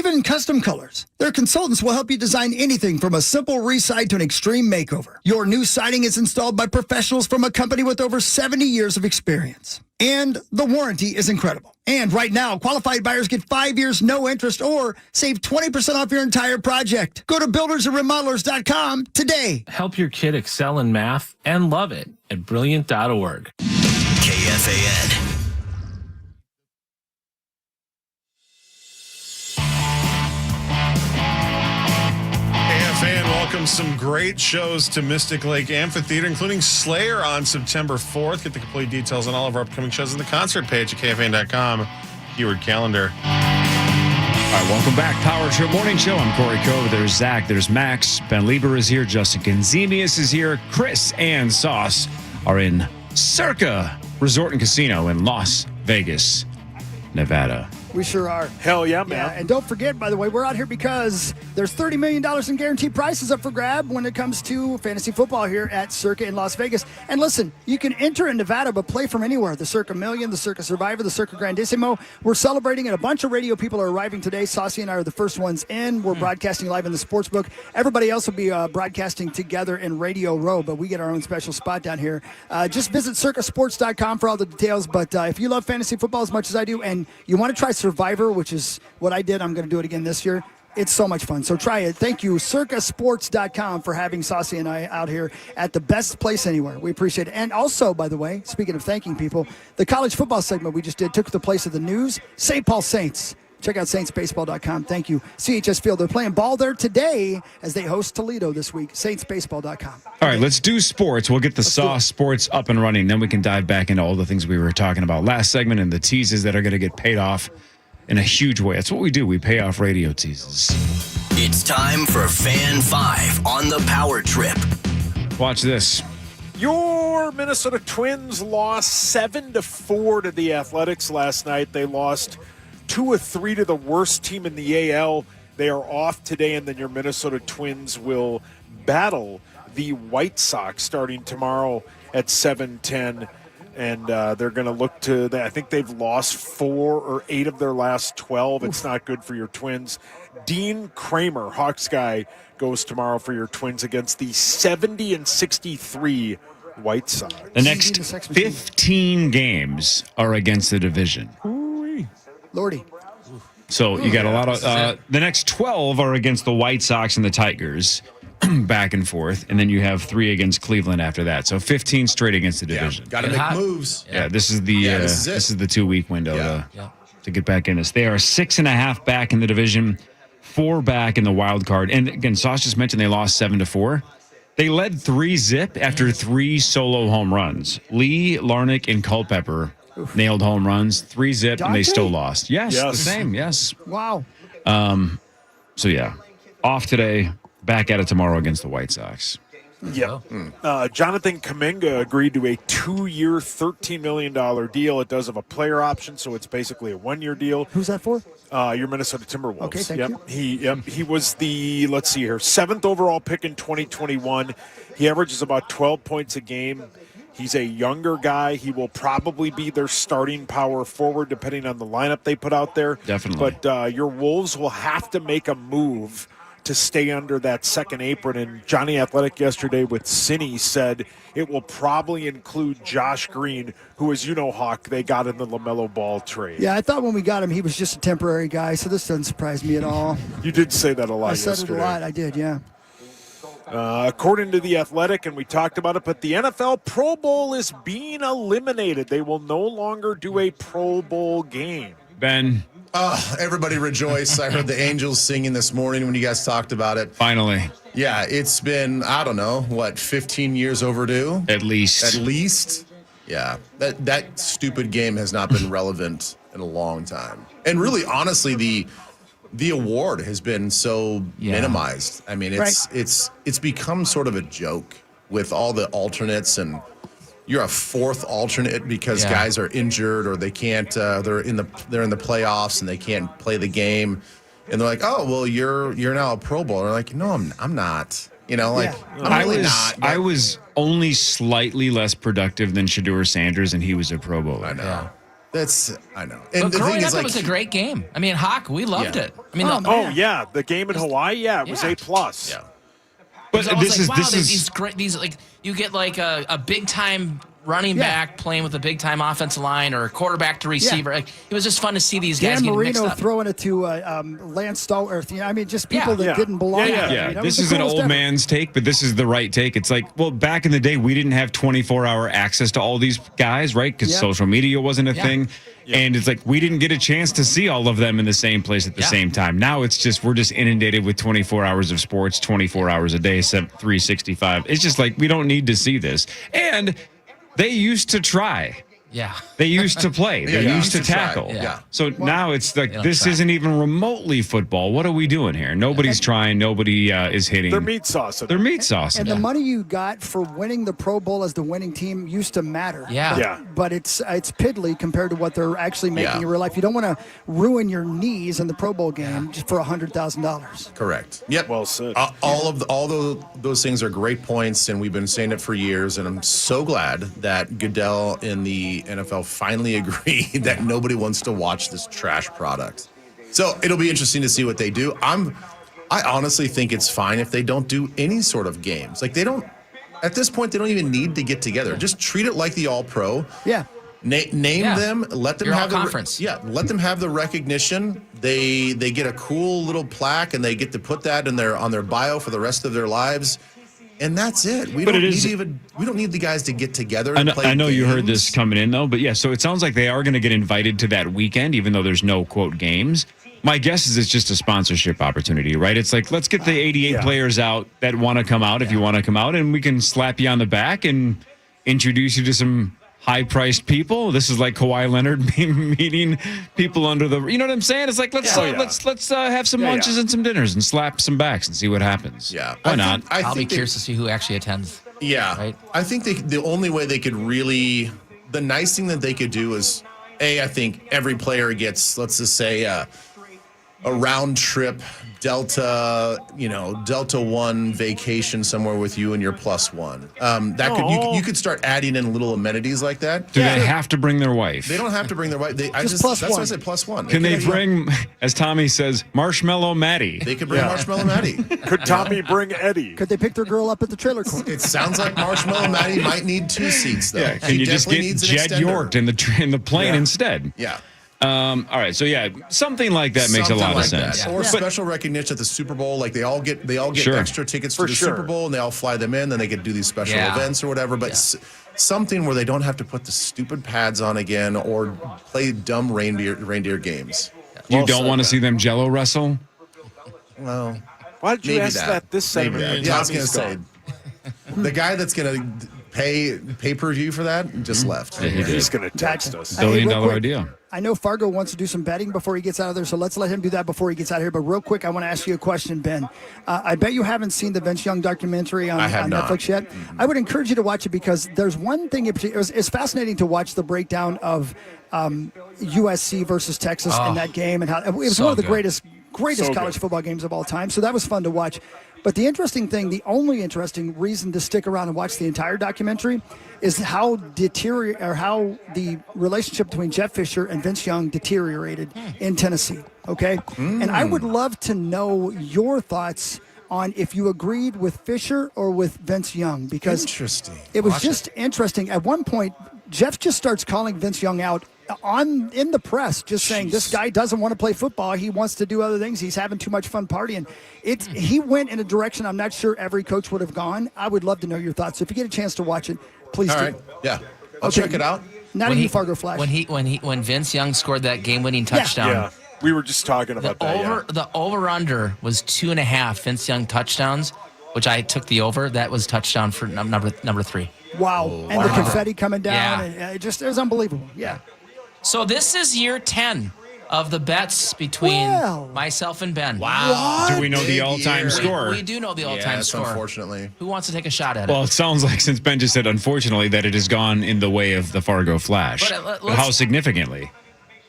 even custom colors. Their consultants will help you design anything from a simple reside to an extreme makeover. Your new siding is installed by professionals from a company with over 70 years of experience. And the warranty is incredible. And right now, qualified buyers get 5 years, no interest, or save 20% off your entire project. Go to buildersandremodelers.com today. Help your kid excel in math and love it at brilliant.org. KFAN. KFAN welcomes some great shows to Mystic Lake Amphitheater, including Slayer on September 4th. Get the complete details on all of our upcoming shows on the concert page at KFAN.com. Keyword calendar. All right, welcome back. Power Trip Morning Show. I'm Corey Cove. There's Zach. There's Max. Ben Lieber is here. Justin Gonzemius is here. Chris and Sauce are in Circa Resort and Casino in Las Vegas, Nevada. We sure are. Hell yeah, man. Yeah, and don't forget, by the way, we're out here because there's $30 million in guaranteed prizes up for grab when it comes to fantasy football here at Circa in Las Vegas. And listen, you can enter in Nevada, but play from anywhere. The Circa Million, the Circa Survivor, the Circa Grandissimo. We're celebrating, and a bunch of radio people are arriving today. Saucy and I are the first ones in. We're broadcasting live in the sportsbook. Everybody else will be broadcasting together in Radio Row, but we get our own special spot down here. Just visit circasports.com for all the details. But if you love fantasy football as much as I do, and you want to try Survivor, which is what I did, I'm going to do it again this year. It's so much fun. So try it. Thank you, circasports.com, for having Saucy and I out here at the best place anywhere. We appreciate it. And also, by the way, speaking of thanking people, the college football segment we just did took the place of the news. St. Paul Saints. Check out saintsbaseball.com. Thank you. CHS Field. They're playing ball there today as they host Toledo this week. saintsbaseball.com. All right, let's do sports. We'll get the Sauce Sports up and running. Then we can dive back into all the things we were talking about last segment and the teases that are going to get paid off in a huge way. That's what we do. We pay off radio teases. It's time for Fan 5 on the Power Trip. Watch this. Your Minnesota Twins lost 7-4 to the Athletics last night. They lost 2 of 3 to the worst team in the AL. They are off today, and then your Minnesota Twins will battle the White Sox starting tomorrow at 7:10. And they're going to look to, I think they've lost 4 or 8 of their last 12. It's not good for your Twins. Dean Kramer, Hawks guy, goes tomorrow for your Twins against the 70-63 White Sox. The next 15 games are against the division. Lordy. So you got a lot of, the next 12 are against the White Sox and the Tigers. Back and forth, and then you have 3 against Cleveland after that. So 15 straight against the division. Got to make moves. Yeah, this is the this is the 2-week window to get back in this. They are 6.5 back in the division, 4 back in the wild card. And again, Sauce just mentioned they lost 7-4. They led 3-0 after 3 solo home runs. Lee, Larnach, and Culpepper nailed home runs, 3-0, and they still lost. Yes, the same. Yes. Wow. So yeah, off today. Back at it tomorrow against the White Sox. Yeah. Jonathan Kuminga agreed to a 2-year, $13 million deal. It does have a player option, so it's basically a 1-year deal. Who's that for? Your Minnesota Timberwolves. Okay, thank you. He was the, let's see here, 7th overall pick in 2021. He averages about 12 points a game. He's a younger guy. He will probably be their starting power forward, depending on the lineup they put out there. Definitely. But your Wolves will have to make a move to stay under that second apron. And Johnny Athletic yesterday with Cine said it will probably include Josh Green, who, as you know, Hawk, they got in the LaMelo Ball trade. Yeah, I thought when we got him, he was just a temporary guy, so this doesn't surprise me at all. You did say that a lot yesterday. I said it a lot. I did, yeah. According to The Athletic, and we talked about it, but the NFL Pro Bowl is being eliminated. They will no longer do a Pro Bowl game. Ben. Everybody rejoice. I heard the Angels singing this morning when you guys talked about it. Finally. Yeah, it's been, 15 years overdue? At least. Yeah, that stupid game has not been relevant in a long time. And really, honestly, the award has been so minimized. I mean, it's become sort of a joke with all the alternates, and you're a 4th alternate because guys are injured or they can't. They're in the playoffs and they can't play the game, and they're like, "Oh, well, you're now a Pro Bowler." Like, no, I'm not. I'm really not. I was only slightly less productive than Shedeur Sanders, and he was a Pro Bowler. I know. I know. And And the growing thing up, is, like, it was a great game. I mean, Hawk, we loved it. I mean, the game in Hawaii, it was A+. Yeah. But this is these great, these like you get like a big time running back playing with a big time offensive line or a quarterback to receiver. Like it was just fun to see these guys Dan getting mixed Marino up. throwing it to Lance Stallworth. I mean, just people that didn't belong. Yeah. This is an old man's take, but this is the right take. It's like, well, back in the day, we didn't have 24-hour access to all these guys, right? Because social media wasn't a thing. And it's like we didn't get a chance to see all of them in the same place at the same time. Now it's just we're just inundated with 24 hours of sports, 24 hours a day, 365. It's just like we don't need to see this. And they used to try. Yeah. They used to play. They used to try. tackle. Yeah. So now it's like, this try. isn't even remotely football. What are we doing here? Nobody's trying. Nobody is hitting. They're meat sauce. They're meat sauce. And the money you got for winning the Pro Bowl as the winning team used to matter. But it's piddly compared to what they're actually making in real life. You don't want to ruin your knees in the Pro Bowl game just for $100,000. Correct. Yep. Well said. All those things are great points, and we've been saying it for years. And I'm so glad that Goodell in the NFL finally agreed that nobody wants to watch this trash product. So it'll be interesting to see what they do. I honestly think it's fine if they don't do any sort of games. Like at this point, they don't even need to get together. Just treat it like the All-Pro. Yeah. Name them. Let them have the conference. Let them have the recognition. They get a cool little plaque, and they get to put that on their bio for the rest of their lives. And that's it. We don't need the guys to get together and play I know games. you heard this coming in, though, but so it sounds like they are going to get invited to that weekend, even though there's no, quote, games. My guess is it's just a sponsorship opportunity, right? It's like, let's get the 88 players out that want to come out if you want to come out, and we can slap you on the back and introduce you to some high-priced people. This is like Kawhi Leonard meeting people under the, you know what I'm saying? It's like let's have some lunches and some dinners and slap some backs and see what happens. Yeah, why not? I'll be curious to see who actually attends. Yeah, right. I think the only way they could really, the nice thing that they could do is, I think every player gets, let's just say, a round trip Delta 1 vacation somewhere with you and your +1. You could start adding in little amenities like that. Do they have to bring their wife? They don't have to bring their wife. That's why I said +1. Can they bring, as Tommy says, Marshmallow Maddie? They could bring Marshmallow Maddie. Could Tommy bring Eddie? Could they pick their girl up at the trailer court? It sounds like Marshmallow Maddie might need 2 seats, though. Yeah, can you just get Jed York in the plane instead? Yeah. All right, so something like that makes a lot of sense. Or special recognition at the Super Bowl, like they all get extra tickets to the Super Bowl, and they all fly them in. Then they could do these special events or whatever. But something where they don't have to put the stupid pads on again or play dumb reindeer games. You don't want to see them Jello wrestle? Well, why did you ask that this segment? Yeah, I was going to say the guy that's going to pay-per-view for that just left. Yeah, he's going to text us. $1 billion idea. I know Fargo wants to do some betting before he gets out of there, so let's let him do that before he gets out of here. But real quick, I want to ask you a question, Ben. I bet you haven't seen the Vince Young documentary on Netflix yet. I would encourage you to watch it because there's one thing. It's fascinating to watch the breakdown of USC versus Texas in that game, and how it was one of the greatest college football games of all time. So that was fun to watch. But the only interesting reason to stick around and watch the entire documentary is how the relationship between Jeff Fisher and Vince Young deteriorated in Tennessee. Okay, and I would love to know your thoughts on if you agreed with Fisher or with Vince Young, because it was interesting. At one point, Jeff just starts calling Vince Young out in the press, just saying this guy doesn't want to play football. He wants to do other things. He's having too much fun partying. He went in a direction I'm not sure every coach would have gone. I would love to know your thoughts. So if you get a chance to watch it, please do. All right. Yeah. I'll check it out. Not even Fargo Flash. When Vince Young scored that game-winning touchdown. Yeah. We were just talking about that. The over-under was 2.5 Vince Young touchdowns, which I took the over. That was touchdown for number 3. Wow. And the confetti coming down. And it was unbelievable. Yeah. So this is year 10 of the bets between myself and Ben. Wow. Do we know the all-time score? We do know the all-time score. Unfortunately. Who wants to take a shot at it? Well, it sounds like, since Ben just said unfortunately, that it has gone in the way of the Fargo Flash. But how significantly?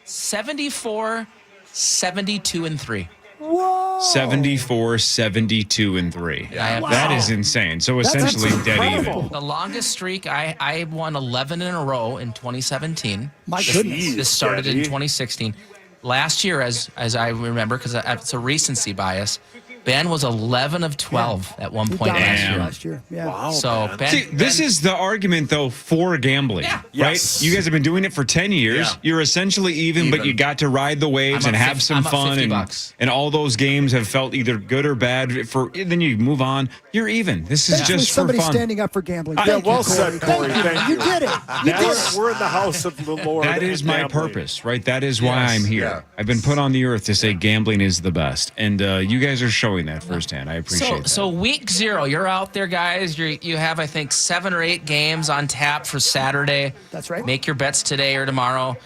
74, 72, and 3. What? 74, 72, and 3. That is insane. So essentially dead even. The longest streak, I won 11 in a row in 2017. My goodness. This started in 2016. Last year, as I remember, because it's a recency bias, Ben was 11 of 12 at one point last year. Yeah. Wow. So Ben, See, this is the argument, though, for gambling, right? Yes. You guys have been doing it for 10 years. Yeah. You're essentially even, but you got to ride the waves I'm and up have some fun. $50. And all those games have felt either good or bad. Then you move on. You're even. This is Thanks just for somebody for fun. standing up for gambling. Yeah, Thank well you, said, Corey. Thank you. You did it. You did it. We're in the house of the Lord. That is my gambling. purpose, right? That is why I'm here. Yeah. I've been put on the earth to say gambling is the best. And you guys are showing that firsthand. I appreciate that. So week 0, you're out there, guys. You have, I think, 7 or 8 games on tap for Saturday. That's right. Make your bets today or tomorrow.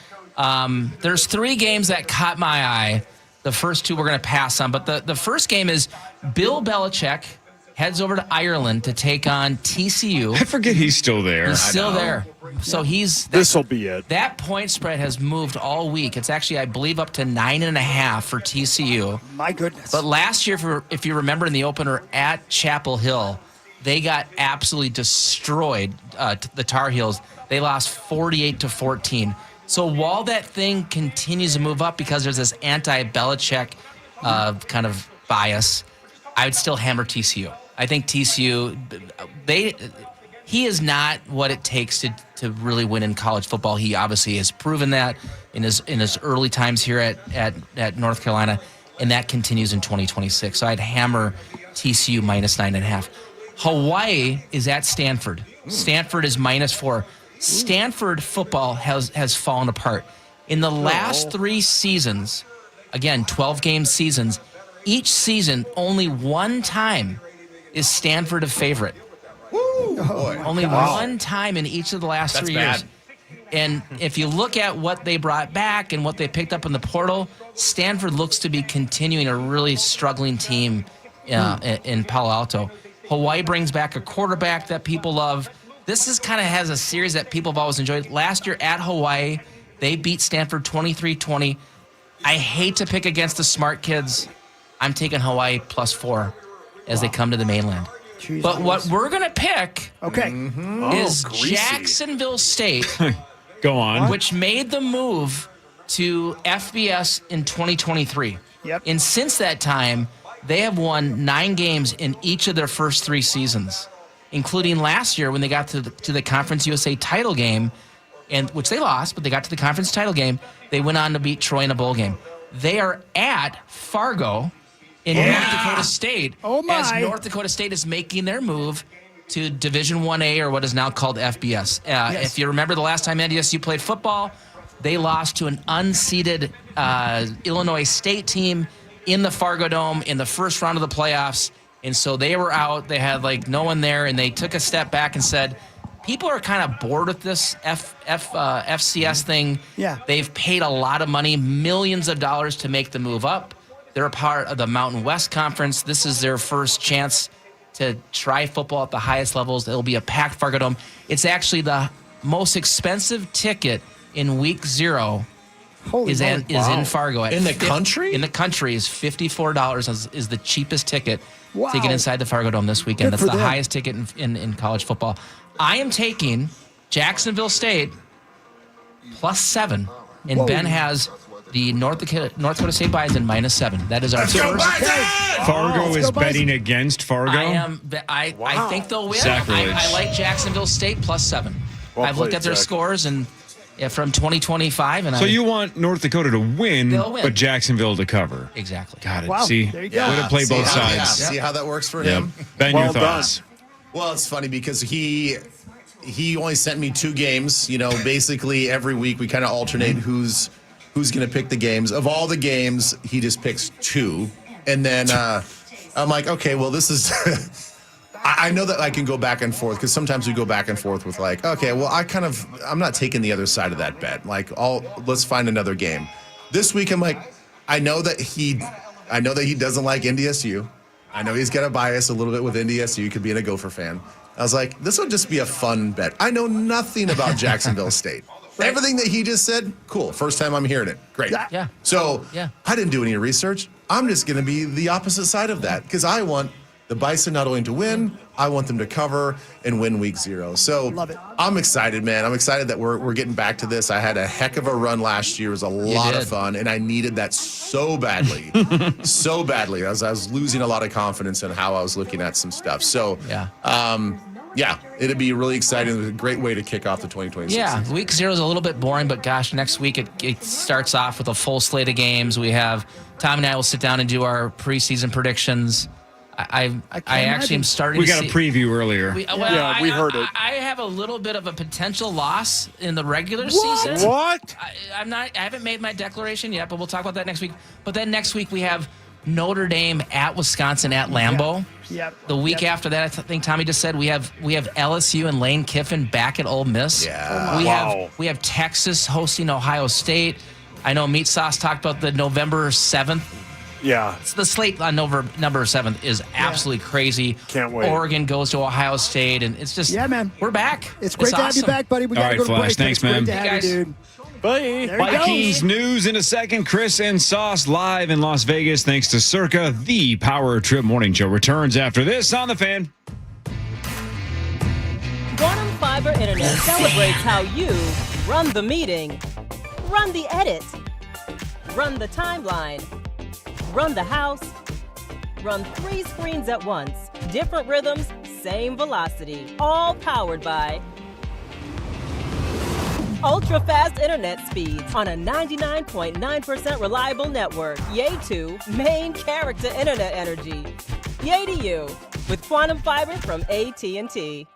There's 3 games that caught my eye. The first 2 we're going to pass on. But the first game is Bill Belichick heads over to Ireland to take on TCU. I forget he's still there. He's still there. So This will be it. That point spread has moved all week. It's actually, I believe, up to 9.5 for TCU. My goodness. But last year, if you remember in the opener at Chapel Hill, they got absolutely destroyed, the Tar Heels. They lost 48-14. So while that thing continues to move up because there's this anti-Belichick kind of bias, I would still hammer TCU. I think TCU, he is not what it takes to really win in college football. He obviously has proven that in his early times here at North Carolina, and that continues in 2026. So I'd hammer TCU minus 9.5. Hawaii is at Stanford. Stanford is -4. Stanford football has fallen apart. In the last 3 seasons, again, 12-game seasons, each season, only one time is Stanford a favorite. Only one time in each of the last 3 years. And if you look at what they brought back and what they picked up in the portal, Stanford looks to be continuing a really struggling team in Palo Alto. Hawaii brings back a quarterback that people love. This is kind of has a series that people have always enjoyed. Last year at Hawaii, they beat Stanford 23-20. I hate to pick against the smart kids. I'm taking Hawaii +4 as they come to the mainland. Jeez, but what we're going to pick is greasy. Jacksonville State, Go on. which made the move to FBS in 2023. Yep. And since that time, they have won 9 games in each of their first 3 seasons, including last year when they got to the Conference USA title game, and which they lost, but they got to the conference title game. They went on to beat Troy in a bowl game. They are at Fargo in North Dakota State, as North Dakota State is making their move to Division 1A, or what is now called FBS. If you remember the last time NDSU played football, they lost to an unseeded Illinois State team in the Fargo Dome in the first round of the playoffs. And so they were out. They had no one there, and they took a step back and said, people are kind of bored with this FCS thing. Yeah. They've paid a lot of money, millions of dollars to make the move up. They're a part of the Mountain West Conference. This is their first chance to try football at the highest levels. It'll be a packed Fargo Dome. It's actually the most expensive ticket in week 0 is in Fargo. In the country? In the country is $54 is the cheapest ticket Wow. to get inside the Fargo Dome this weekend. Good That's for the them. highest ticket in college football. I am taking Jacksonville State +7, and Whoa. Ben has the North Dakota State Bison -7. That is our first. Fargo let's is go Bison. betting against Fargo. I think they'll win. Sacrilege. I like Jacksonville State +7. Well I've looked played, at their Zach. scores and from 2025, and So you want North Dakota to win, They'll win. but Jacksonville to cover. Exactly. Got it. Wow, See, there you go. way to play both sides. See how that works for Yep. him? Ben, Well your done. thoughts. Well, it's funny because he only sent me 2 games. Basically every week we kind of alternate who's going to pick the games. Of all the games, he just picks 2, and then I'm like, okay, well this is. I know that I can go back and forth because sometimes we go back and forth with okay, well I'm not taking the other side of that bet. Let's find another game. This week I'm like, I know that he doesn't like NDSU. I know he's got a bias a little bit with NDSU. He could be a Gopher fan. I was like, this would just be a fun bet. I know nothing about Jacksonville State. Everything that he just said, cool. First time I'm hearing it. Great. Yeah. So Yeah. I didn't do any research. I'm just going to be the opposite side of that because I want the Bison not only to win, I want them to cover and win week 0. So Love it. I'm excited, man. I'm excited that we're getting back to this. I had a heck of a run last year. It was a lot of fun, and I needed that so badly. So badly. As I was losing a lot of confidence in how I was looking at some stuff. So, yeah, it'd be really exciting. It was a great way to kick off the 2026 season. Week 0 is a little bit boring, but gosh, next week it starts off with a full slate of games. We have Tom and I will sit down and do our preseason predictions. I actually am starting we to got a preview earlier. we heard it. I have a little bit of a potential loss in the regular season. What? I haven't made my declaration yet, but we'll talk about that next week. But then next week we have Notre Dame at Wisconsin at Lambeau. Yep. The week after that, I think Tommy just said we have LSU and Lane Kiffin back at Ole Miss. Yeah. We have Texas hosting Ohio State. I know Meat Sauce talked about the November 7th. Yeah. The slate on November 7th is absolutely crazy. Can't wait. Oregon goes to Ohio State, and it's just, man. We're back. It's great to have you awesome. back, buddy. We All got to right, go to Flash. break. Thanks, It's great man. to have you, dude. Bye. There you Vikings go. news in a second. Chris and Sauce live in Las Vegas thanks to Circa. The Power Trip Morning Show returns after this on The Fan. Quantum Fiber Internet celebrates how you run the meeting, run the edit, run the timeline, run the house, run 3 screens at once, different rhythms, same velocity, all powered by ultra-fast internet speeds on a 99.9% reliable network. Yay to main character internet energy. Yay to you with Quantum Fiber from AT&T.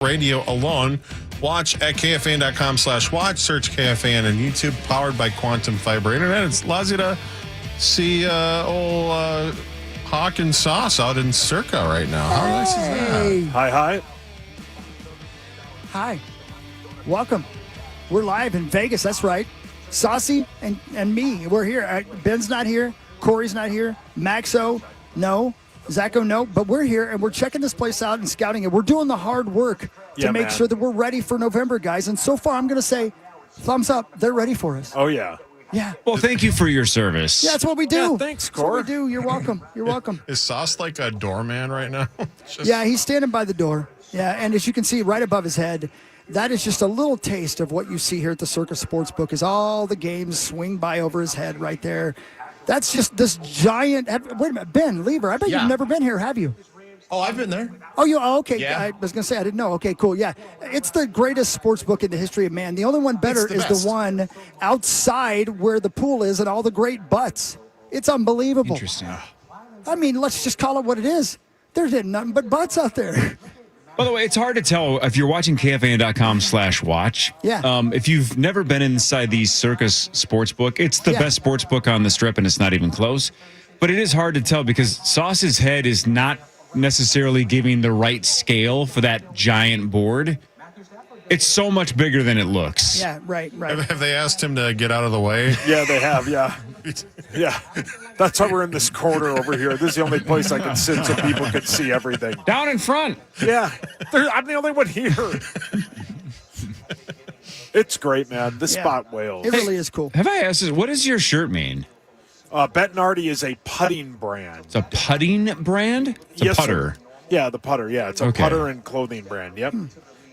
Radio alone. Watch at KFAN.com/watch. Search KFAN on YouTube. Powered by Quantum Fiber Internet. It allows you to see old Hawk and Sauce out in Circa right now. How nice is that? Hi. Hi. Welcome. We're live in Vegas. That's right. Saucy and me. We're here. Ben's not here. Corey's not here. Maxo, no. Zacho, no. But we're here, and we're checking this place out and scouting it. We're doing the hard work to make sure that we're ready for November, guys. And so far, I'm going to say, thumbs up. They're ready for us. Oh, yeah. Yeah. Well, thank you for your service. Yeah, that's what we do. Yeah, thanks, That's what Corey. we do. You're welcome. You're welcome. Is Sauce like a doorman right now? Yeah, he's standing by the door. Yeah, and as you can see right above his head, that is just a little taste of what you see here at the Circus Sportsbook as all the games swing by over his head right there. That's just this giant. Wait a minute, Ben Lever. I bet you've never been here, have you? Oh, I've been there. Oh, okay. Yeah. I was going to say, I didn't know. Okay, cool. Yeah. It's the greatest sports book in the history of man. The only one better is best. the one outside where the pool is and all the great butts. It's unbelievable. Interesting. I mean, let's just call it what it is. There's nothing but butts out there. By the way, it's hard to tell if you're watching KFAN.com/watch. Yeah. If you've never been inside the Circus Sportsbook, it's the best sports book on the strip, and it's not even close. But it is hard to tell because Sauce's head is not necessarily giving the right scale for that giant board. It's so much bigger than it looks. Yeah, right. Have they asked him to get out of the way? Yeah, they have, yeah. Yeah. That's why we're in this corner over here. This is the only place I can sit so people can see everything. Down in front. Yeah. I'm the only one here. It's great, man. This spot wails. It really is cool. Have I asked this? What does your shirt mean? Bettinardi is a putting brand. It's a putting brand? It's a putter. Sir. Yeah, the putter. Yeah, it's a putter and clothing brand. Yep.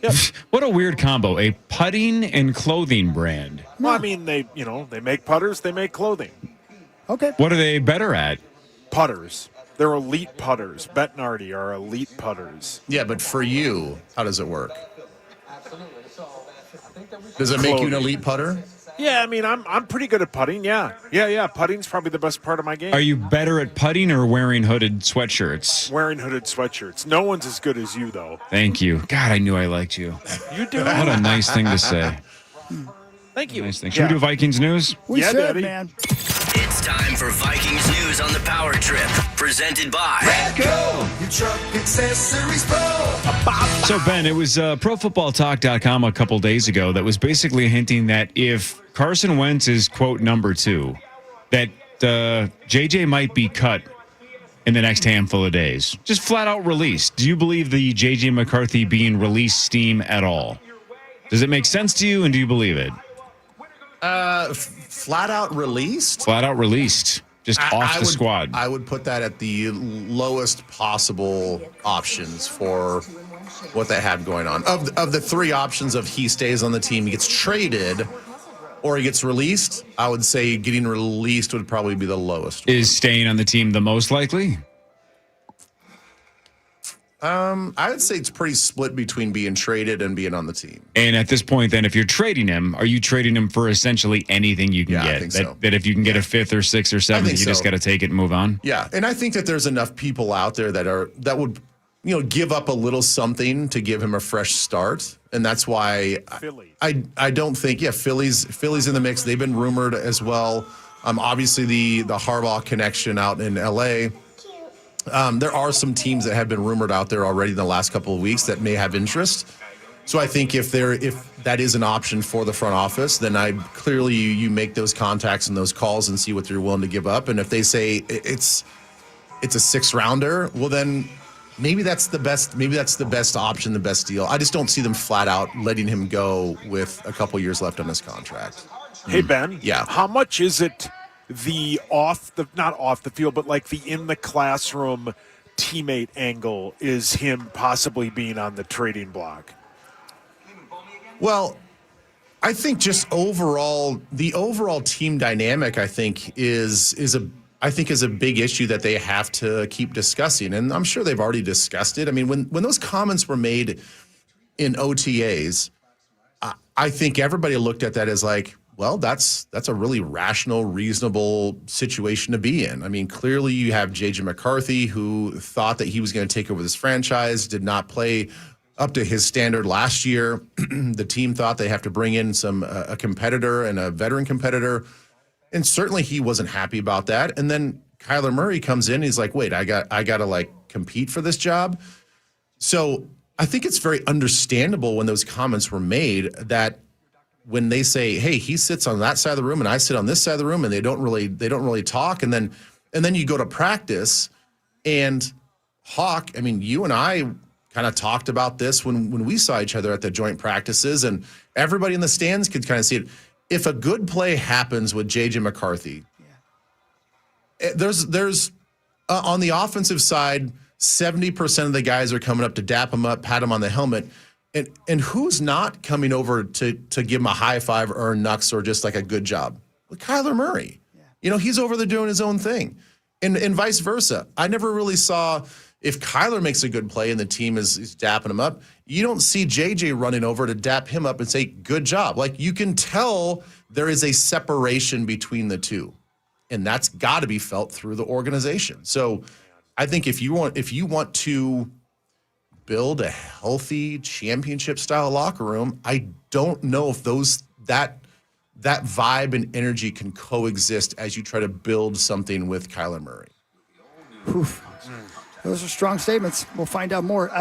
Yep. What a weird combo. A putting and clothing brand. Well, I mean, they make putters, they make clothing. Okay. What are they better at? Putters. They're elite putters. Bettinardi are elite putters. Yeah, but for you, how does it work? Does it make you an elite putter? Yeah, I mean, I'm pretty good at putting. Yeah. Putting's probably the best part of my game. Are you better at putting or wearing hooded sweatshirts? Wearing hooded sweatshirts. No one's as good as you, though. Thank you. God, I knew I liked you. You do. What a nice thing to say. Thank you. Nice thing. Should we do Vikings news? We should, Daddy. man. It's time for Vikings news on the Power Trip, presented by Radco, your truck accessories pro. So, Ben, it was ProFootballTalk.com a couple days ago that was basically hinting that if Carson Wentz is, quote, number 2, that JJ might be cut in the next handful of days. Just flat out released. Do you believe the JJ McCarthy being released steam at all? Does it make sense to you, and do you believe it? Flat out released? Flat out released. Just off the squad. I would put that at the lowest possible options for what they have going on. Of the three options of he stays on the team, he gets traded, or he gets released, I would say getting released would probably be the lowest. Is staying on the team the most likely? I would say it's pretty split between being traded and being on the team. And at this point, then, if you're trading him, are you trading him for essentially anything you can get? I think so. That if you can get a 5th or 6th or 7th, you just got to take it and move on? Yeah, and I think that there's enough people out there that would give up a little something to give him a fresh start, and that's why I don't think Philly's in the mix. They've been rumored as well. Obviously the Harbaugh connection out in L.A. There are some teams that have been rumored out there already in the last couple of weeks that may have interest. So I think if that is an option for the front office, then clearly you make those contacts and those calls and see what they're willing to give up. And if they say it's a 6th rounder, well then maybe that's the best. Maybe that's the best option, the best deal. I just don't see them flat out letting him go with a couple years left on his contract. Hey, Ben. Yeah. How much is it not off the field, but like the in the classroom teammate angle is him possibly being on the trading block? Well, I think just the overall team dynamic, I think is a big issue that they have to keep discussing. And I'm sure they've already discussed it. I mean, when those comments were made in OTAs, I think everybody looked at that as like, well, that's a really rational, reasonable situation to be in. I mean, clearly you have J.J. McCarthy, who thought that he was going to take over this franchise, did not play up to his standard. Last year, the team thought they have to bring in a competitor and a veteran competitor, and certainly he wasn't happy about that. And then Kyler Murray comes in, he's like, wait, I got to like compete for this job. So I think it's very understandable when those comments were made, that when they say, hey, he sits on that side of the room and I sit on this side of the room, and they don't really talk. And then you go to practice, and Hawk, I mean, you and I kind of talked about this when we saw each other at the joint practices, and everybody in the stands could kind of see it. If a good play happens with J.J. McCarthy, there's on the offensive side, 70% of the guys are coming up to dap him up, pat him on the helmet. And who's not coming over to give him a high five or a knucks or just like a good job? Well, Kyler Murray. Yeah. He's over there doing his own thing. And vice versa. I never really saw, if Kyler makes a good play and the team is dapping him up, you don't see JJ running over to dap him up and say, good job. Like, you can tell there is a separation between the two. And that's got to be felt through the organization. So I think if you want to build a healthy championship-style locker room, I don't know if that vibe and energy can coexist as you try to build something with Kyler Murray. Oof. Those are strong statements. We'll find out more.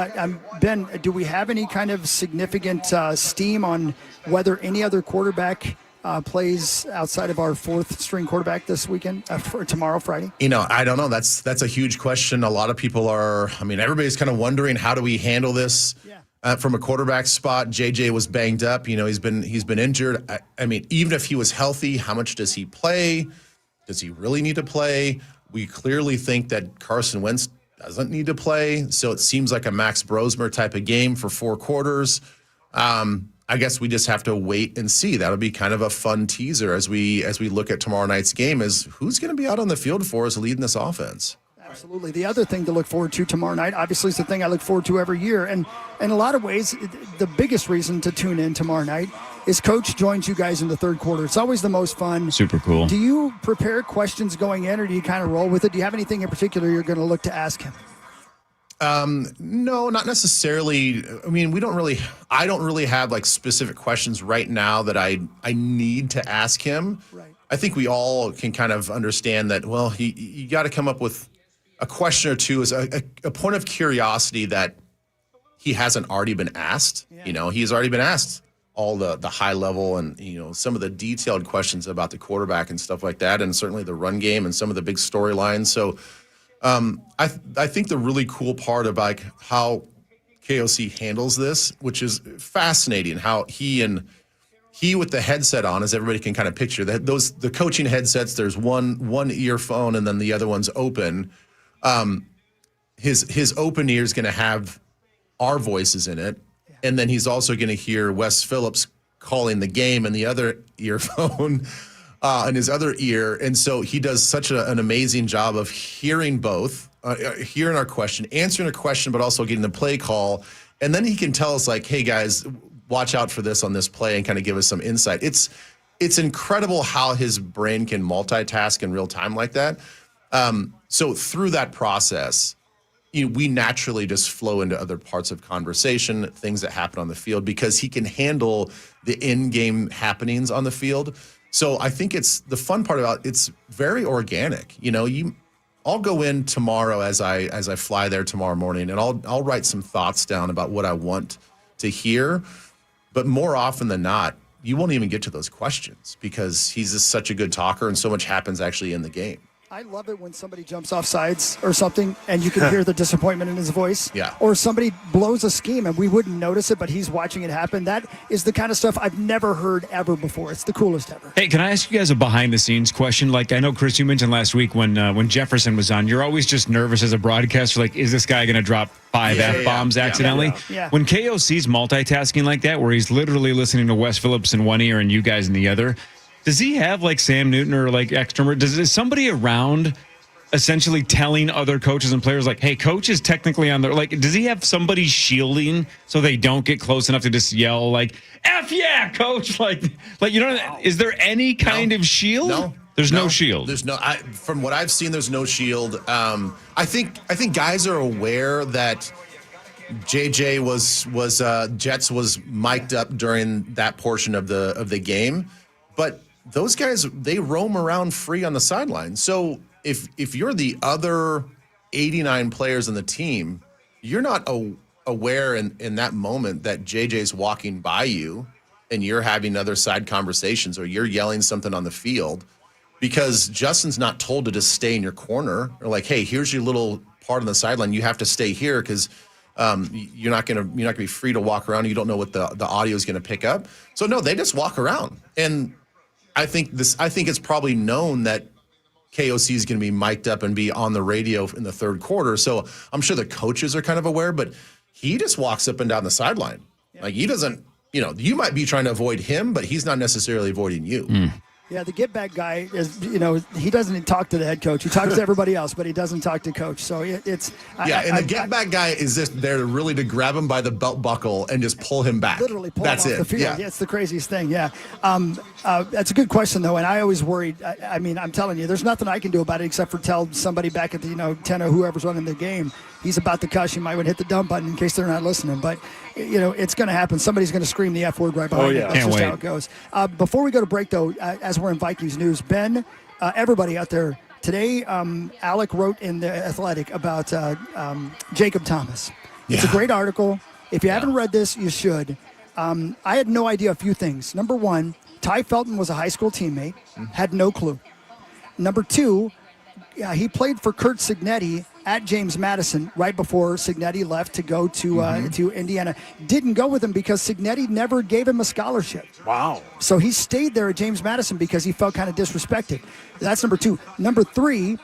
Ben, do we have any kind of significant steam on whether any other quarterback plays outside of our fourth-string quarterback this weekend, for tomorrow, Friday? I don't know. That's a huge question. A lot of people everybody's kind of wondering, how do we handle this? From a quarterback spot? JJ was banged up. He's been injured. I mean, even if he was healthy, how much does he play? Does he really need to play? We clearly think that Carson Wentz doesn't need to play. So it seems like a Max Brosmer type of game for 4 quarters. I guess we just have to wait and see. That'll be kind of a fun teaser as we look at tomorrow night's game, is who's going to be out on the field for us leading this offense. Absolutely. The other thing to look forward to tomorrow night, obviously, is the thing I look forward to every year. And in a lot of ways, the biggest reason to tune in tomorrow night is Coach joins you guys in the third quarter. It's always the most fun. Super cool. Do you prepare questions going in, or do you kind of roll with it? Do you have anything in particular you're going to look to ask him? No, not necessarily. I mean, I don't really have like specific questions right now that I need to ask him. Right. I think we all can kind of understand that, well, you got to come up with a question or two as a point of curiosity that he hasn't already been asked. Yeah. He's already been asked all the high level and, some of the detailed questions about the quarterback and stuff like that, and certainly the run game and some of the big storylines. So I think the really cool part about how KOC handles this, which is fascinating, how he with the headset on, as everybody can kind of picture that, the coaching headsets, there's one earphone and then the other one's open. His open ear is going to have our voices in it, and then he's also going to hear Wes Phillips calling the game in the other earphone. In his other ear. And so he does such an amazing job of hearing both, hearing our question, answering a question, but also getting the play call. And then he can tell us, like, hey, guys, watch out for this on this play, and kind of give us some insight. It's incredible how his brain can multitask in real time like that. So through that process, we naturally just flow into other parts of conversation, things that happen on the field, because he can handle the in-game happenings on the field. So I think it's the fun part about it's very organic. I'll go in tomorrow as I fly there tomorrow morning, and I'll write some thoughts down about what I want to hear. But more often than not, you won't even get to those questions because he's just such a good talker, and so much happens actually in the game. I love it when somebody jumps off sides or something and you can hear the disappointment in his voice. Yeah. Or somebody blows a scheme and we wouldn't notice it, but he's watching it happen. That is the kind of stuff I've never heard ever before. It's the coolest ever. Hey, can I ask you guys a behind-the-scenes question? Like, I know, Chris, you mentioned last week when Jefferson was on, you're always just nervous as a broadcaster. Like, is this guy going to drop 5 F-bombs accidentally? Yeah. When KOC's multitasking like that, where he's literally listening to Wes Phillips in one ear and you guys in the other, does he have, like, Sam Newton or, like, is somebody around essentially telling other coaches and players, like, hey, coach is technically on the, like, does he have somebody shielding so they don't get close enough to just yell, like, F yeah, coach? Like is there any kind of shield? No. There's no shield. There's no, from what I've seen, there's no shield. I think guys are aware that JJ was Jets was mic'd up during that portion of the game, but those guys, they roam around free on the sideline. So if you're the other 89 players on the team, you're not aware in that moment that JJ's walking by you and you're having other side conversations or you're yelling something on the field because Justin's not told to just stay in your corner or like, hey, here's your little part on the sideline. You have to stay here because you're not gonna be free to walk around. You don't know what the audio is gonna pick up. So no, they just walk around. And I think it's probably known that KOC is going to be mic'd up and be on the radio in the third quarter. So I'm sure the coaches are kind of aware, but he just walks up and down the sideline. Yeah. Like he doesn't, you might be trying to avoid him, but he's not necessarily avoiding you. Yeah, the get back guy is, he doesn't talk to the head coach. He talks to everybody else, but he doesn't talk to coach. So it's the get back guy is just there really to grab him by the belt buckle and just pull him back. Literally pull That's him off it. the field. Yeah. Yeah, it's the craziest thing. Yeah, that's a good question though, and I always worried. I mean, I'm telling you, there's nothing I can do about it except for tell somebody back at the 10 or whoever's running the game, he's about to cuss. You might want to hit the dump button in case they're not listening. But it's going to happen. Somebody's going to scream the F word right behind you. That's Can't just wait. how it goes. Before we go to break though, as we're in Vikings news, Ben, everybody out there today, Alec wrote in the Athletic about Jacob Thomas. It's a great article. If you haven't read this, you should. I had no idea a few things. Number one, Ty Felton was a high school teammate, had no clue. Number two, he played for Kurt Signetti at James Madison right before Signetti left to go to Indiana. Didn't go with him because Signetti never gave him a scholarship. Wow. So he stayed there at James Madison because he felt kind of disrespected. That's number two. Number three,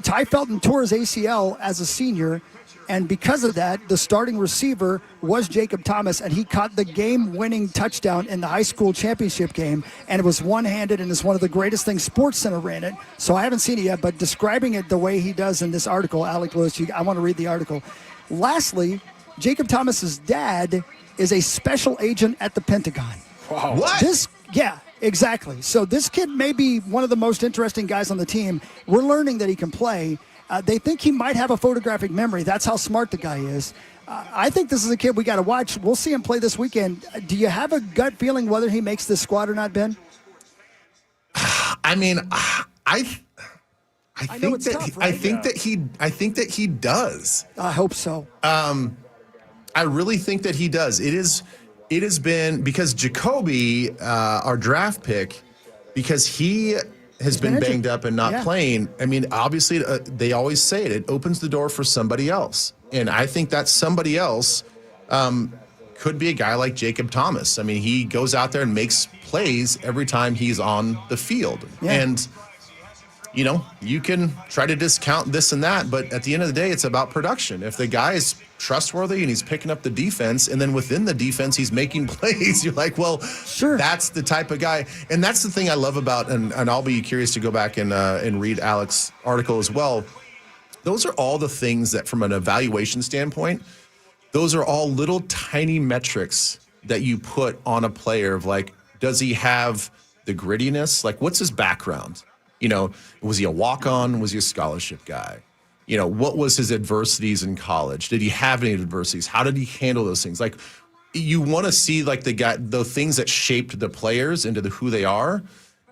Ty Felton tore his ACL as a senior, and because of that, the starting receiver was Jacob Thomas, and he caught the game-winning touchdown in the high school championship game, and it was one-handed, and it's one of the greatest things. SportsCenter ran it, so I haven't seen it yet, but describing it the way he does in this article, Alec Lewis, I want to read the article. Lastly, Jacob Thomas's dad is a special agent at the Pentagon. Wow. What? Yeah, exactly. So this kid may be one of the most interesting guys on the team. We're learning that he can play. They think he might have a photographic memory. That's how smart the guy is. I think this is a kid we got to watch. We'll see him play this weekend. Do you have a gut feeling whether he makes this squad or not, Ben? I mean, I think that tough, right? I think that he does. I hope so. I really think that he does. It has been because Jacoby, our draft pick, because he has been banged up and not playing. I mean, obviously, they always say it opens the door for somebody else. And I think that somebody else could be a guy like Jacob Thomas. I mean, he goes out there and makes plays every time he's on the field. Yeah. And, you can try to discount this and that, but at the end of the day, it's about production. If the guy is trustworthy and he's picking up the defense, and then within the defense, he's making plays, you're like, well, sure, that's the type of guy. And that's the thing I love about, and I'll be curious to go back and read Alec's article as well. Those are all the things that from an evaluation standpoint, those are all little tiny metrics that you put on a player of like, does he have the grittiness? Like, what's his background? Was he a walk-on? Was he a scholarship guy? What was his adversities in college? Did he have any adversities? How did he handle those things? Like, you want to see like the things that shaped the players into who they are.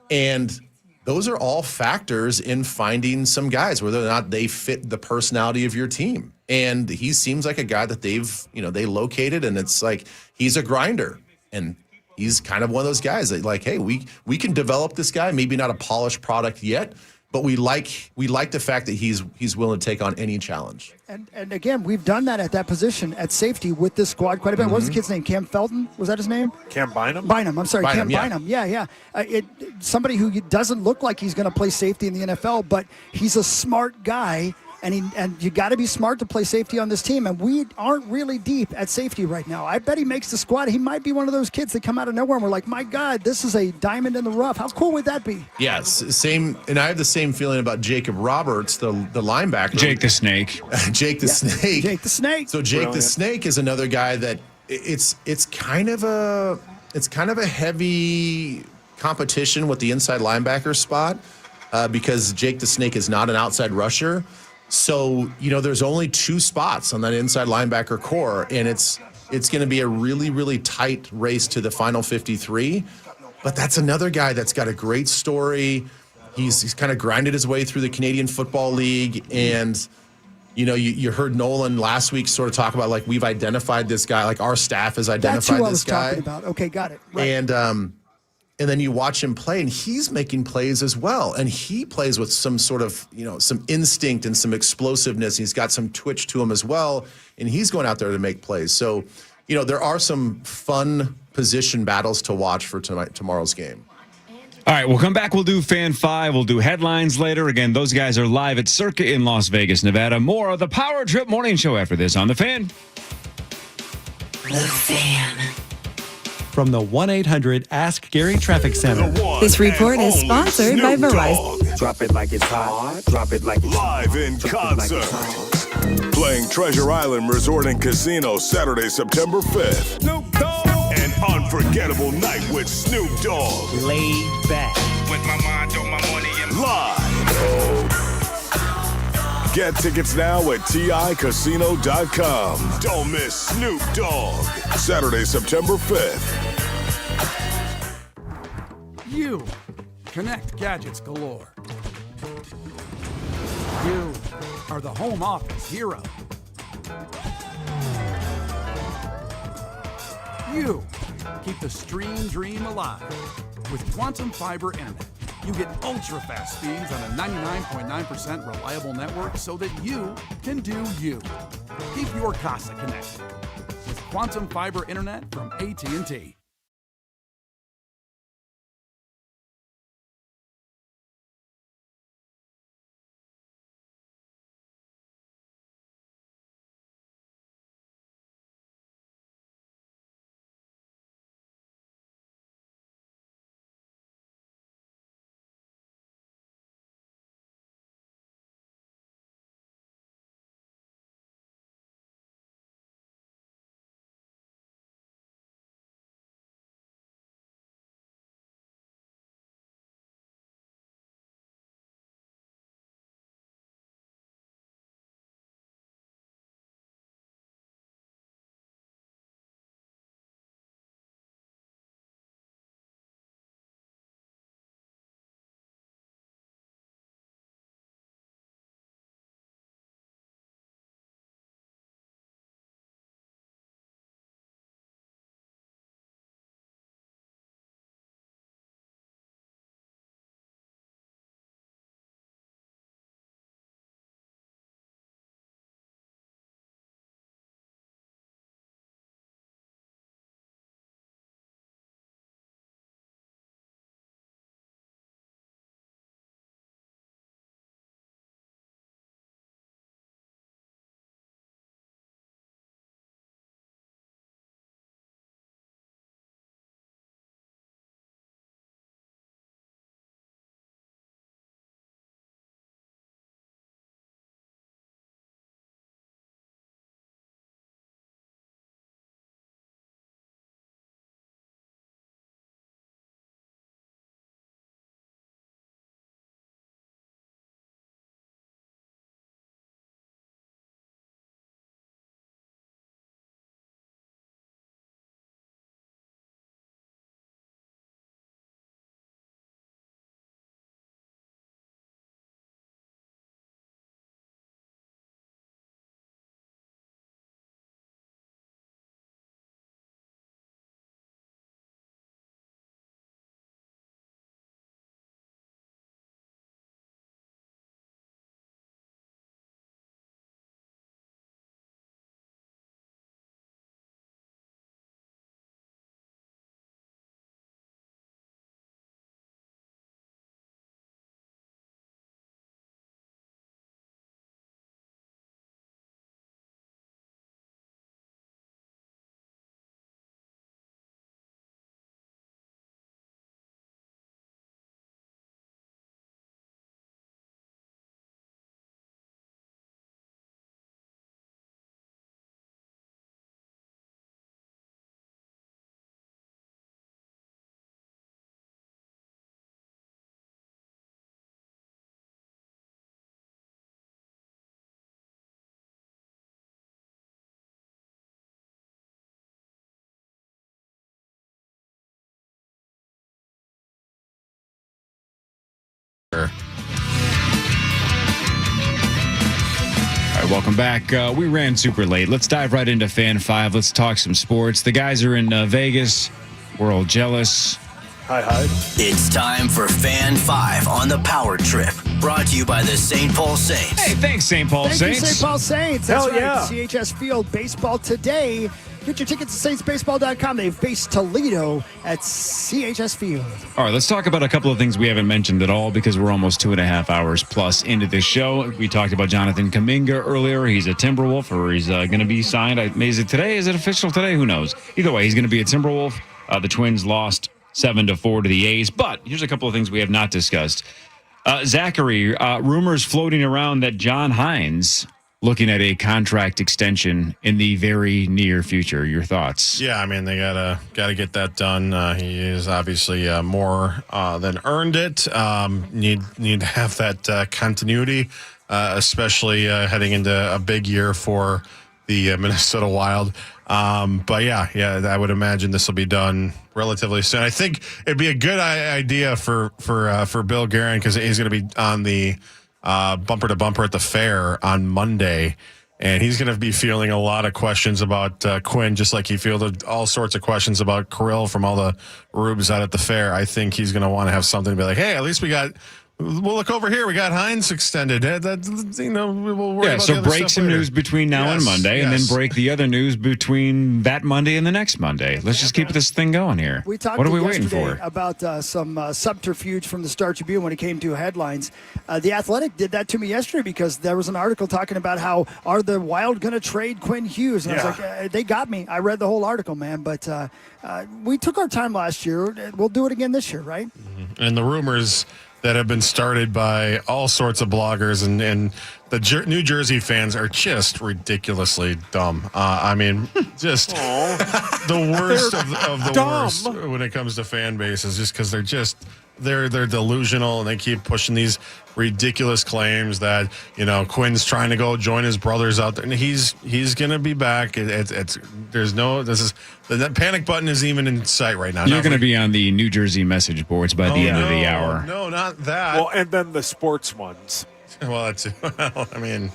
And those are all factors in finding some guys, whether or not they fit the personality of your team. And he seems like a guy that they located, and it's like, he's a grinder. And he's kind of one of those guys that like, hey, we can develop this guy, maybe not a polished product yet, but we like the fact that he's willing to take on any challenge. And again, we've done that at that position at safety with this squad quite a bit. What was the kid's name? Cam Felton? Was that his name? Cam Bynum? Bynum. I'm sorry, Bynum, Cam Bynum. Yeah. Somebody who doesn't look like he's going to play safety in the NFL, but he's a smart guy. And you got to be smart to play safety on this team. And we aren't really deep at safety right now. I bet he makes the squad. He might be one of those kids that come out of nowhere and we're like, my God, this is a diamond in the rough. How cool would that be? Yes, same. And I have the same feeling about Jacob Roberts, the linebacker. Jake the Snake. Jake the Snake. Jake the Snake. So Jake the Snake is another guy that it's kind of a heavy competition with the inside linebacker spot because Jake the Snake is not an outside rusher. So, there's only 2 spots on that inside linebacker core, and it's going to be a really, really tight race to the final 53. But that's another guy that's got a great story. He's kind of grinded his way through the Canadian Football League, and you heard Nolan last week sort of talk about, like, we've identified this guy, like our staff has identified this guy. That's who I was talking about. Okay, got it. Right. And then you watch him play, and he's making plays as well. And he plays with some sort of, some instinct and some explosiveness. He's got some twitch to him as well, and he's going out there to make plays. So, there are some fun position battles to watch for tomorrow's game. All right, we'll come back. We'll do Fan 5. We'll do headlines later. Again, those guys are live at Circa in Las Vegas, Nevada. More of the Power Trip Morning Show after this on The Fan. The Fan. From the 1-800 Gary Traffic Center. This report is sponsored by Verizon. Drop it like it's hot. Drop it like it's Live in concert. Playing Treasure Island Resort and Casino Saturday, September 5th. Snoop Dogg. An unforgettable night with Snoop Dogg. Laid back. With my mind on my money and Live. Get tickets now at TICasino.com. Don't miss Snoop Dogg. Saturday, September 5th. You connect gadgets galore. You are the home office hero. You keep the stream dream alive. With Quantum Fiber Internet, you get ultra-fast speeds on a 99.9% reliable network so that you can do you. Keep your casa connected with Quantum Fiber Internet from AT&T. Welcome back. We ran super late. Let's dive right into Fan 5. Let's talk some sports. The guys are in Vegas. We're all jealous. Hi. It's time for Fan 5 on the Power Trip. Brought to you by the St. Paul Saints. Hey, thanks, St. Paul Thank Saints. you, St. Paul Saints. That's Hell right. yeah. CHS Field Baseball today. Get your tickets at saintsbaseball.com. They face Toledo at CHS Field. All right, let's talk about a couple of things we haven't mentioned at all because we're almost 2.5 hours plus into this show. We talked about Jonathan Kuminga earlier. He's a Timberwolf, or he's going to be signed. Is it today? Is it official today? Who knows? Either way, he's going to be a Timberwolf. The Twins lost 7-4 to the A's. But here's a couple of things we have not discussed. Zachary, rumors floating around that John Hines looking at a contract extension in the very near future. Your thoughts? Yeah, I mean, they gotta get that done. He is obviously more than earned it. Need to have that continuity, especially heading into a big year for the Minnesota Wild. But yeah, I would imagine this will be done relatively soon. I think it'd be a good idea for Bill Guerin because he's going to be on the bumper to bumper at the fair on Monday, and he's going to be fielding a lot of questions about Quinn, just like he fielded all sorts of questions about Kirill from all the rubes out at the fair. I think he's going to want to have something to be like, hey, at least we'll look over here. We got Hines extended. We'll worry about so the other break stuff some later. news between now and Monday, and then break the other news between that Monday and the next Monday. Let's just keep this thing going here. We talked what are we waiting yesterday for? about some subterfuge from the Star Tribune when it came to headlines. The Athletic did that to me yesterday because there was an article talking about how are the Wild going to trade Quinn Hughes? And I was like, they got me. I read the whole article, man. But we took our time last year. We'll do it again this year, right? And the rumors that have been started by all sorts of bloggers and the New Jersey fans are just ridiculously dumb. I mean, just the worst of the dumb. worst when it comes to fan bases, just because they're delusional and they keep pushing these ridiculous claims that Quinn's trying to go join his brothers out there, and he's gonna be back. The panic button isn't even in sight right now. You're going to be on the New Jersey message boards by the end of the hour. No, not that. Well, and then the sports ones. Well, I mean,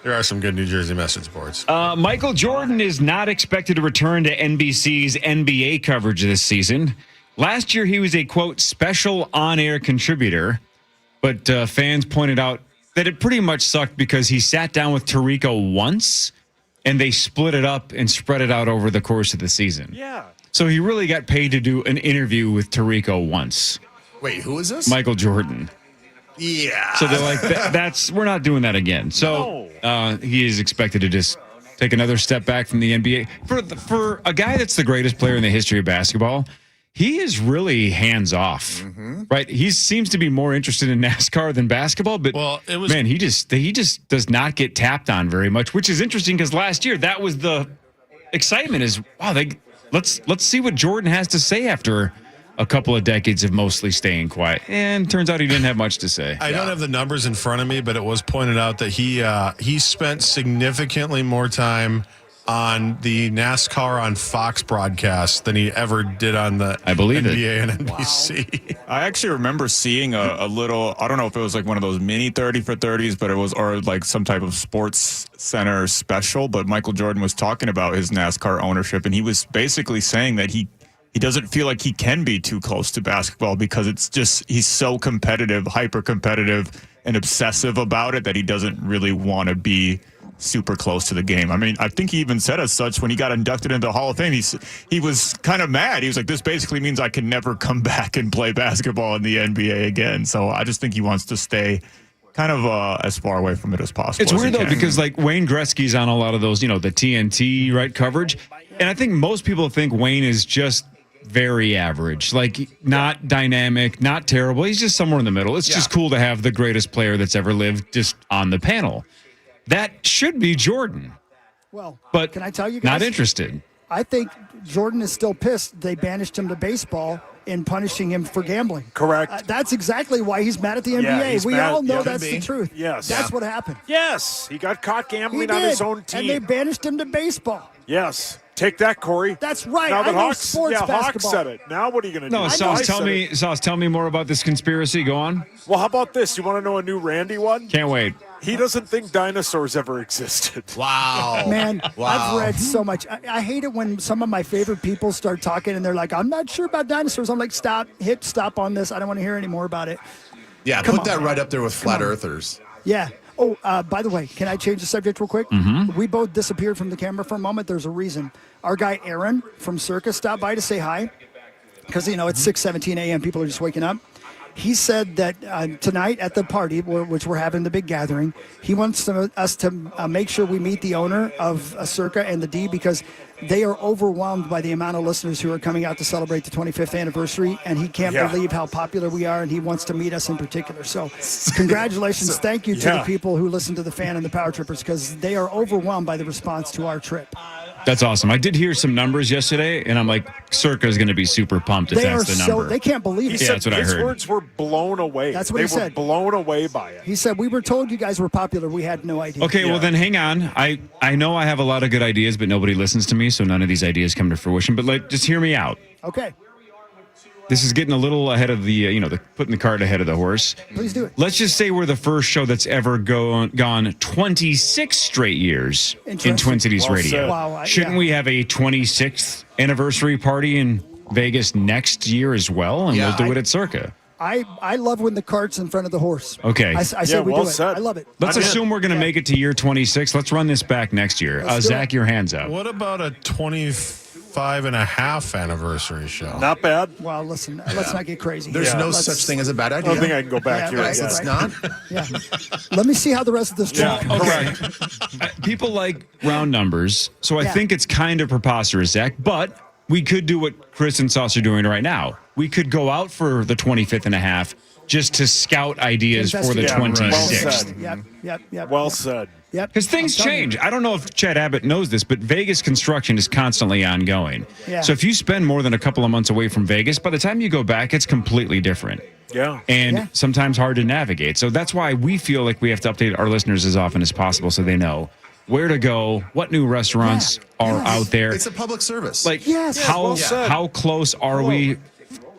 there are some good New Jersey message boards. Michael Jordan is not expected to return to NBC's NBA coverage this season. Last year, he was a, quote, special on-air contributor, but fans pointed out that it pretty much sucked because he sat down with Tirico once, and they split it up and spread it out over the course of the season. Yeah. So he really got paid to do an interview with Tirico once. Wait, who is this? Michael Jordan. Yeah. So they're like, we're not doing that again. So he is expected to just take another step back from the NBA. For a guy that's the greatest player in the history of basketball, he is really hands off, right? He seems to be more interested in NASCAR than basketball, but he just does not get tapped on very much, which is interesting because last year that was the excitement is, wow, let's see what Jordan has to say after a couple of decades of mostly staying quiet. And turns out he didn't have much to say. I don't have the numbers in front of me, but it was pointed out that he spent significantly more time on the NASCAR on Fox broadcast than he ever did on the NBA and NBC. Wow. I actually remember seeing a little, I don't know if it was like one of those mini 30 for 30s, but it was, or like some type of sports center special. But Michael Jordan was talking about his NASCAR ownership, and he was basically saying that he doesn't feel like he can be too close to basketball because it's just, he's so competitive, hyper competitive and obsessive about it that he doesn't really want to be super close to the game. I mean, I think he even said as such when he got inducted into the Hall of Fame, he was kind of mad. He was like, this basically means I can never come back and play basketball in the NBA again. So I just think he wants to stay kind of as far away from it as possible. It's weird, though, because like Wayne Gretzky's on a lot of those, the TNT, right, coverage. And I think most people think Wayne is just very average, like not dynamic, not terrible. He's just somewhere in the middle. It's just cool to have the greatest player that's ever lived just on the panel. That should be Jordan. Well, but can I tell you guys? Not interested. I think Jordan is still pissed they banished him to baseball in punishing him for gambling. Correct. That's exactly why he's mad at the NBA. Yeah, we mad. all know Yeah. that's the truth. Yes. That's what happened. Yes. He got caught He gambling did, on his own team. and they banished him to baseball. Yes. Take that, Corey. That's right. Now I that know Hawks, sports Hawks basketball. said it. Now what are you going to do? No, Sauce, tell me more about this conspiracy. Go on. Well, how about this? You want to know a new Randy one? Can't wait. He doesn't think dinosaurs ever existed. Wow. Man, Wow. I've read so much. I hate it when some of my favorite people start talking and they're like, I'm not sure about dinosaurs. I'm like, hit stop on this. I don't want to hear any more about it. Yeah, Come put that on. right up there with flat earthers. Yeah. Oh, by the way, can I change the subject real quick? Mm-hmm. We both disappeared from the camera for a moment. There's a reason. Our guy Aaron from Circus stopped by to say hi because, it's 6:17 a.m. People are just waking up. He said that tonight at the party, which we're having the big gathering, he wants us to make sure we meet the owner of Circa and the D because they are overwhelmed by the amount of listeners who are coming out to celebrate the 25th anniversary, and he can't believe how popular we are, and he wants to meet us in particular. So congratulations. Thank you to the people who listen to the Fan and the Power Trippers because they are overwhelmed by the response to our trip. That's awesome. I did hear some numbers yesterday, and I'm like, Circa is going to be super pumped if that's the number. They can't believe it. He said that's what I his heard. words were blown away. That's what he said. They were blown away by it. He said, we were told you guys were popular. We had no idea. Okay, well then hang on. I know I have a lot of good ideas, but nobody listens to me, so none of these ideas come to fruition. But just hear me out. Okay. This is getting a little ahead of the, putting the cart ahead of the horse. Please do it. Let's just say we're the first show that's ever gone 26 straight years in Twin Cities Well Radio. said. Wow, Shouldn't we have a 26th anniversary party in Vegas next year as well? And we'll do it at Circa. I love when the cart's in front of the horse. Okay. I say we do it. I love it. Let's assume we're going to make it to year 26. Let's run this back next year. Let's do Zach, your hands up. What about a 25.5 anniversary show? Not bad. Well, listen, let's not get crazy. There's no such thing as a bad idea. I don't think I can go back here. Right, It's right. not. Yeah. Let me see how the rest of this trip goes. Okay. People like round numbers, so I Yeah. think it's kind of preposterous, Zach, but we could do what Chris and Sauce are doing right now. We could go out for the 25th and a half just to scout ideas for the 26th. Yep. Well said. Yep. Because things change. I don't know if Chad Abbott knows this, but Vegas construction is constantly ongoing. Yeah. So if you spend more than a couple of months away from Vegas, by the time you go back, it's completely different. Yeah. And sometimes hard to navigate. So that's why we feel like we have to update our listeners as often as possible so they know where to go, what new restaurants are out there. It's a public service. Like, how close are we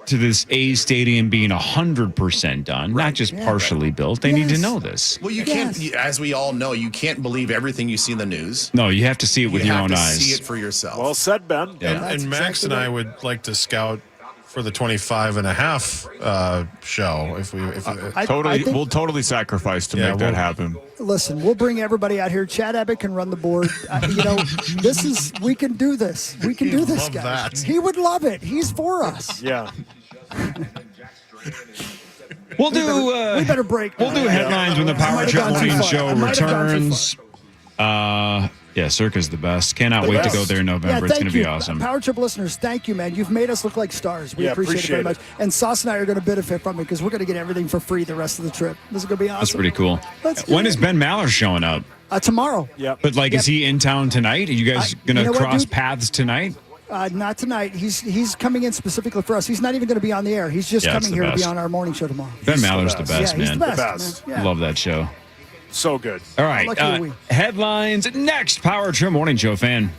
to this A's stadium being 100% done, not just partially built? They need to know this. Well, you can't, as we all know, you can't believe everything you see in the news. No, you have to see it with you your have own to eyes. see it for yourself. Well said, Ben. Yeah. And Max and I would like to scout for the 25.5 show. If we We'll totally sacrifice to make that happen. Listen, we'll bring everybody out here. Chad Abbott can run the board. We can do this. We can do this, love guys. that. He would love it. He's for us. Yeah. We'll do. We better break. We'll do headlines when the Power Trip Morning Show Might have gone too returns. Circa's the best. Cannot wait to go there in November. It's going to be awesome. Power Trip listeners, thank you, man. You've made us look like stars. We Yeah, appreciate it very appreciate much. And Sauce and I are going to benefit from it because we're going to get everything for free the rest of the trip. This is going to be awesome. That's pretty cool. Let's When do is it. Ben Maller showing up? Tomorrow. Yeah. But is he in town tonight? Are you guys going you to know what, cross dude? paths tonight? Not tonight. He's coming in specifically for us. He's not even going to be on the air. He's just Yeah, it's coming the here to be best. on our morning show tomorrow. Ben Maller's the best, Yeah, he's man. the best. Man. Yeah. Love that show. So good. All right. Lucky are we. Headlines next. Power Trip Morning Show fan.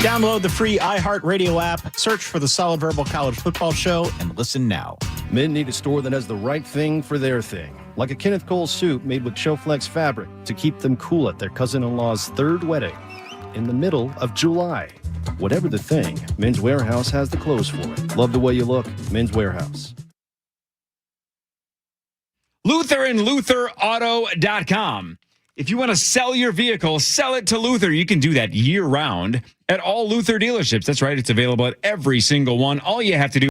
Download the free iHeartRadio app, search for the Solid Verbal College Football Show, and listen now. Men need a store that has the right thing for their thing, like a Kenneth Cole suit made with Showflex fabric to keep them cool at their cousin-in-law's third wedding in the middle of July. Whatever the thing, Men's Warehouse has the clothes for it. Love the way you look, Men's Warehouse. Luther and LutherAuto.com. If you want to sell your vehicle, sell it to Luther. You can do that year-round at all Luther dealerships. That's right. It's available at every single one. All you have to do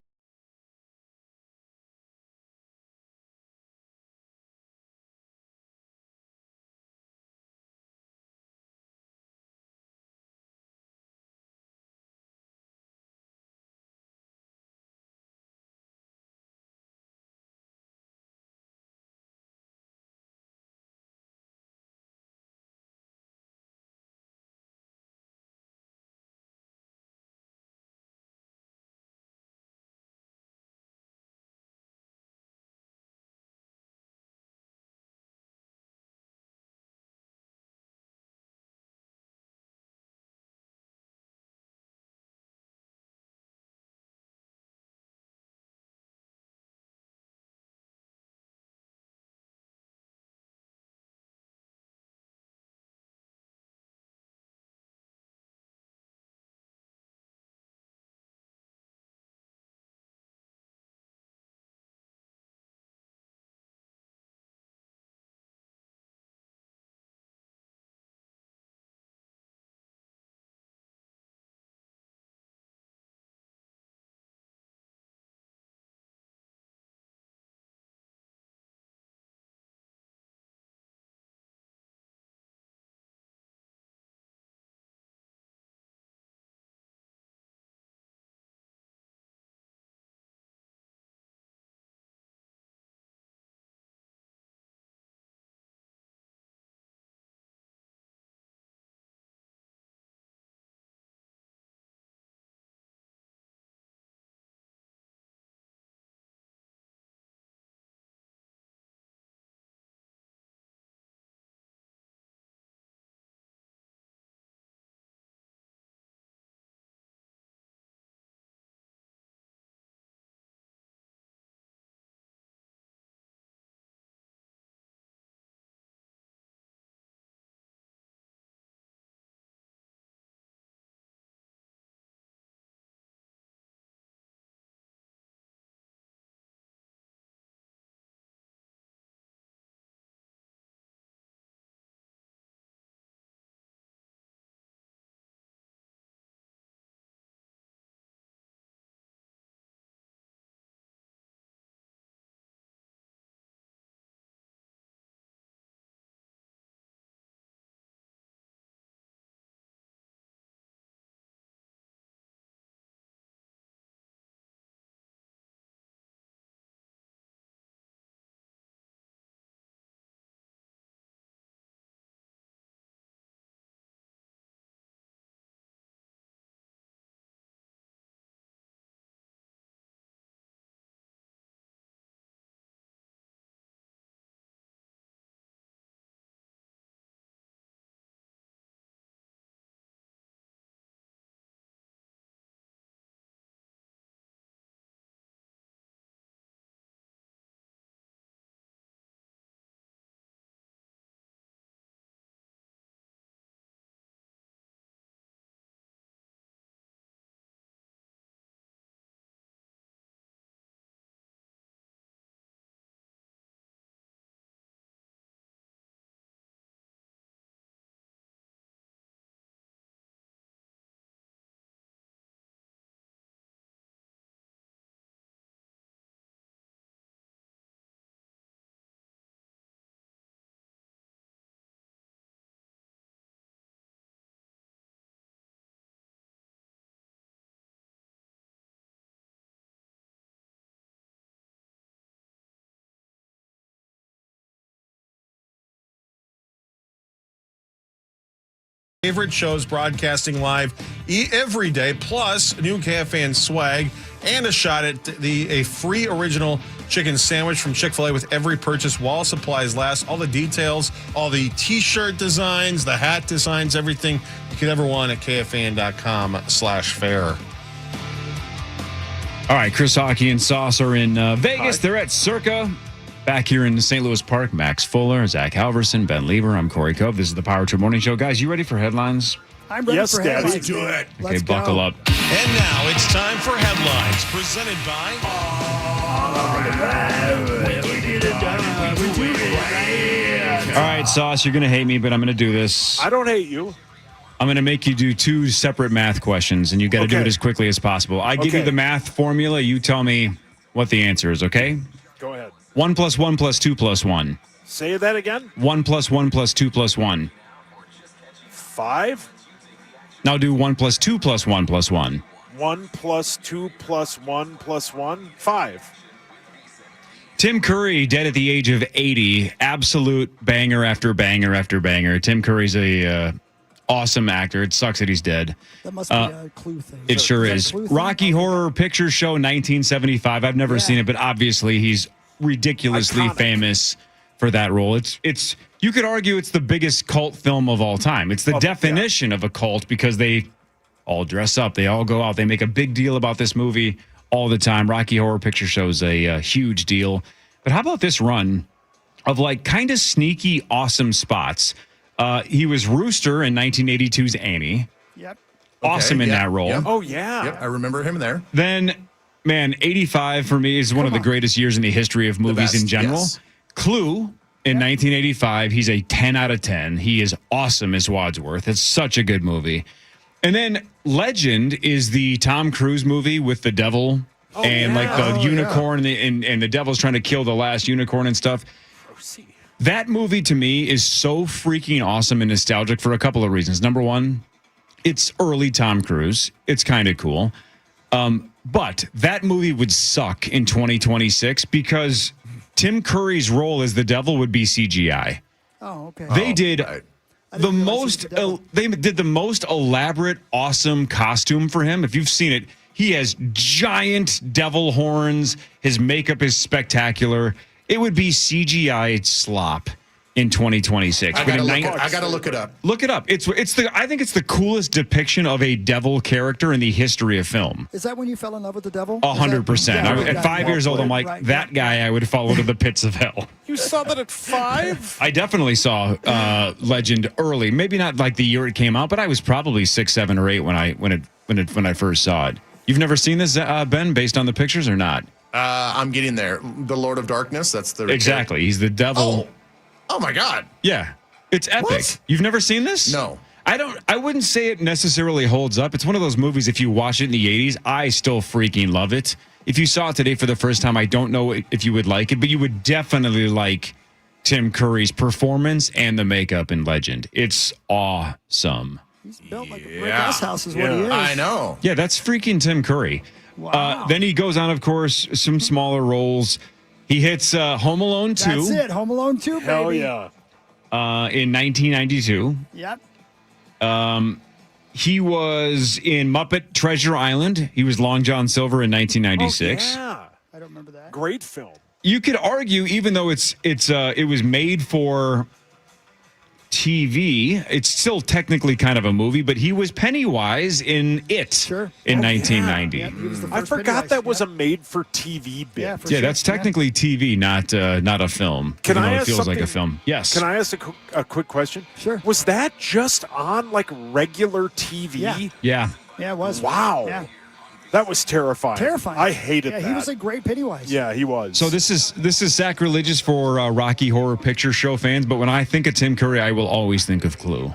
Favorite shows broadcasting live every day, plus new KFAN swag and a shot at a free original chicken sandwich from Chick-fil-A with every purchase while supplies last. All the details, all the T-shirt designs, the hat designs, everything you could ever want at KFAN.com/fair. All right, Chris Hockey and Sauce are in Vegas. They're at Circa. Back here in St. Louis Park, Max Fuller, Zach Halverson, Ben Lieber. I'm Corey Cove. This is the Power Trip Morning Show. Guys, you ready for headlines? I'm ready for headlines. Let's do it. Okay, buckle up. And now it's time for headlines presented by... All right, Sauce, you're going to hate me, but I'm going to do this. I don't hate you. I'm going to make you do 2 separate math questions, and you got to do it as quickly as possible. I give you the math formula. You tell me what the answer is, okay? Go ahead. 1 + 1 + 2 + 1. Say that again. 1 + 1 + 2 + 1. 5. Now do 1 + 2 + 1 + 1. 1 + 2 + 1 + 1. 5. Tim Curry, dead at the age of 80. Absolute banger after banger after banger. Tim Curry's a awesome actor. It sucks that he's dead. That must be a clue thing. It sure is. Rocky Horror Picture Show 1975. I've never seen it, but obviously he's ridiculously famous for that role. It's you could argue it's the biggest cult film of all time. It's the definition of a cult because they all dress up, they all go out, they make a big deal about this movie all the time. Rocky Horror Picture Show is a huge deal. But how about this run of like kind of sneaky awesome spots? He was Rooster in 1982's Annie. Yep. Awesome in that role. Yep. Oh, yeah. Yep, I remember him there. Then, man, 85 for me is one of the greatest years in the history of movies in general. Yes. Clue in 1985, he's a 10 out of 10. He is awesome as Wadsworth. It's such a good movie. And then Legend is the Tom Cruise movie with the devil and like the unicorn and the devil's trying to kill the last unicorn and stuff. That movie to me is so freaking awesome and nostalgic for a couple of reasons. Number one, it's early Tom Cruise. It's kind of cool. But that movie would suck in 2026 because Tim Curry's role as the devil would be CGI. Oh, okay. They did the most elaborate, awesome costume for him. If you've seen it, he has giant devil horns. His makeup is spectacular. It would be CGI slop in 2026. I gotta look it up. Look it up. I think it's the coolest depiction of a devil character in the history of film. Is that when you fell in love with the devil? 100%. At 5 years old, I'm like, that guy I would follow to the pits of hell. You saw that at 5? I definitely saw Legend early. Maybe not like the year it came out, but I was probably 6, 7, or 8 when I first saw it. You've never seen this, Ben, based on the pictures or not? I'm getting there. The Lord of Darkness. That's the exactly. He's the devil. Oh my God. Yeah, it's epic. What? You've never seen this? No. I wouldn't say it necessarily holds up. It's one of those movies, if you watch it in the 80s, I still freaking love it. If you saw it today for the first time, I don't know if you would like it, but you would definitely like Tim Curry's performance and the makeup in Legend. It's awesome. He's built like a brick house is what he is. I know. Yeah, that's freaking Tim Curry. Wow. Then he goes on, of course, some smaller roles. He hits Home Alone 2. That's it. Home Alone 2, baby. Hell yeah. In 1992. Yep. He was in Muppet Treasure Island. He was Long John Silver in 1996. Oh, yeah. I don't remember that. Great film. You could argue, even though it was made for TV, it's still technically kind of a movie, but he was Pennywise in It in 1990. Yeah, I forgot that was a made-for-TV bit. Yeah, that's technically TV, not a film. Can even I though ask it feels something? like a film. Yes. Can I ask a quick question? Sure. Was that just on like regular TV? Yeah. Yeah, it was. Wow. Yeah. That was terrifying. Terrifying. I hated that. Yeah, he was a great Pennywise. Yeah, he was. So this is sacrilegious for Rocky Horror Picture Show fans, but when I think of Tim Curry, I will always think of Clue.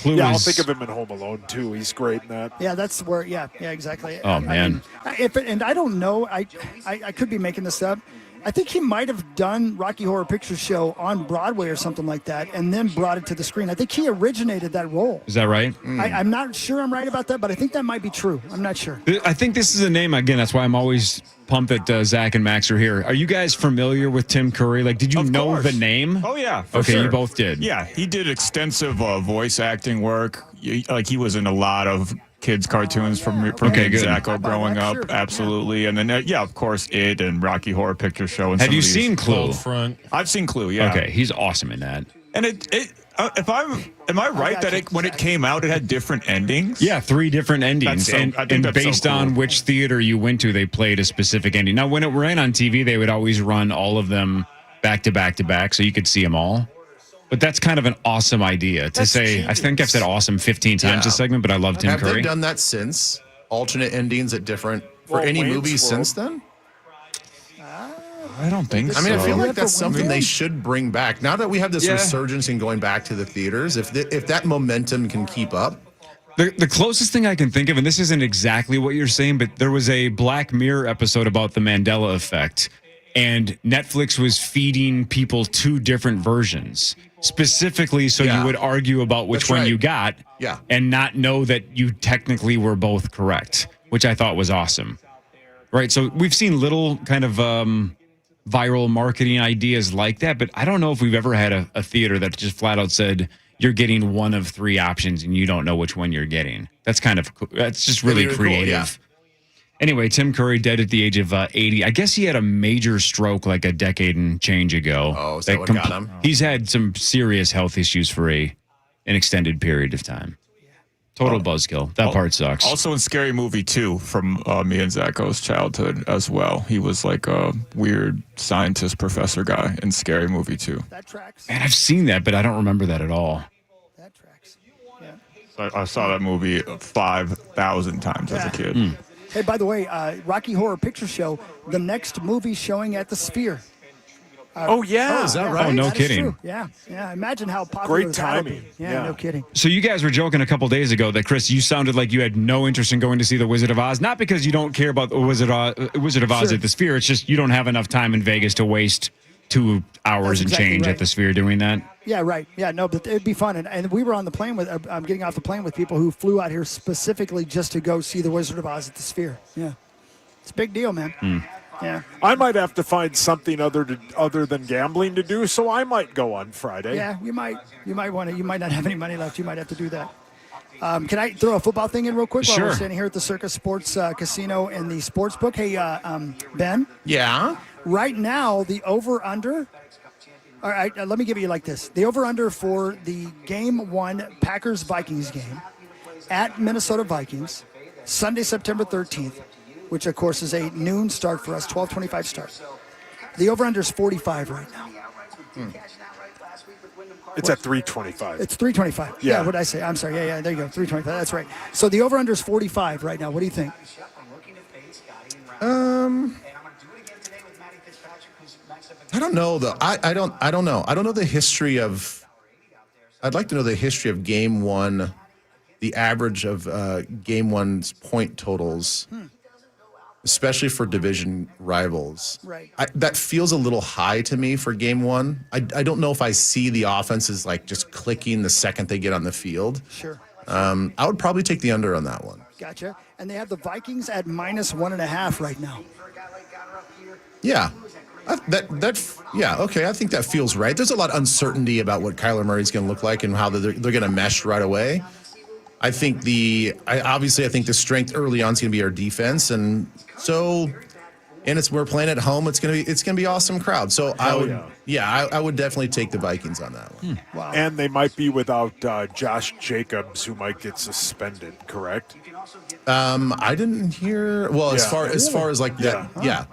I'll think of him in Home Alone too. He's great in that. Yeah, that's where. Yeah, exactly. Oh man. And I don't know. I could be making this up. I think he might have done Rocky Horror Picture Show on Broadway or something like that, and then brought it to the screen. I think he originated that role. Is that right? I'm not sure I'm right about that, but I think that might be true. I'm not sure. I think this is a name, again, that's why I'm always pumped that Zach and Max are here. Are you guys familiar with Tim Curry? Like, did you know the name? Oh, yeah. Okay, sure. you both did. Yeah, he did extensive voice acting work. He was in a lot of kids' cartoons from me and Zacho growing up. Sure. Absolutely. And then, of course, It and Rocky Horror Picture Show. And Have you seen Clue? I've seen Clue, yeah. Okay, he's awesome in that. And am I right that when it came out, it had different endings? Yeah, 3 different endings. And based on which theater you went to, they played a specific ending. Now, when it ran on TV, they would always run all of them back to back to back, so you could see them all. But that's kind of an awesome idea to say. I think I've said awesome 15 times this segment, but I love Tim Curry. Have they done that since? Alternate endings at different for any movies since then? I don't think so. I mean, I feel like that's something they should bring back. Now that we have this resurgence in going back to the theaters, if that momentum can keep up. The closest thing I can think of, and this isn't exactly what you're saying, but there was a Black Mirror episode about the Mandela effect, and Netflix was feeding people 2 different versions, specifically so you would argue about which one you got and not know that you technically were both correct, which I thought was awesome. Right, so we've seen little kind of viral marketing ideas like that, but I don't know if we've ever had a theater that just flat out said you're getting one of 3 options and you don't know which one you're getting. That's just really creative. Cool, yeah. Anyway, Tim Curry dead at the age of 80. I guess he had a major stroke like a decade and change ago. Oh, is that what got him? He's had some serious health issues for an extended period of time. Total buzzkill. That part sucks. Also in Scary Movie 2 from me and Zacho's childhood as well. He was like a weird scientist professor guy in Scary Movie 2. That tracks. Man, I've seen that, but I don't remember that at all. That tracks. Yeah. I saw that movie 5,000 times as a kid. Hey, by the way, Rocky Horror Picture Show, the next movie showing at the Sphere. Is that right? Oh, no kidding. Yeah. Imagine how popular Great that'll be. timing. Yeah, no kidding. So you guys were joking a couple days ago that, Chris, you sounded like you had no interest in going to see The Wizard of Oz. Not because you don't care about The Wizard of Oz at the Sphere. It's just you don't have enough time in Vegas to waste 2 hours and change at the Sphere doing that. Yeah, right. Yeah, no, but it'd be fun. And we were on the plane with, I'm getting off the plane with people who flew out here specifically just to go see The Wizard of Oz at the Sphere. Yeah. It's a big deal, man. Yeah. I might have to find something other than gambling to do, so I might go on Friday. Yeah, you might want to. You might not have any money left. You might have to do that. Can I throw a football thing in real quick while we're standing here at the Circus Sports Casino and the sports book? Hey, Ben. Yeah. Right now, the over/under. All right, let me give you like this: the over/under for the Game 1 Packers-Vikings game at Minnesota Vikings, Sunday, September 13th. Which, of course, is a noon start for us, 12:25 start. The over-under is 45 right now. It's at 325. It's 325. Yeah. What did I say? I'm sorry. Yeah, there you go, 325. That's right. So the over-under is 45 right now. What do you think? I don't know, though. I don't know. I don't know the history of – I'd like to know the history of Game 1, the average of Game 1's point totals. Especially for division rivals. Right. That feels a little high to me for Game 1. I don't know if I see the offenses like just clicking the second they get on the field. Sure. I would probably take the under on that one. Gotcha. And they have the Vikings at -1.5 right now. Yeah. Okay. I think that feels right. There's a lot of uncertainty about what Kyler Murray's going to look like and how they're going to mesh right away. I think the strength early on is going to be our defense, and we're playing at home. It's going to be awesome crowd. So I would definitely take the Vikings on that one. Wow. And they might be without Josh Jacobs, who might get suspended. Correct? I didn't hear. Well, as far as like that, yeah.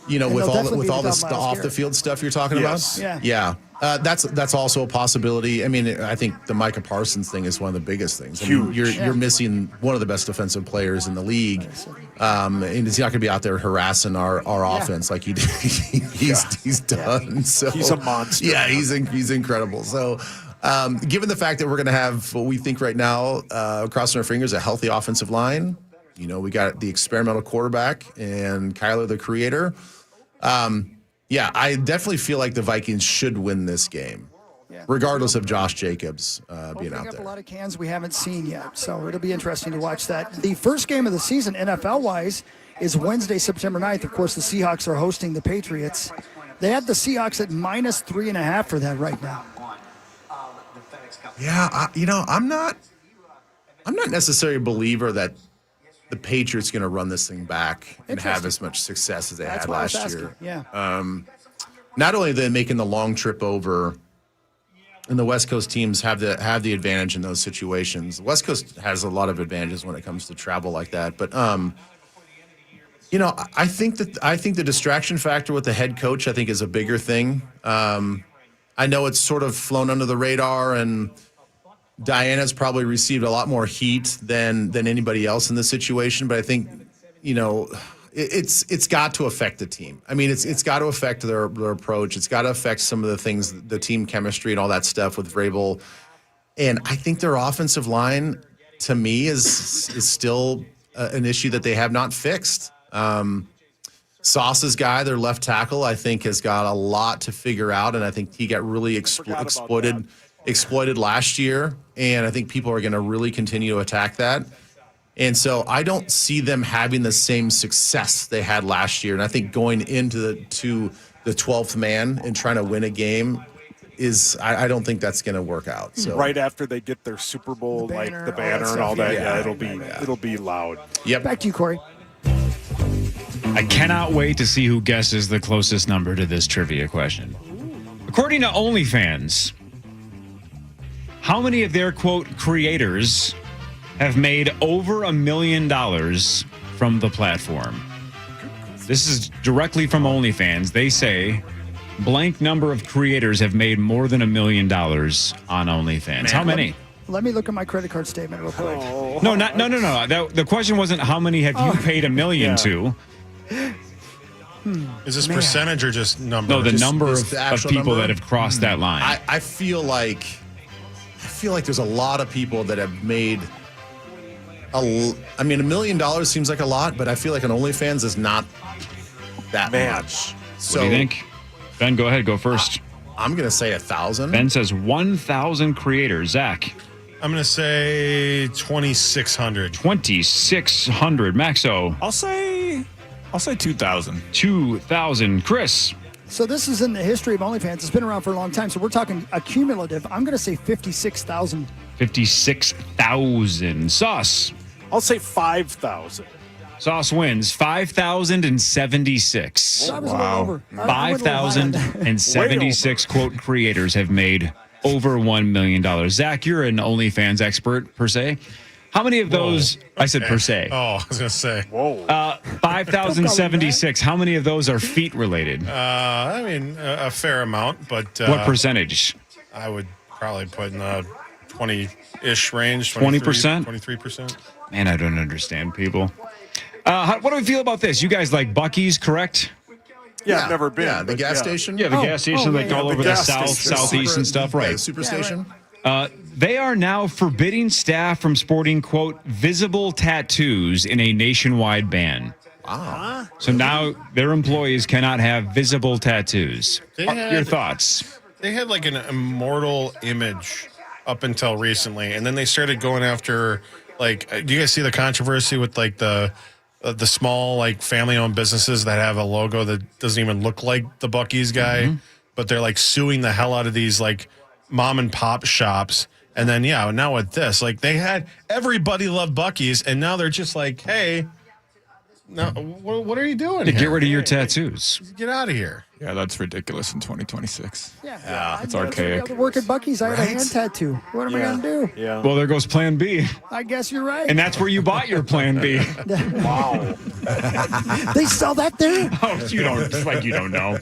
You know, with all this off the field stuff you're talking about. Yeah. That's also a possibility. I mean, I think the Micah Parsons thing is one of the biggest things. I mean, you're missing one of the best defensive players in the league, and he's not going to be out there harassing our offense like he did. He's done. So he's a monster. Yeah, he's incredible. So. Given the fact that we're going to have what we think right now, crossing our fingers, a healthy offensive line, you know, we got the experimental quarterback and Kyler, the creator. I definitely feel like the Vikings should win this game, regardless of Josh Jacobs being out there. A lot of cans we haven't seen yet, so it'll be interesting to watch that. The first game of the season, NFL-wise, is Wednesday, September 9th. Of course, the Seahawks are hosting the Patriots. They have the Seahawks at -3.5 for that right now. Yeah, I'm not necessarily a believer that the Patriots going to run this thing back and have as much success as they had last year. Yeah. Not only are they making the long trip over, and the West Coast teams have the advantage in those situations. The West Coast has a lot of advantages when it comes to travel like that. But I think the distraction factor with the head coach, I think, is a bigger thing. I know it's sort of flown under the radar, and Diana's probably received a lot more heat than anybody else in this situation. But I think, it's got to affect the team. I mean, it's got to affect their approach. It's got to affect some of the things, the team chemistry and all that stuff with Vrabel. And I think their offensive line, to me, is still an issue that they have not fixed. Sauce's guy, their left tackle, I think has got a lot to figure out, and I think he got really exploited last year, and I think people are going to really continue to attack that. And so I don't see them having the same success they had last year. And I think going into the 12th man and trying to win a game I don't think that's going to work out. So right after they get their Super Bowl, the banner and all that, it'll be loud. Yep. Back to you, Corey. I cannot wait to see who guesses the closest number to this trivia question. According to OnlyFans, how many of their, quote, creators have made over $1 million from the platform? This is directly from OnlyFans. They say blank number of creators have made more than $1 million on OnlyFans. How many? Let me look at my credit card statement real quick. No. The question wasn't how many have you paid $1 million to. Is this percentage or just number? No, the number of people number? that have crossed that line. I feel like there's a lot of people that have made $1 million seems like a lot, but I feel like an OnlyFans is not that much. So, what do you think? Ben, go ahead. Go first. I'm going to say 1,000. Ben says 1,000 creators. Zach? I'm going to say 2,600. 2,600. Maxo? I'll say 2,000. 2,000. Chris? So this is in the history of OnlyFans. It's been around for a long time, so we're talking accumulative. I'm going to say 56,000. 56,000. Sauce? I'll say 5,000. Sauce wins 5,076. Wow. 5,076 quote creators have made over $1 million. Zach, you're an OnlyFans expert per se. How many of those? I said per se. Oh, I was gonna say. Whoa. 5,076. How many of those are feet related? I mean, a fair amount, but what percentage? I would probably put in the 20-ish range. 20%? 23%. Man, I don't understand people. What do we feel about this? You guys like Buc-ee's, correct? Yeah, I've never been. Yeah, the gas station. Yeah, the gas station, like all over the southeast and stuff, right? The super station. They are now forbidding staff from sporting, quote, visible tattoos in a nationwide ban. Wow. So now their employees cannot have visible tattoos. Your thoughts? They had like an immortal image up until recently, and then they started going after, like, do you guys see the controversy with like the small, like, family-owned businesses that have a logo that doesn't even look like the Buc-ee's guy, but they're like suing the hell out of these like mom and pop shops. And then, now with this, like, they had everybody loved Buc-ee's, and now they're just like, hey, now what are you doing? Get rid of your tattoos. Get out of here. Yeah, that's ridiculous in 2026. Yeah, it's I'd archaic. be able to work at Buc-ee's. I had a hand tattoo. What am I going to do? Yeah. Well, there goes Plan B. I guess you're right. And that's where you bought your Plan B. Wow. They sell that there? Oh, you don't know.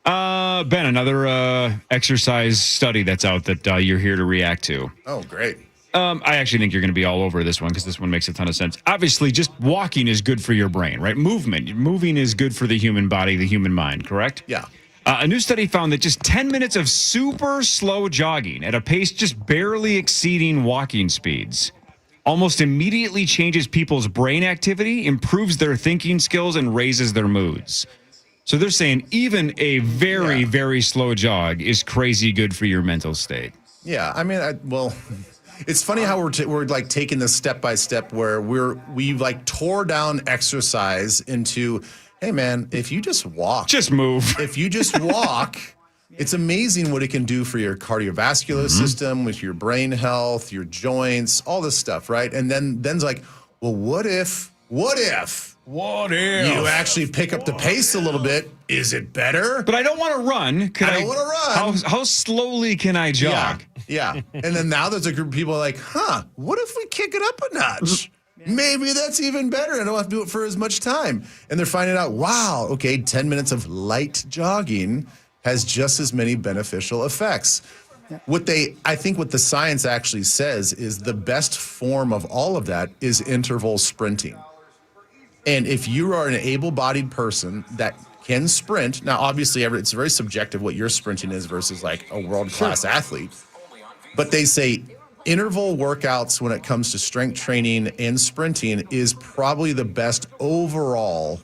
Ben, another exercise study that's out that you're here to react to. Oh, great. I actually think you're going to be all over this one because this one makes a ton of sense. Obviously, just walking is good for your brain, right? Moving is good for the human body, the human mind, correct? Yeah. A new study found that just 10 minutes of super slow jogging at a pace just barely exceeding walking speeds almost immediately changes people's brain activity, improves their thinking skills, and raises their moods. So they're saying even a very, very slow jog is crazy good for your mental state. Yeah, I mean, It's funny how we're like taking this step by step where we like tore down exercise into, hey man, if you just walk, just move. If you just walk, it's amazing what it can do for your cardiovascular system, with your brain health, your joints, all this stuff, right? And then it's like, well, what if you actually pick up the pace a little bit? Is it better? But I don't want to run. I don't want to run. How slowly can I jog? Yeah. And then now there's a group of people like, what if we kick it up a notch? Maybe that's even better. I don't have to do it for as much time. And they're finding out, wow, okay, 10 minutes of light jogging has just as many beneficial effects. I think what the science actually says is the best form of all of that is interval sprinting. And if you are an able-bodied person that can sprint, now obviously it's very subjective what your sprinting is versus like a world-class athlete, but they say interval workouts when it comes to strength training and sprinting is probably the best overall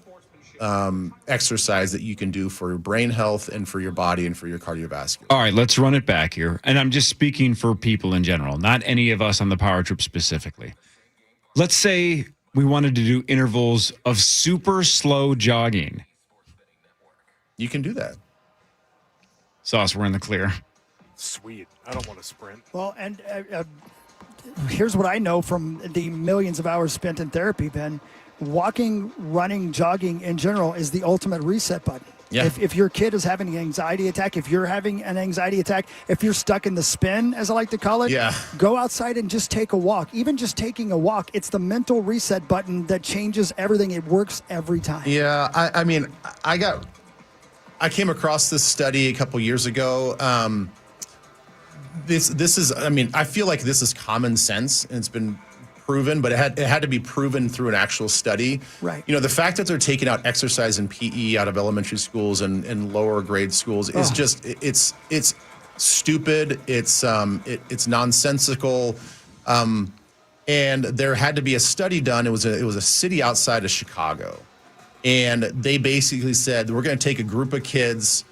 exercise that you can do for your brain health and for your body and for your cardiovascular. All right, let's run it back here. And I'm just speaking for people in general, not any of us on the Power Trip specifically. Let's say we wanted to do intervals of super slow jogging. You can do that. Sauce, we're in the clear. Sweet. I don't want to sprint. Well, and here's what I know from the millions of hours spent in therapy, Ben. Walking, running, jogging in general is the ultimate reset button. Yeah. If your kid is having an anxiety attack, if you're having an anxiety attack, if you're stuck in the spin, as I like to call it, go outside and just take a walk. Even just taking a walk, it's the mental reset button that changes everything. It works every time. Yeah, I came across this study a couple years ago. This is, I feel like this is common sense, and it's been proven, but it had to be proven through an actual study. Right. You know, the fact that they're taking out exercise and PE out of elementary schools and lower grade schools is just it's stupid. It's nonsensical. And there had to be a study done. It was a city outside of Chicago, and they basically said, we're going to take a group of kids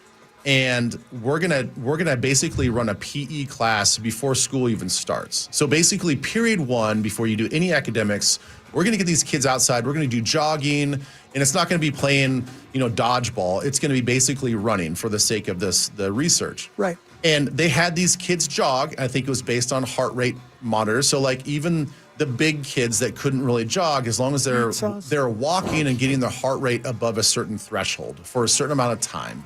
and we're gonna basically run a PE class before school even starts. So basically, period one, before you do any academics, we're gonna get these kids outside. We're gonna do jogging, and it's not gonna be playing, dodgeball. It's gonna be basically running for the sake of the research. Right. And they had these kids jog. I think it was based on heart rate monitors. So like even the big kids that couldn't really jog, as long as they're walking and getting their heart rate above a certain threshold for a certain amount of time.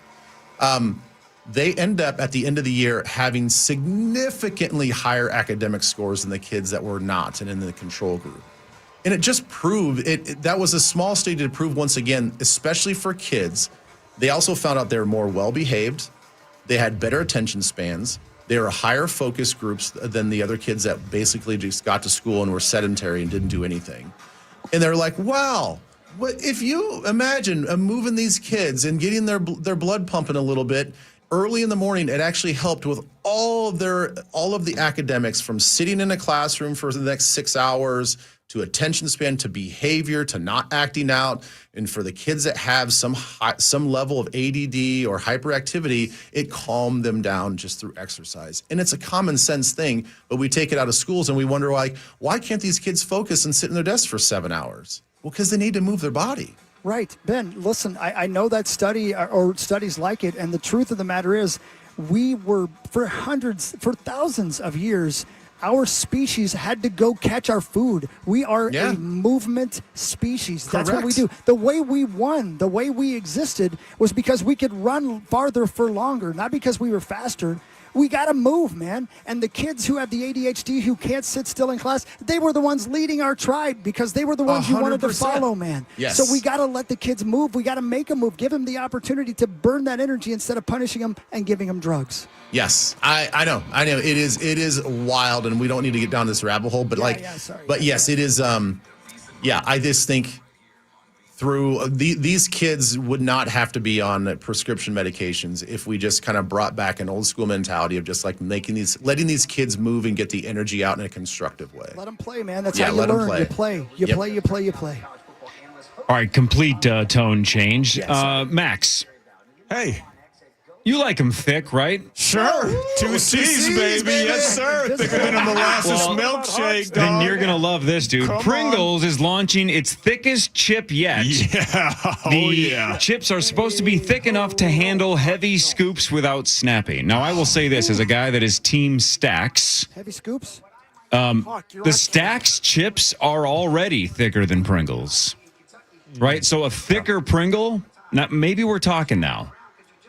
They end up at the end of the year having significantly higher academic scores than the kids that were not and in the control group. And it just proved that was a small study to prove once again, especially for kids. They also found out they were more well-behaved. They had better attention spans. They were higher focus groups than the other kids that basically just got to school and were sedentary and didn't do anything. And they're like, wow. What if you imagine moving these kids and getting their blood pumping a little bit early in the morning? It actually helped with all of the academics, from sitting in a classroom for the next 6 hours to attention span to behavior to not acting out. And for the kids that have some level of ADD or hyperactivity, it calmed them down just through exercise. And it's a common sense thing, but we take it out of schools and we wonder why can't these kids focus and sit in their desks for 7 hours? Well, because they need to move their body. Right. Ben, listen, I know that study or studies like it, and the truth of the matter is we were, for thousands of years, our species had to go catch our food. We are a movement species. That's what we do. The way we won, the way we existed was because we could run farther for longer, not because we were faster. We got to move, man. And the kids who have the ADHD, who can't sit still in class, they were the ones leading our tribe because they were the ones you wanted to follow, man. Yes. So we got to let the kids move. We got to make them move. Give them the opportunity to burn that energy instead of punishing them and giving them drugs. Yes, I know. It is wild, and we don't need to get down this rabbit hole. But but yes, it is. I just think through these kids would not have to be on prescription medications if we just kind of brought back an old school mentality of just like letting these kids move and get the energy out in a constructive way. Let them play, man. That's how you learn. You play. You play. All right, complete tone change. Max. Hey. You like them thick, right? Sure. Two C's, baby. Yes, sir. Thicker than a molasses milkshake, dog. Then you're going to love this, dude. Come Pringles is launching its thickest chip yet. Yeah. The chips are supposed to be thick enough to handle heavy scoops without snapping. Now, I will say this as a guy that is Team Stacks. Heavy scoops? The Stacks chips are already thicker than Pringles, right? So a thicker Pringle, maybe we're talking now.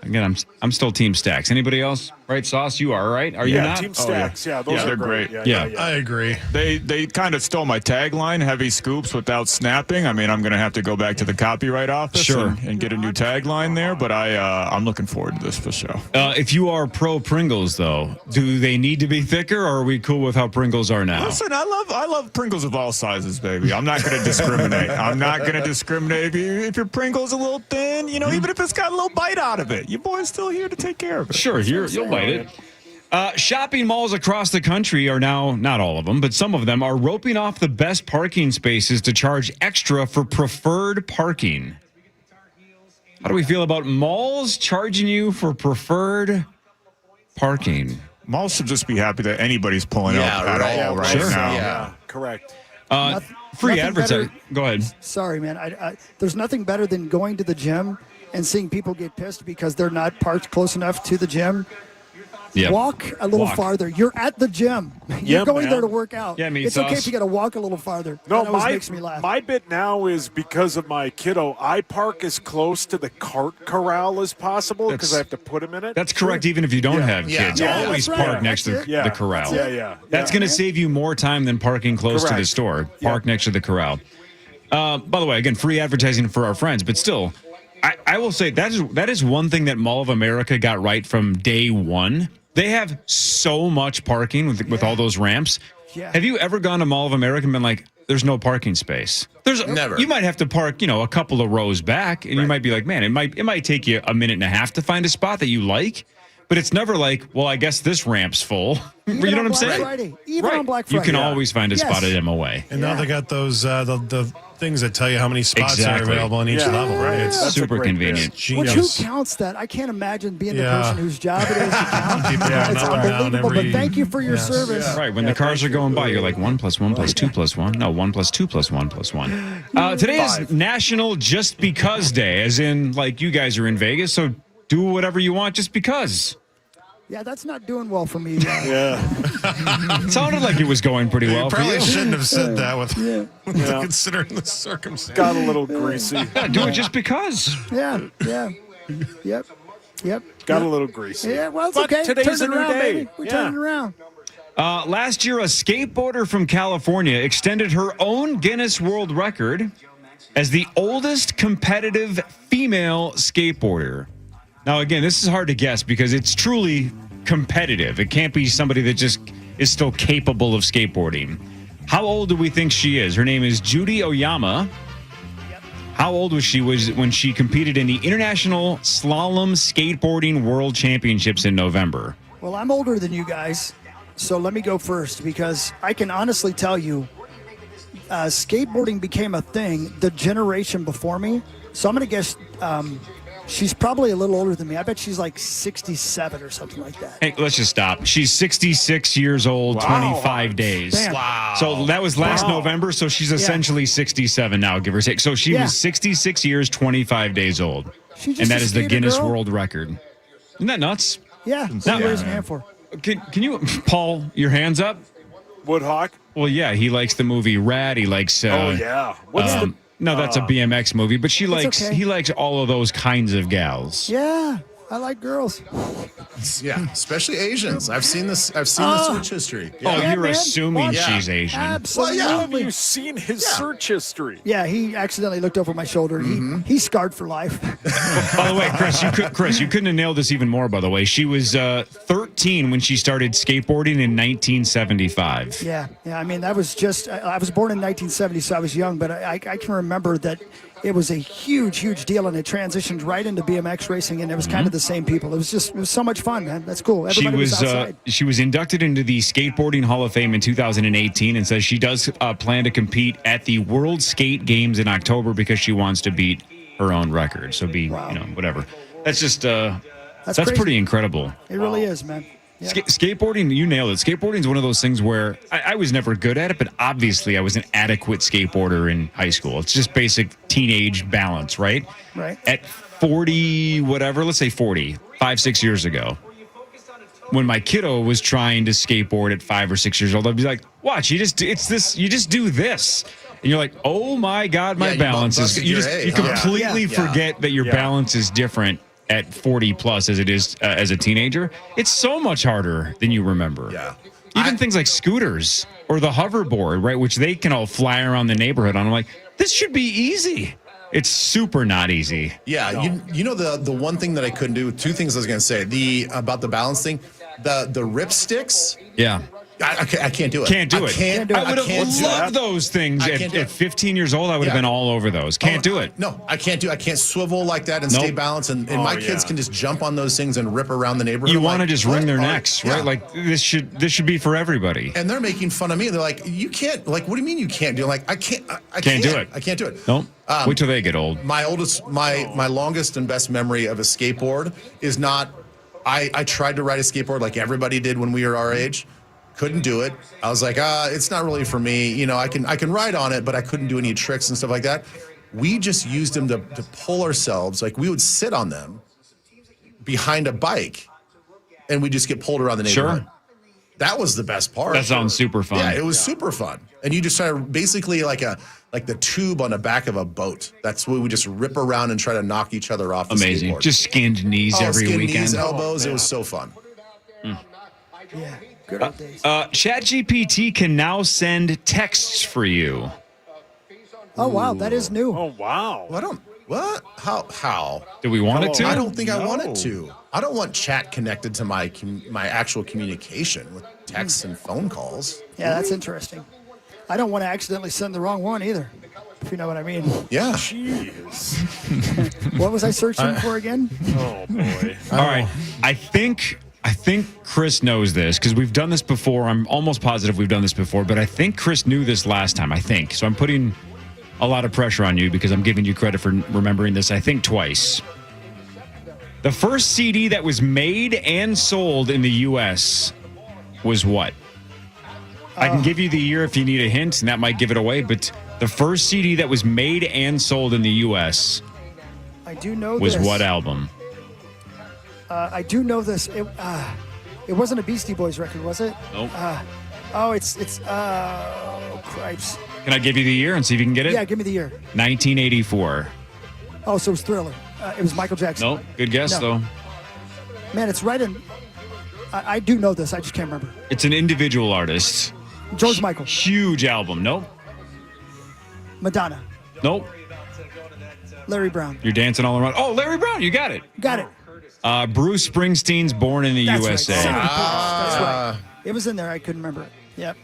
Again, I'm still Team Stacks. Anybody else? Right, Sauce? You are, right? Are you not? Team Stacks. Oh, yeah. Those they're are great. Yeah, I agree. They kind of stole my tagline, heavy scoops without snapping. I mean, I'm going to have to go back to the copyright office and get a new tagline there, but I'm looking forward to this for sure. If you are pro Pringles, though, do they need to be thicker, or are we cool with how Pringles are now? Listen, I love Pringles of all sizes, baby. I'm not going to discriminate. I'm not going to discriminate. If your Pringle's a little thin, even if it's got a little bite out of it, your boy's still here to take care of it. Sure, you'll bite it. Shopping malls across the country are now, not all of them, but some of them are roping off the best parking spaces to charge extra for preferred parking. How do we feel about malls charging you for preferred parking? Malls should just be happy that anybody's pulling up at all right now. Yeah, correct. Free advertising. Go ahead. Sorry, man. There's nothing better than going to the gym and seeing people get pissed because they're not parked close enough to the gym. Yep. Walk a little farther. You're at the gym. You're going there to work out. Yeah, it's okay if you got to walk a little farther. No, that always makes me laugh. My bit now is because of my kiddo. I park as close to the cart corral as possible because I have to put him in it. That's correct, even if you don't have kids. Always park next to the corral. That's going to save you more time than parking close to the store. Park next to the corral. By the way, again, free advertising for our friends, but still, I will say that is one thing that Mall of America got right from day one. They have so much parking with all those ramps. Yeah. Have you ever gone to Mall of America and been like, there's no parking space? Never. You might have to park, a couple of rows back, and you might be like, man, it might take you a minute and a half to find a spot that you like. But it's never like, well, I guess this ramp's full. Even you know on what I'm Black saying? Friday. Even on Black Friday. You can always find a spot at MOA. And now they got those the things that tell you how many spots are available on each level. Right? It's super convenient. Which who counts that? I can't imagine being the person whose job it is to count. It's up and down unbelievable. every- But thank you for your service. Right, when the cars are going by, you're like 1 + 1 + 2 + 1. No, 1 + 2 + 1 + 1. Today is National Just Because Day, as in, like, you guys are in Vegas, so do whatever you want just because. Yeah, that's not doing well for me. It sounded like it was going pretty well for Probably you. shouldn't have said that with considering the circumstances. Got a little greasy. Yeah, do it just because. Yeah. Yep. Got a little greasy. Yeah, well, it's But okay. today's Turn a it new around, day. baby. We're turning it around. Last year, a skateboarder from California extended her own Guinness World Record as the oldest competitive female skateboarder. Now, again, this is hard to guess because it's truly competitive. It can't be somebody that just is still capable of skateboarding. How old do we think she is? Her name is Judy Oyama. How old was she when she competed in the International Slalom Skateboarding World Championships in November? Well, I'm older than you guys, so let me go first because I can honestly tell you skateboarding became a thing the generation before me. So I'm going to guess she's probably a little older than me. I bet she's like 67 or something like that. Hey, let's just stop. She's 66 years old, 25 days. Damn. Wow. So that was last November, so she's essentially 67 now, give or take. So she was 66 years, 25 days old. She just And that a is the skater Guinness girl? World Record. Isn't that nuts? Yeah, what are you raising your hand for? Can you, Paul, your hands up? Woodhawk? Well, yeah, he likes the movie Rad. He likes... Oh, yeah. What's the... No, that's a BMX movie, but he likes all of those kinds of gals. Yeah, I like girls. Yeah, especially Asians. I've seen this. I've seen the search history. Oh, Yeah, you're man. assuming What? she's Asian. Absolutely. Have you seen his search history? Yeah, he accidentally looked over my shoulder. He's scarred for life. By the way, Chris, you couldn't have nailed this even more, by the way. She was 13 when she started skateboarding in 1975. Yeah. I mean, that was just, I was born in 1970, so I was young, but I can remember that it was a huge deal, and it transitioned right into BMX racing, and it was kind of the same people. It was so much fun, man. That's cool. Everybody was outside. She was inducted into the Skateboarding Hall of Fame in 2018 and says she does plan to compete at the World Skate Games in October because she wants to beat her own record. So whatever. That's just That's That's crazy. pretty incredible. It really is, man. Yeah. Skateboarding, you nailed it. Skateboarding is one of those things where I was never good at it, but obviously I was an adequate skateboarder in high school. It's just basic teenage balance, right? Right. At 40, whatever, let's say 40, 5-6 years ago, when my kiddo was trying to skateboard at 5 or 6 years old, I'd be like, watch, you just do this. And you're like, oh my God, my balance is, you completely forget that your balance is different at 40 plus as it is as a teenager. It's so much harder than you remember. Yeah. Even things like scooters or the hoverboard, right, which they can all fly around the neighborhood on. I'm like, this should be easy. It's super not easy. Yeah, you know the one thing that I couldn't do, two things I was going to say, about the balance thing, the rip sticks. Yeah. I can't do it. Can't do it. I would have loved do those things at 15 years old. I would have been all over those. Can't do it. No, I can't do it. I can't swivel like that and stay balanced. And my kids can just jump on those things and rip around the neighborhood. You want to just wring their necks, right? Like this should be for everybody. And they're making fun of me. They're like, you can't. Like, what do you mean you can't do it? Like, I can't do it. I can't do it. Nope. Wait till they get old. My longest and best memory of a skateboard is not. I tried to ride a skateboard like everybody did when we were our age. Couldn't do it. I was like, it's not really for me. You know, I can ride on it, but I couldn't do any tricks and stuff like that. We just used them to pull ourselves. Like we would sit on them behind a bike, and we just get pulled around the neighborhood. Sure. That was the best part. That sounds super fun. Yeah, it was super fun. And you just try to basically like the tube on the back of a boat. That's where we just rip around and try to knock each other off. Amazing. Skateboard. Just skinned knees every skinned weekend. Knees, elbows. It was so fun. Yeah. Good old days. ChatGPT can now send texts for you. Oh wow, that is new. Oh wow. What? How? Do we want it to? I don't think I want it to. I don't want chat connected to my actual communication with texts and phone calls. Yeah, that's interesting. I don't want to accidentally send the wrong one either, if you know what I mean. Yeah. Jeez. What was I searching for again? Oh boy. All right. I think Chris knows this because we've done this before. I'm almost positive we've done this before, but I think Chris knew this last time. I think. So I'm putting a lot of pressure on you because I'm giving you credit for remembering this, I think, twice. The first CD that was made and sold in the U.S. was what? I can give you the year if you need a hint, and that might give it away, but the first CD that was made and sold in the U.S. I do know was this. what album? I do know this. It wasn't a Beastie Boys record, was it? Nope. Cripes. Can I give you the year and see if you can get it? Yeah, give me the year. 1984. Oh, so it was Thriller. It was Michael Jackson. Nope. Good guess, No. though. Man, it's right in. I do know this. I just can't remember. It's an individual artist. George Michael. Huge album. Nope. Madonna. Nope. Larry Brown. You're dancing all around. Oh, Larry Brown. You got it. Got it. Bruce Springsteen's Born in the That's USA. Right. That's right. It was in there. I couldn't remember it. Yep.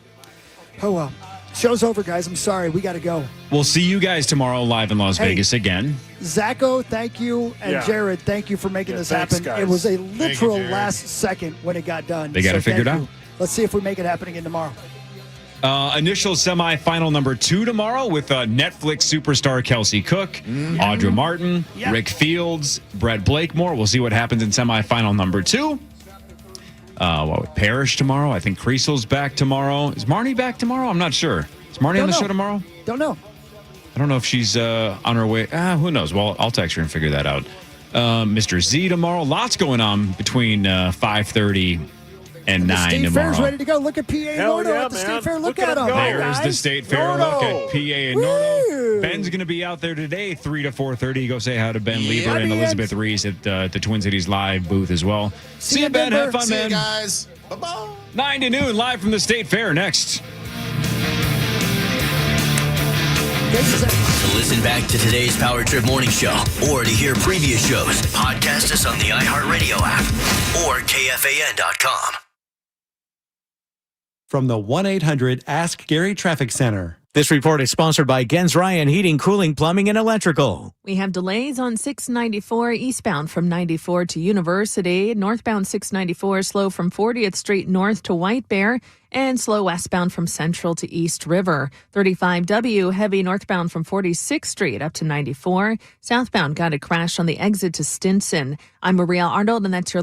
Oh, well. Show's over, guys. I'm sorry. We got to go. We'll see you guys tomorrow live in Las Vegas again. Zacho, thank you. And Jared, thank you for making this happen. Guys. It was a literal last second when it got done. They got it figured thank out. you. Let's see if we make it happen again tomorrow. Initial semifinal number 2 tomorrow with Netflix superstar Kelsey Cook, Audra Martin, Rick Fields, Brett Blakemore. We'll see what happens in semifinal number 2. Parrish tomorrow. I think Creasel's back tomorrow. Is Marnie back tomorrow? I'm not sure. Is Marnie on the show tomorrow? Don't know. I don't know if she's on her way. Who knows? Well, I'll text her and figure that out. Mr. Z tomorrow. Lots going on between 5:30 and 9 State tomorrow. Fair's ready to go. Look at PA Hell Nordo yeah, at the man. State Fair. Look Look at at him. him go. There's the State Fair Nordo. look at PA and Nordo. Ben's going to be out there today, 3 to 4:30. Go say hi to Ben Lieber and Elizabeth Reese at the Twin Cities Live booth as well. See you, Ben. Have fun, See man. you guys. Bye-bye. 9 to noon, live from the State Fair. Next. To listen back to today's Power Trip Morning Show or to hear previous shows, podcast us on the iHeartRadio app or KFAN.com. From the 1-800-ASK-GARY Traffic Center. This report is sponsored by Gens Ryan Heating, Cooling, Plumbing, and Electrical. We have delays on 694 eastbound from 94 to University. Northbound 694 slow from 40th Street north to White Bear. And slow westbound from Central to East River. 35W heavy northbound from 46th Street up to 94. Southbound got a crash on the exit to Stinson. I'm Maria Arnold, and that's your